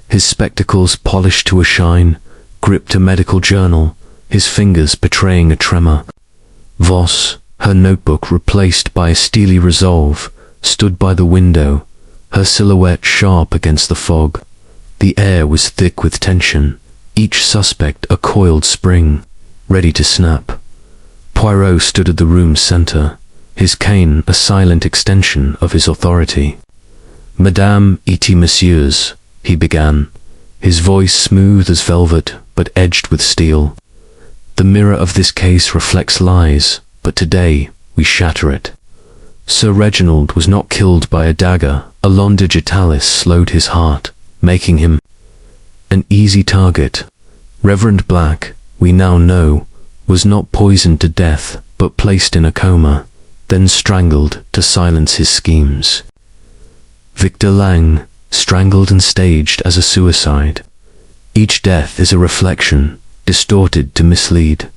His spectacles polished to a shine, gripped a medical journal, his fingers betraying a tremor. Voss, her notebook replaced by a steely resolve, stood by the window, her silhouette sharp against the fog. The air was thick with tension, each suspect a coiled spring, ready to snap. Poirot stood at the room's center, his cane a silent extension of his authority. Madame et messieurs, he began, his voice smooth as velvet but edged with steel. The mirror of this case reflects lies, but today we shatter it. Sir Reginald was not killed by a dagger. A lon digitalis slowed his heart, making him an easy target. Reverend Black, we now know, was not poisoned to death, but placed in a coma, then strangled to silence his schemes. Victor Lang, strangled and staged as a suicide. Each death is a reflection, distorted to mislead.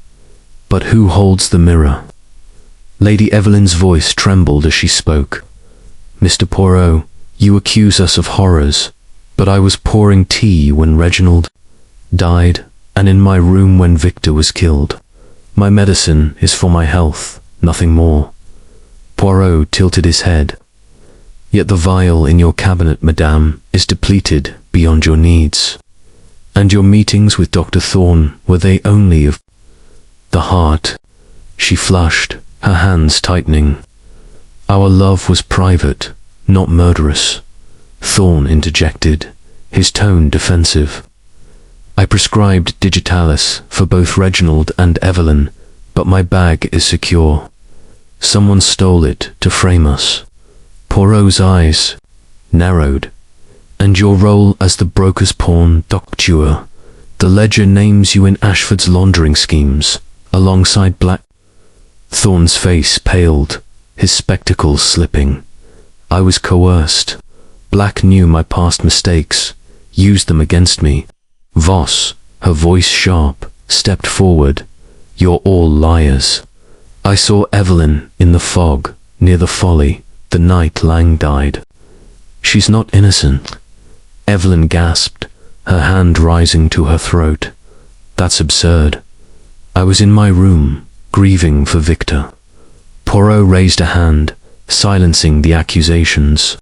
But who holds the mirror? Lady Evelyn's voice trembled as she spoke. Mr. Poirot, you accuse us of horrors, but I was pouring tea when Reginald died, and in my room when Victor was killed. My medicine is for my health, nothing more. Poirot tilted his head. Yet the vial in your cabinet, madame, is depleted beyond your needs. And your meetings with Dr. Thorne, were they only of the heart? She flushed, her hands tightening. Our love was private, not murderous. Thorne interjected, his tone defensive. I prescribed digitalis for both Reginald and Evelyn, but my bag is secure. Someone stole it to frame us. Poirot's eyes narrowed. And your role as the broker's pawn, docteur. The ledger names you in Ashford's laundering schemes, alongside Black. Thorne's face paled, his spectacles slipping. I was coerced. Black knew my past mistakes, used them against me. Voss, her voice sharp, stepped forward. You're all liars. I saw Evelyn in the fog, near the Folly, the night Lang died. She's not innocent. Evelyn gasped, her hand rising to her throat. That's absurd. I was in my room, grieving for Victor. Poirot raised a hand, silencing the accusations.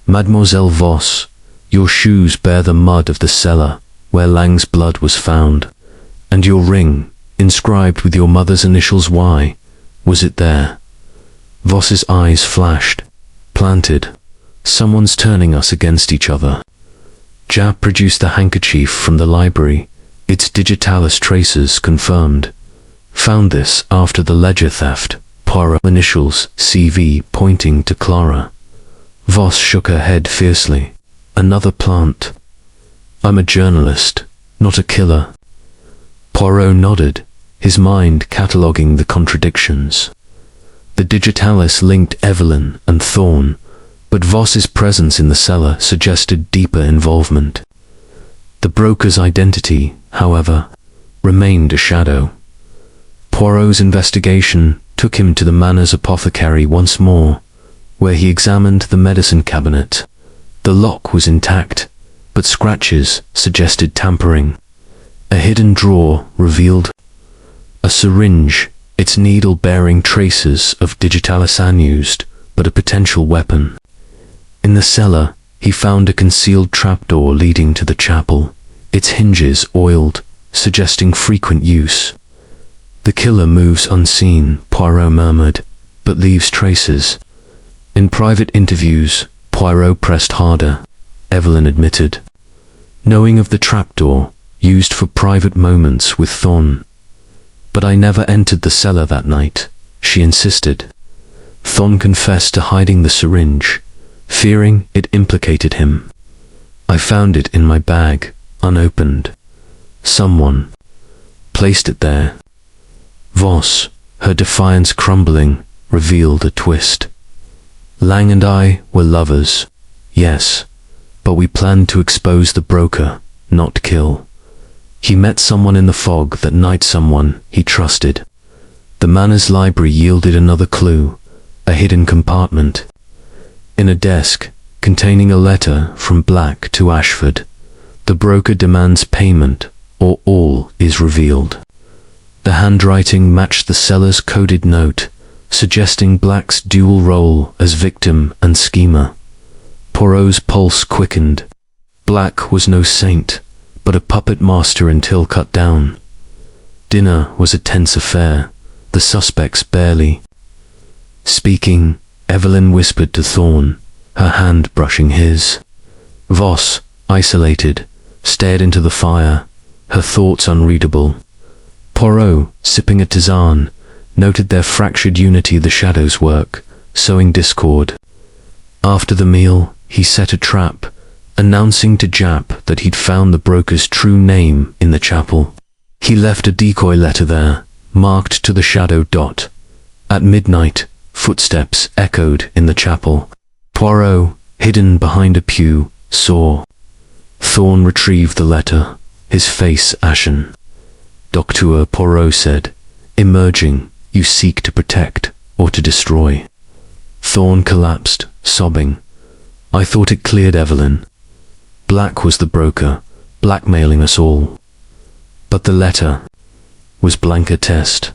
Mademoiselle Voss, your shoes bear the mud of the cellar, where Lang's blood was found. And your ring, inscribed with your mother's initials Y, was it there? Voss's eyes flashed, planted. Someone's turning us against each other. Jap produced the handkerchief from the library, its digitalis traces confirmed. Found this after the ledger theft, Poirot initials CV pointing to Clara. Voss shook her head fiercely. Another plant. I'm a journalist, not a killer. Poirot nodded, his mind cataloguing the contradictions. The digitalis linked Evelyn and Thorne, but Voss's presence in the cellar suggested deeper involvement. The broker's identity, however, remained a shadow. Poirot's investigation took him to the Manor's apothecary once more, where he examined the medicine cabinet. The lock was intact, but scratches suggested tampering. A hidden drawer revealed a syringe, its needle bearing traces of digitalis unused, but a potential weapon. In the cellar, he found a concealed trapdoor leading to the chapel, its hinges oiled, suggesting frequent use. The killer moves unseen, Poirot murmured, but leaves traces. In private interviews, Poirot pressed harder, Evelyn admitted. Knowing of the trapdoor, used for private moments with Thorne. But I never entered the cellar that night, she insisted. Thorne confessed to hiding the syringe, fearing it implicated him. I found it in my bag, unopened. Someone placed it there. Voss, her defiance crumbling, revealed a twist. Lang and I were lovers, yes, but we planned to expose the broker, not kill. He met someone in the fog that night, someone he trusted. The Manor's library yielded another clue, a hidden compartment. In a desk, containing a letter from Black to Ashford. The broker demands payment, or all is revealed. The handwriting matched the seller's coded note, suggesting Black's dual role as victim and schemer. Poirot's pulse quickened. Black was no saint, but a puppet master until cut down. Dinner was a tense affair, the suspects barely speaking. Evelyn whispered to Thorne, her hand brushing his. Voss, isolated, stared into the fire, her thoughts unreadable. Poirot, sipping a tisane, noted their fractured unity, the shadows' work, sowing discord. After the meal, he set a trap, announcing to Jap that he'd found the broker's true name in the chapel. He left a decoy letter there, marked to the shadow dot. At midnight, footsteps echoed in the chapel. Poirot, hidden behind a pew, saw. Thorne retrieved the letter, his face ashen. Docteur Poirot said, "Emerging, you seek to protect or to destroy." Thorne collapsed, sobbing. "I thought it cleared Evelyn. Black was the broker, blackmailing us all." But the letter was blanker test.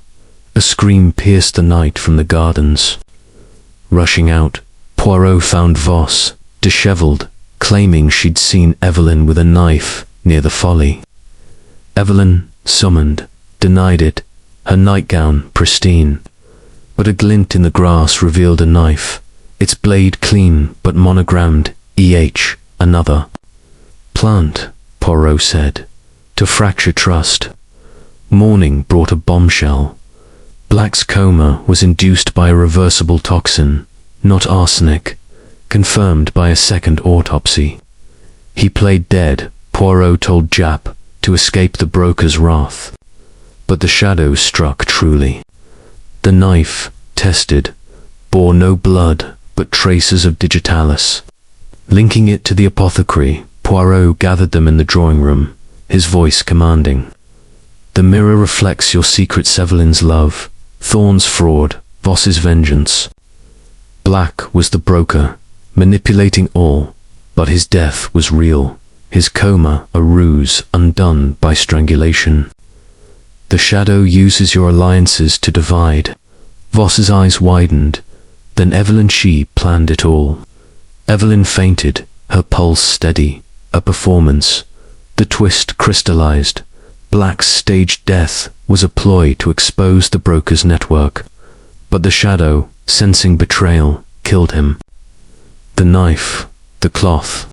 A scream pierced the night from the gardens. Rushing out, Poirot found Voss, dishevelled, claiming she'd seen Evelyn with a knife near the folly. Evelyn, summoned, denied it, her nightgown pristine. But a glint in the grass revealed a knife, its blade clean but monogrammed E.H., another. "Plant," Poirot said, "to fracture trust." Morning brought a bombshell. Black's coma was induced by a reversible toxin, not arsenic, confirmed by a second autopsy. He played dead, Poirot told Jap, to escape the broker's wrath. But the shadows struck truly. The knife, tested, bore no blood but traces of digitalis. Linking it to the apothecary, Poirot gathered them in the drawing room, his voice commanding. "The mirror reflects your secret, Evelyn's love, Thorne's fraud, Voss's vengeance." Black was the broker, manipulating all, but his death was real, his coma a ruse undone by strangulation. "The shadow uses your alliances to divide." Voss's eyes widened. Then Evelyn, she planned it all. Evelyn fainted, her pulse steady, a performance. The twist crystallized. Black's staged death was a ploy to expose the broker's network. But the shadow, sensing betrayal, killed him. The knife, the cloth.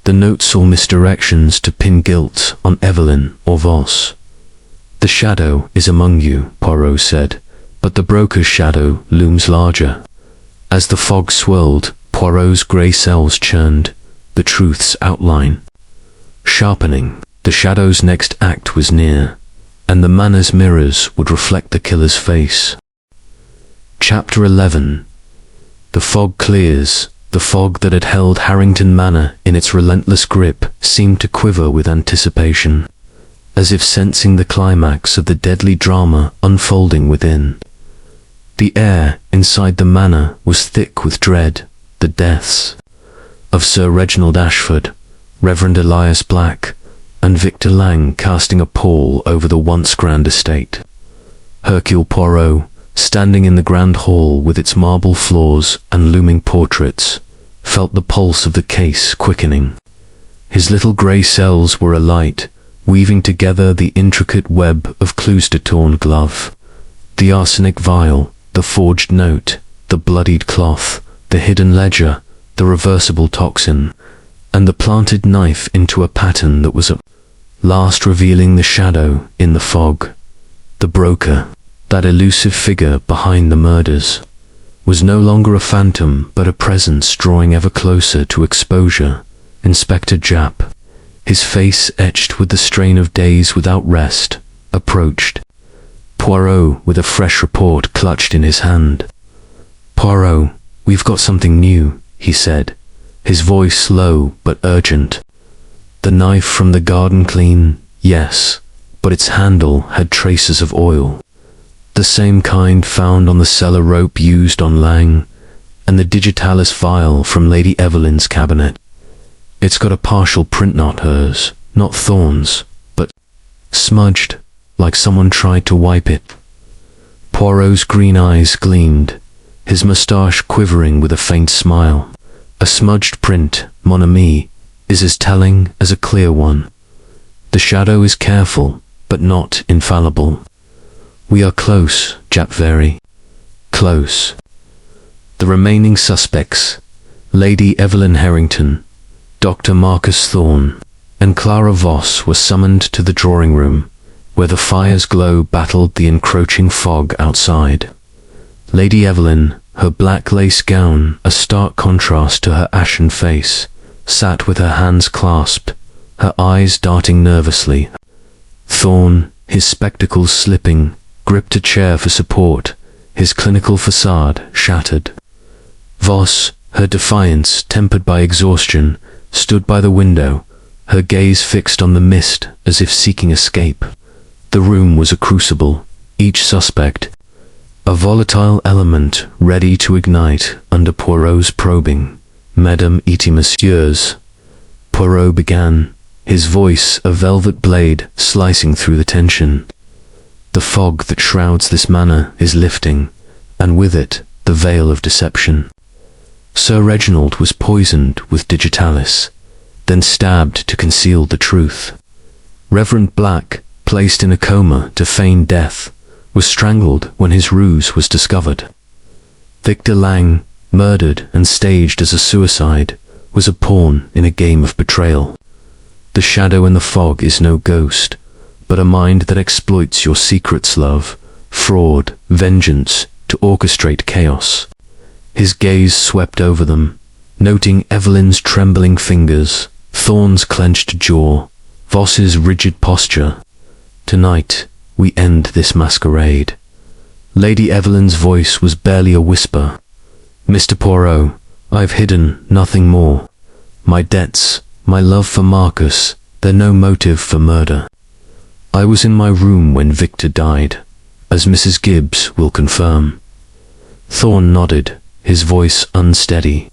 The note saw misdirections to pin guilt on Evelyn or Voss. "The shadow is among you," Poirot said, "but the broker's shadow looms larger." As the fog swirled, Poirot's grey cells churned, the truth's outline sharpening. The shadow's next act was near, and the manor's mirrors would reflect the killer's face. Chapter 11. The fog clears. The fog that had held Harrington Manor in its relentless grip seemed to quiver with anticipation, as if sensing the climax of the deadly drama unfolding within. The air inside the manor was thick with dread, the deaths of Sir Reginald Ashford, Reverend Elias Black, and Victor Lang casting a pall over the once grand estate. Hercule Poirot, standing in the grand hall with its marble floors and looming portraits, felt the pulse of the case quickening. His little grey cells were alight, weaving together the intricate web of clues to torn glove. The arsenic vial, the forged note, the bloodied cloth, the hidden ledger, the reversible toxin, and the planted knife into a pattern that was at last revealing the shadow in the fog. The broker, that elusive figure behind the murders, was no longer a phantom but a presence drawing ever closer to exposure. Inspector Jap, his face etched with the strain of days without rest, approached. Poirot, with a fresh report clutched in his hand. "Poirot, we've got something new," he said, his voice low but urgent. "The knife from the garden clean, yes, but its handle had traces of oil. The same kind found on the cellar rope used on Lang, and the digitalis vial from Lady Evelyn's cabinet. It's got a partial print, not hers, not Thorne's, but smudged, like someone tried to wipe it." Poirot's green eyes gleamed, his moustache quivering with a faint smile. "A smudged print, mon ami, is as telling as a clear one. The shadow is careful, but not infallible. We are close, Jap, very close." The remaining suspects, Lady Evelyn Harrington, Dr. Marcus Thorne, and Clara Voss, were summoned to the drawing room, where the fire's glow battled the encroaching fog outside. Lady Evelyn, her black lace gown a stark contrast to her ashen face, sat with her hands clasped, her eyes darting nervously. Thorne, his spectacles slipping, gripped a chair for support, his clinical facade shattered. Voss, her defiance tempered by exhaustion, stood by the window, her gaze fixed on the mist as if seeking escape. The room was a crucible, each suspect a volatile element ready to ignite under Poirot's probing. Madame et Messieurs, Poirot began, his voice a velvet blade slicing through the tension. The fog that shrouds this manor is lifting, and with it the veil of deception. Sir Reginald was poisoned with digitalis, then stabbed to conceal the truth. Reverend Black, placed in a coma to feign death, was strangled when his ruse was discovered. Victor Lang, murdered and staged as a suicide, was a pawn in a game of betrayal. The shadow in the fog is no ghost, but a mind that exploits your secrets, love, fraud, vengeance, to orchestrate chaos. His gaze swept over them, noting Evelyn's trembling fingers, Thorne's clenched jaw, Voss's rigid posture. Tonight, we end this masquerade. Lady Evelyn's voice was barely a whisper. Mr. Poirot, I've hidden nothing more. My debts, my love for Marcus, they're no motive for murder. I was in my room when Victor died, as Mrs. Gibbs will confirm. Thorne nodded, his voice unsteady.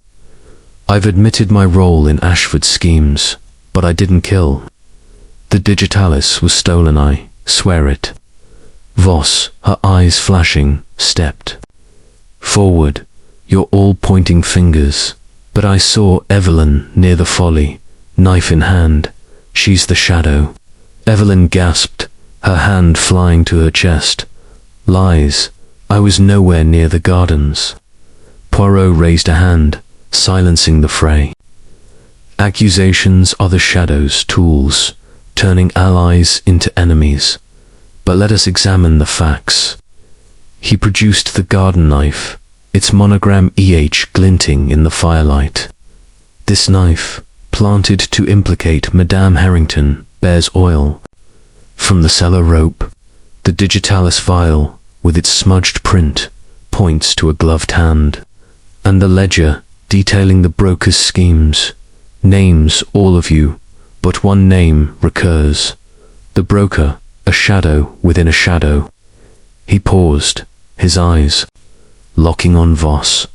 I've admitted my role in Ashford's schemes, but I didn't kill. The digitalis was stolen, I swear it. Voss, her eyes flashing, stepped forward. You're all pointing fingers, but I saw Evelyn near the folly, knife in hand. She's the shadow. Evelyn gasped, her hand flying to her chest. Lies. I was nowhere near the gardens. Poirot raised a hand, silencing the fray. Accusations are the shadow's tools, turning allies into enemies. But let us examine the facts. He produced the garden knife, its monogram EH glinting in the firelight. This knife, planted to implicate Madame Harrington, bears oil. From the cellar rope, the digitalis vial, with its smudged print, points to a gloved hand. And the ledger, detailing the broker's schemes, names all of you, but one name recurs. The broker, a shadow within a shadow. He paused, his eyes locking on Voss.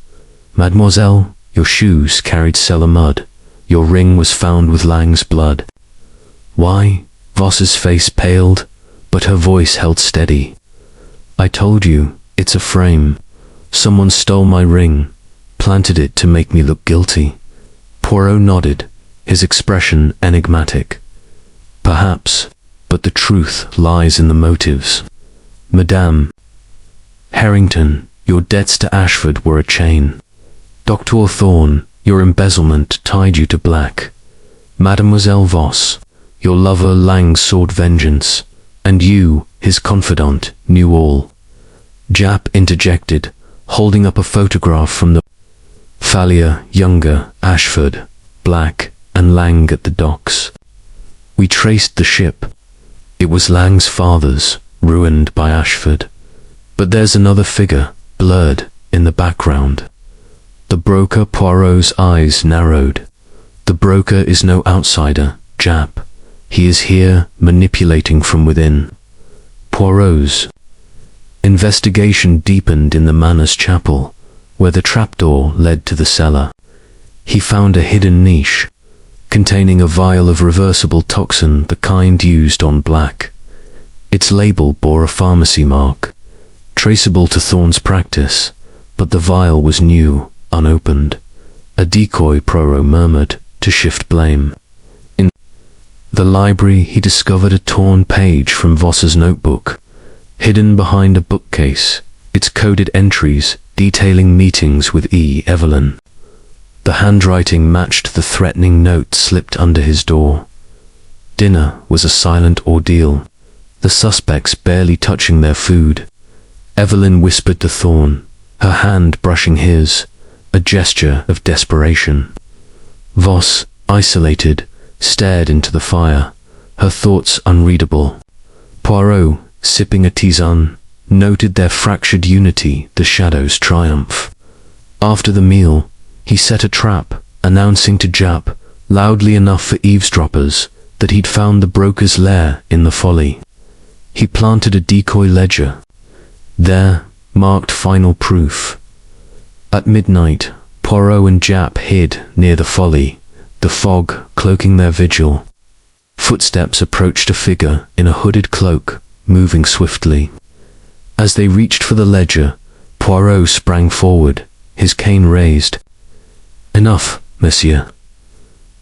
Mademoiselle, your shoes carried cellar mud. Your ring was found with Lang's blood. Why? Voss's face paled, but her voice held steady. I told you, it's a frame. Someone stole my ring, planted it to make me look guilty. Poirot nodded, his expression enigmatic. Perhaps, but the truth lies in the motives. Madame Harrington, your debts to Ashford were a chain. Dr. Thorne, your embezzlement tied you to Black. Mademoiselle Voss, your lover Lang sought vengeance, and you, his confidant, knew all. Jap interjected, holding up a photograph from the Thalia, Younger, Ashford, Black, and Lang at the docks. We traced the ship. It was Lang's father's, ruined by Ashford. But there's another figure, blurred, in the background. The broker. Poirot's eyes narrowed. The broker is no outsider, Jap. He is here, manipulating from within. Poirot's investigation deepened in the manor's chapel, where the trapdoor led to the cellar. He found a hidden niche, containing a vial of reversible toxin, the kind used on Black. Its label bore a pharmacy mark, traceable to Thorne's practice, but the vial was new, unopened. A decoy, Poirot murmured, to shift blame. In the library he discovered a torn page from Voss's notebook, hidden behind a bookcase, its coded entries detailing meetings with Evelyn. The handwriting matched the threatening note slipped under his door. Dinner was a silent ordeal. the suspects barely touching their food. Evelyn whispered to Thorne, her hand brushing his, a gesture of desperation. Voss, isolated, stared into the fire, her thoughts unreadable. Poirot, sipping a tisane, noted their fractured unity, the shadow's triumph. After the meal, he set a trap, announcing to Japp, loudly enough for eavesdroppers, that he'd found the broker's lair in the Folly. He planted a decoy ledger. There, marked final proof. At midnight, Poirot and Japp hid near the Folly, the fog cloaking their vigil. Footsteps approached a figure in a hooded cloak, moving swiftly. As they reached for the ledger, Poirot sprang forward, his cane raised. "Enough, monsieur."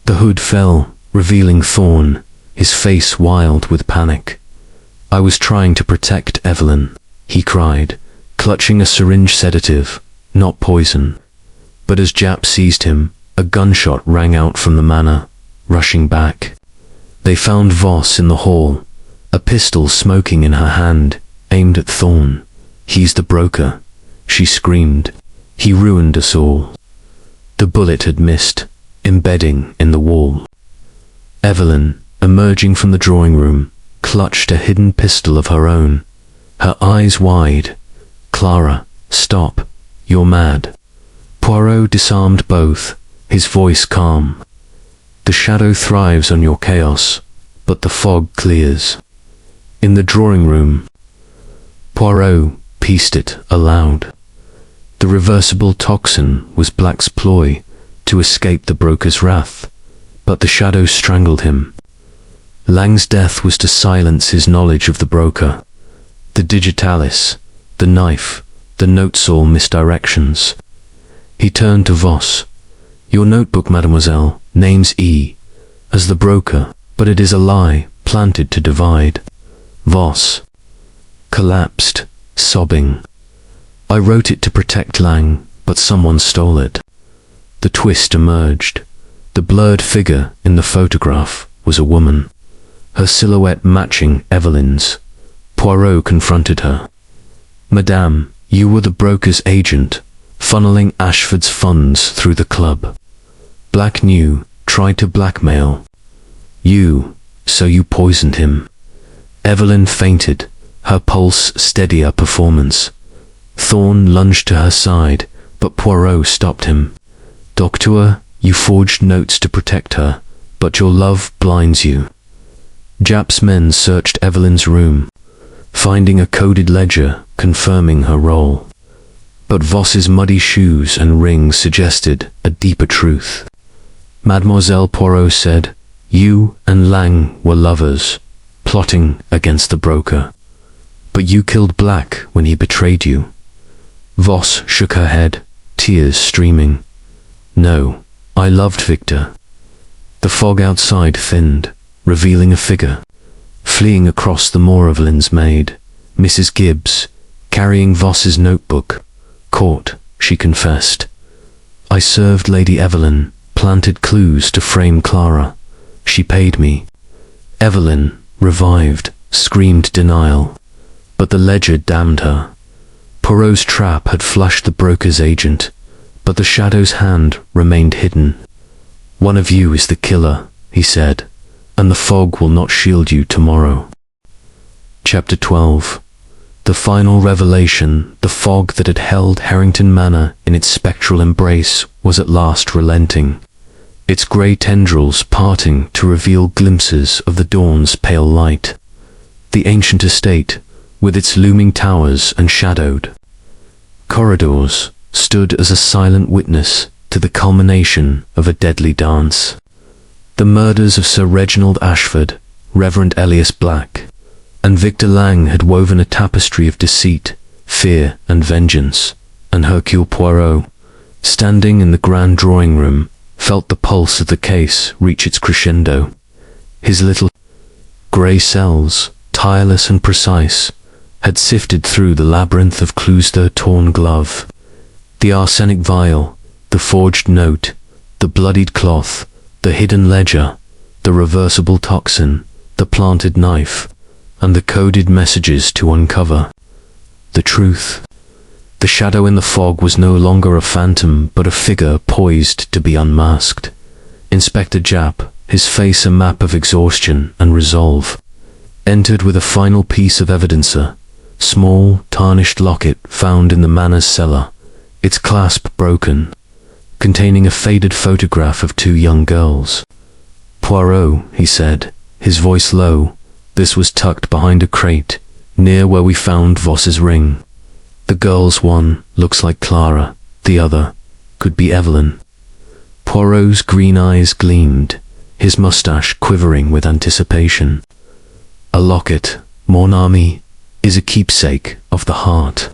The hood fell, revealing Thorne, his face wild with panic. "I was trying to protect Evelyn," he cried, clutching a syringe sedative, not poison. But as Japp seized him, a gunshot rang out from the manor, rushing back. They found Voss in the hall, a pistol smoking in her hand, aimed at Thorne. "He's the broker," she screamed. "He ruined us all." The bullet had missed, embedding in the wall. Evelyn, emerging from the drawing room, clutched a hidden pistol of her own, her eyes wide. "Clara, stop. You're mad." Poirot disarmed both, his voice calm. "The shadow thrives on your chaos, but the fog clears." In the drawing room, Poirot pieced it aloud. The reversible toxin was Black's ploy to escape the broker's wrath, but the shadow strangled him. Lang's death was to silence his knowledge of the broker. The digitalis, the knife, the notes all misdirections. He turned to Voss. "Your notebook, mademoiselle, names E as the broker, but it is a lie planted to divide." Voss collapsed, sobbing. "I wrote it to protect Lang, but someone stole it." The twist emerged. The blurred figure in the photograph was a woman, her silhouette matching Evelyn's. Poirot confronted her. "Madame, you were the broker's agent, funneling Ashford's funds through the club. Black knew, tried to blackmail you, so you poisoned him." Evelyn fainted, her pulse steadier performance. Thorne lunged to her side, but Poirot stopped him. "Doctor, you forged notes to protect her, but your love blinds you." Japp's men searched Evelyn's room, finding a coded ledger confirming her role. But Voss's muddy shoes and rings suggested a deeper truth. Mademoiselle Poirot said, "You and Lang were lovers, plotting against the broker. But you killed Black when he betrayed you." Voss shook her head, tears streaming. "No, I loved Victor." The fog outside thinned, revealing a figure, fleeing across the moor. Evelyn's maid, Mrs. Gibbs, carrying Voss's notebook. "Caught," she confessed. "I served Lady Evelyn, planted clues to frame Clara. She paid me." Evelyn, revived, screamed denial, but the ledger damned her. Poirot's trap had flushed the broker's agent, but the shadow's hand remained hidden. "One of you is the killer," he said, "and the fog will not shield you tomorrow." Chapter 12. The final revelation, the fog that had held Harrington Manor in its spectral embrace, was at last relenting, its grey tendrils parting to reveal glimpses of the dawn's pale light. The ancient estate, with its looming towers and shadowed corridors, stood as a silent witness to the culmination of a deadly dance. The murders of Sir Reginald Ashford, Reverend Elias Black, and Victor Lang had woven a tapestry of deceit, fear and vengeance, and Hercule Poirot, standing in the grand drawing room, felt the pulse of the case reach its crescendo. His little grey cells, tireless and precise, had sifted through the labyrinth of clues. The torn glove, the arsenic vial, the forged note, the bloodied cloth, the hidden ledger, the reversible toxin, the planted knife. and the coded messages to uncover the truth. The shadow in the fog was no longer a phantom, but a figure poised to be unmasked. Inspector Japp, his face a map of exhaustion and resolve, entered with a final piece of evidence, a small, tarnished locket found in the manor's cellar, its clasp broken, containing a faded photograph of two young girls. "Poirot," he said, his voice low, "this was tucked behind a crate, near where we found Voss's ring. The girls, one looks like Clara, the other could be Evelyn." Poirot's green eyes gleamed, his mustache quivering with anticipation. "A locket, mon ami, is a keepsake of the heart.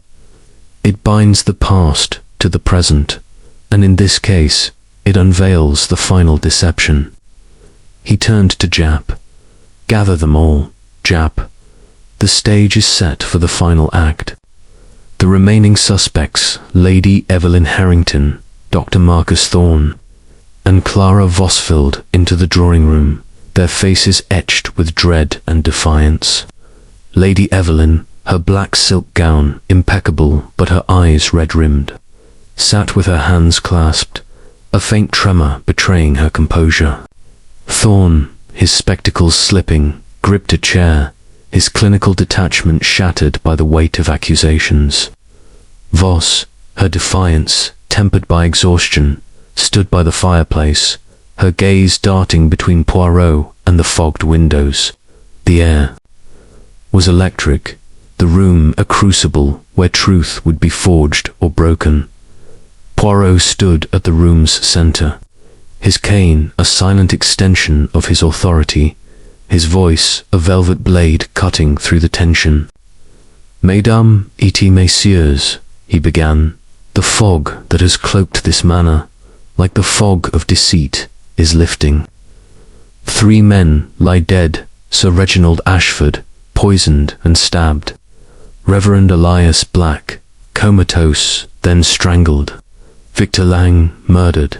It binds the past to the present, and in this case, it unveils the final deception." He turned to Japp. "Gather them all, Japp. The stage is set for the final act." The remaining suspects, Lady Evelyn Harrington, Dr. Marcus Thorne, and Clara Voss, filed into the drawing room, their faces etched with dread and defiance. Lady Evelyn, her black silk gown impeccable but her eyes red-rimmed, sat with her hands clasped, a faint tremor betraying her composure. Thorne, his spectacles slipping, gripped a chair, his clinical detachment shattered by the weight of accusations. Voss, her defiance tempered by exhaustion, stood by the fireplace, her gaze darting between Poirot and the fogged windows. The air was electric, the room a crucible where truth would be forged or broken. Poirot stood at the room's center, his cane a silent extension of his authority, his voice a velvet blade cutting through the tension. "Mesdames et messieurs," he began, "the fog that has cloaked this manor, like the fog of deceit, is lifting. 3 men lie dead: Sir Reginald Ashford, poisoned and stabbed; Reverend Elias Black, comatose, then strangled; Victor Lang, murdered,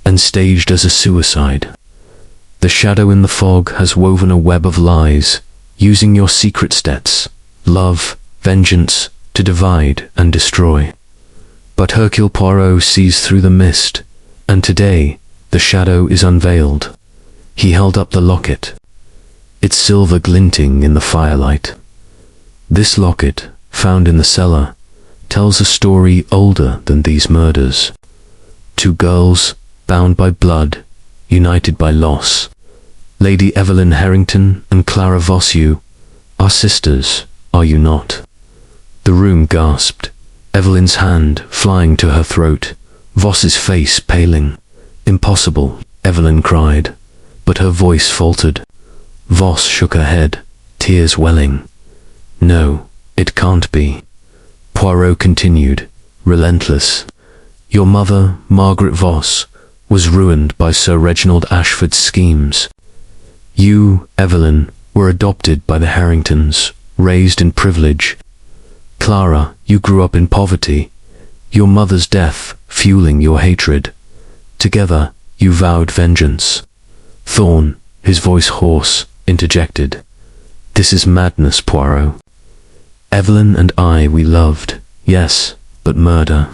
and staged as a suicide. The shadow in the fog has woven a web of lies, using your secret steps, love, vengeance, to divide and destroy. But Hercule Poirot sees through the mist, and today the shadow is unveiled." He held up the locket, its silver glinting in the firelight. "This locket, found in the cellar, tells a story older than these murders. 2 girls, bound by blood, united by loss. Lady Evelyn Harrington and Clara Voss, you are sisters, are you not?" The room gasped, Evelyn's hand flying to her throat, Voss's face paling. "Impossible," Evelyn cried, but her voice faltered. Voss shook her head, tears welling. "No, it can't be." Poirot continued, relentless. "Your mother, Margaret Voss, was ruined by Sir Reginald Ashford's schemes. You, Evelyn, were adopted by the Harringtons, raised in privilege. Clara, you grew up in poverty, your mother's death fueling your hatred. Together, you vowed vengeance." Thorne, his voice hoarse, interjected, "This is madness, Poirot. Evelyn and I, we loved, yes, but murder."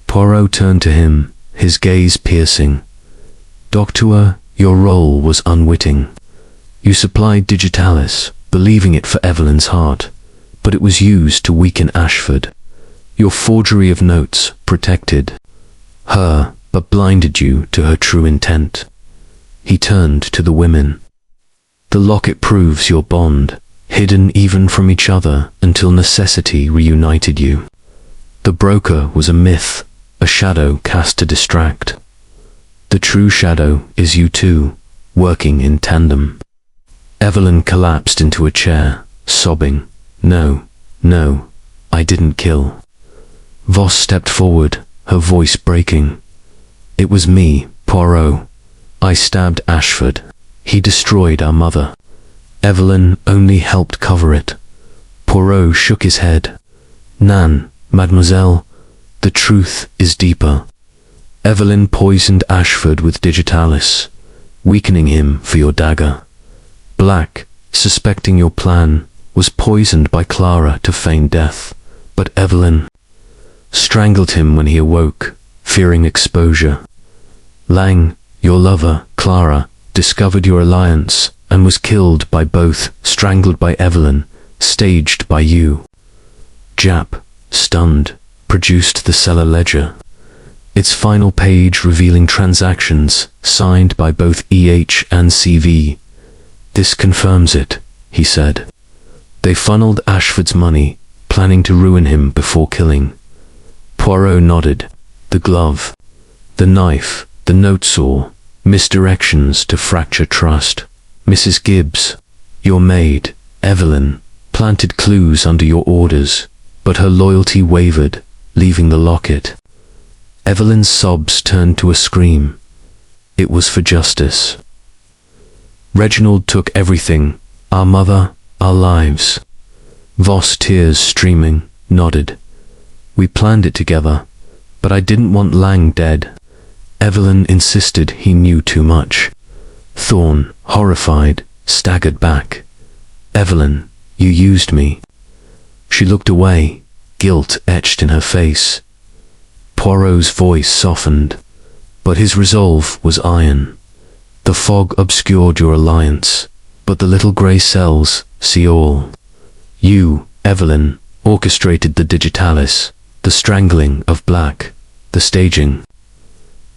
Poirot turned to him, his gaze piercing. "Doctor, your role was unwitting. You supplied digitalis, believing it for Evelyn's heart, but it was used to weaken Ashford. Your forgery of notes protected her, but blinded you to her true intent." He turned to the women. "The locket proves your bond, hidden even from each other until necessity reunited you. The broker was a myth, a shadow cast to distract. The true shadow is you two, working in tandem." Evelyn collapsed into a chair, sobbing, "No, no, I didn't kill." Voss stepped forward, her voice breaking. "It was me, Poirot. I stabbed Ashford. He destroyed our mother. Evelyn only helped cover it." Poirot shook his head. "Nan, mademoiselle, the truth is deeper. Evelyn poisoned Ashford with digitalis, weakening him for your dagger. Black, suspecting your plan, was poisoned by Clara to feign death, but Evelyn strangled him when he awoke, fearing exposure. Lang, your lover, Clara, discovered your alliance and was killed by both, strangled by Evelyn, staged by you. Jap, stunned, produced the cellar ledger. Its final page revealing transactions signed by both EH and CV. This confirms it, he said. They funneled Ashford's money, planning to ruin him before killing. Poirot nodded. The glove, the knife, the note saw, misdirections to fracture trust. Mrs. Gibbs, your maid, Evelyn, planted clues under your orders, but her loyalty wavered, leaving the locket. Evelyn's sobs turned to a scream. It was for justice. Reginald took everything, our mother, our lives. Voss, tears streaming, nodded. We planned it together, but I didn't want Lang dead. Evelyn insisted he knew too much. Thorne, horrified, staggered back. Evelyn, you used me. She looked away, guilt etched in her face. Poirot's voice softened, but his resolve was iron. The fog obscured your alliance, but the little grey cells see all. You, Evelyn, orchestrated the digitalis, the strangling of Black, the staging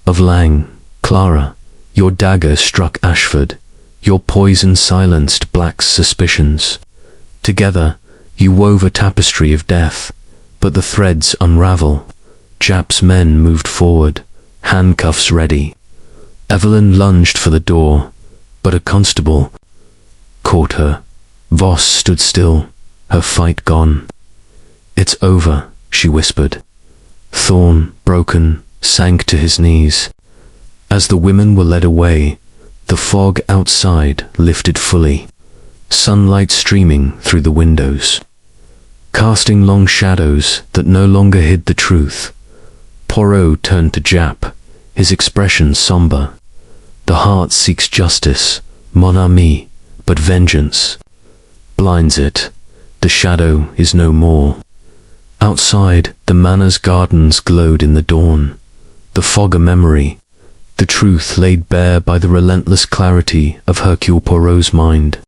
of Lang. Clara, your dagger struck Ashford, your poison silenced Black's suspicions. Together, you wove a tapestry of death, but the threads unravel. Jap's men moved forward, handcuffs ready. Evelyn lunged for the door, but a constable caught her. Voss stood still, her fight gone. It's over, she whispered. Thorne, broken, sank to his knees. As the women were led away, the fog outside lifted fully, sunlight streaming through the windows, casting long shadows that no longer hid the truth. Poirot turned to Jap, his expression somber. The heart seeks justice, mon ami, but vengeance blinds it. The shadow is no more. Outside, the manor's gardens glowed in the dawn. The fog a memory, the truth laid bare by the relentless clarity of Hercule Poirot's mind.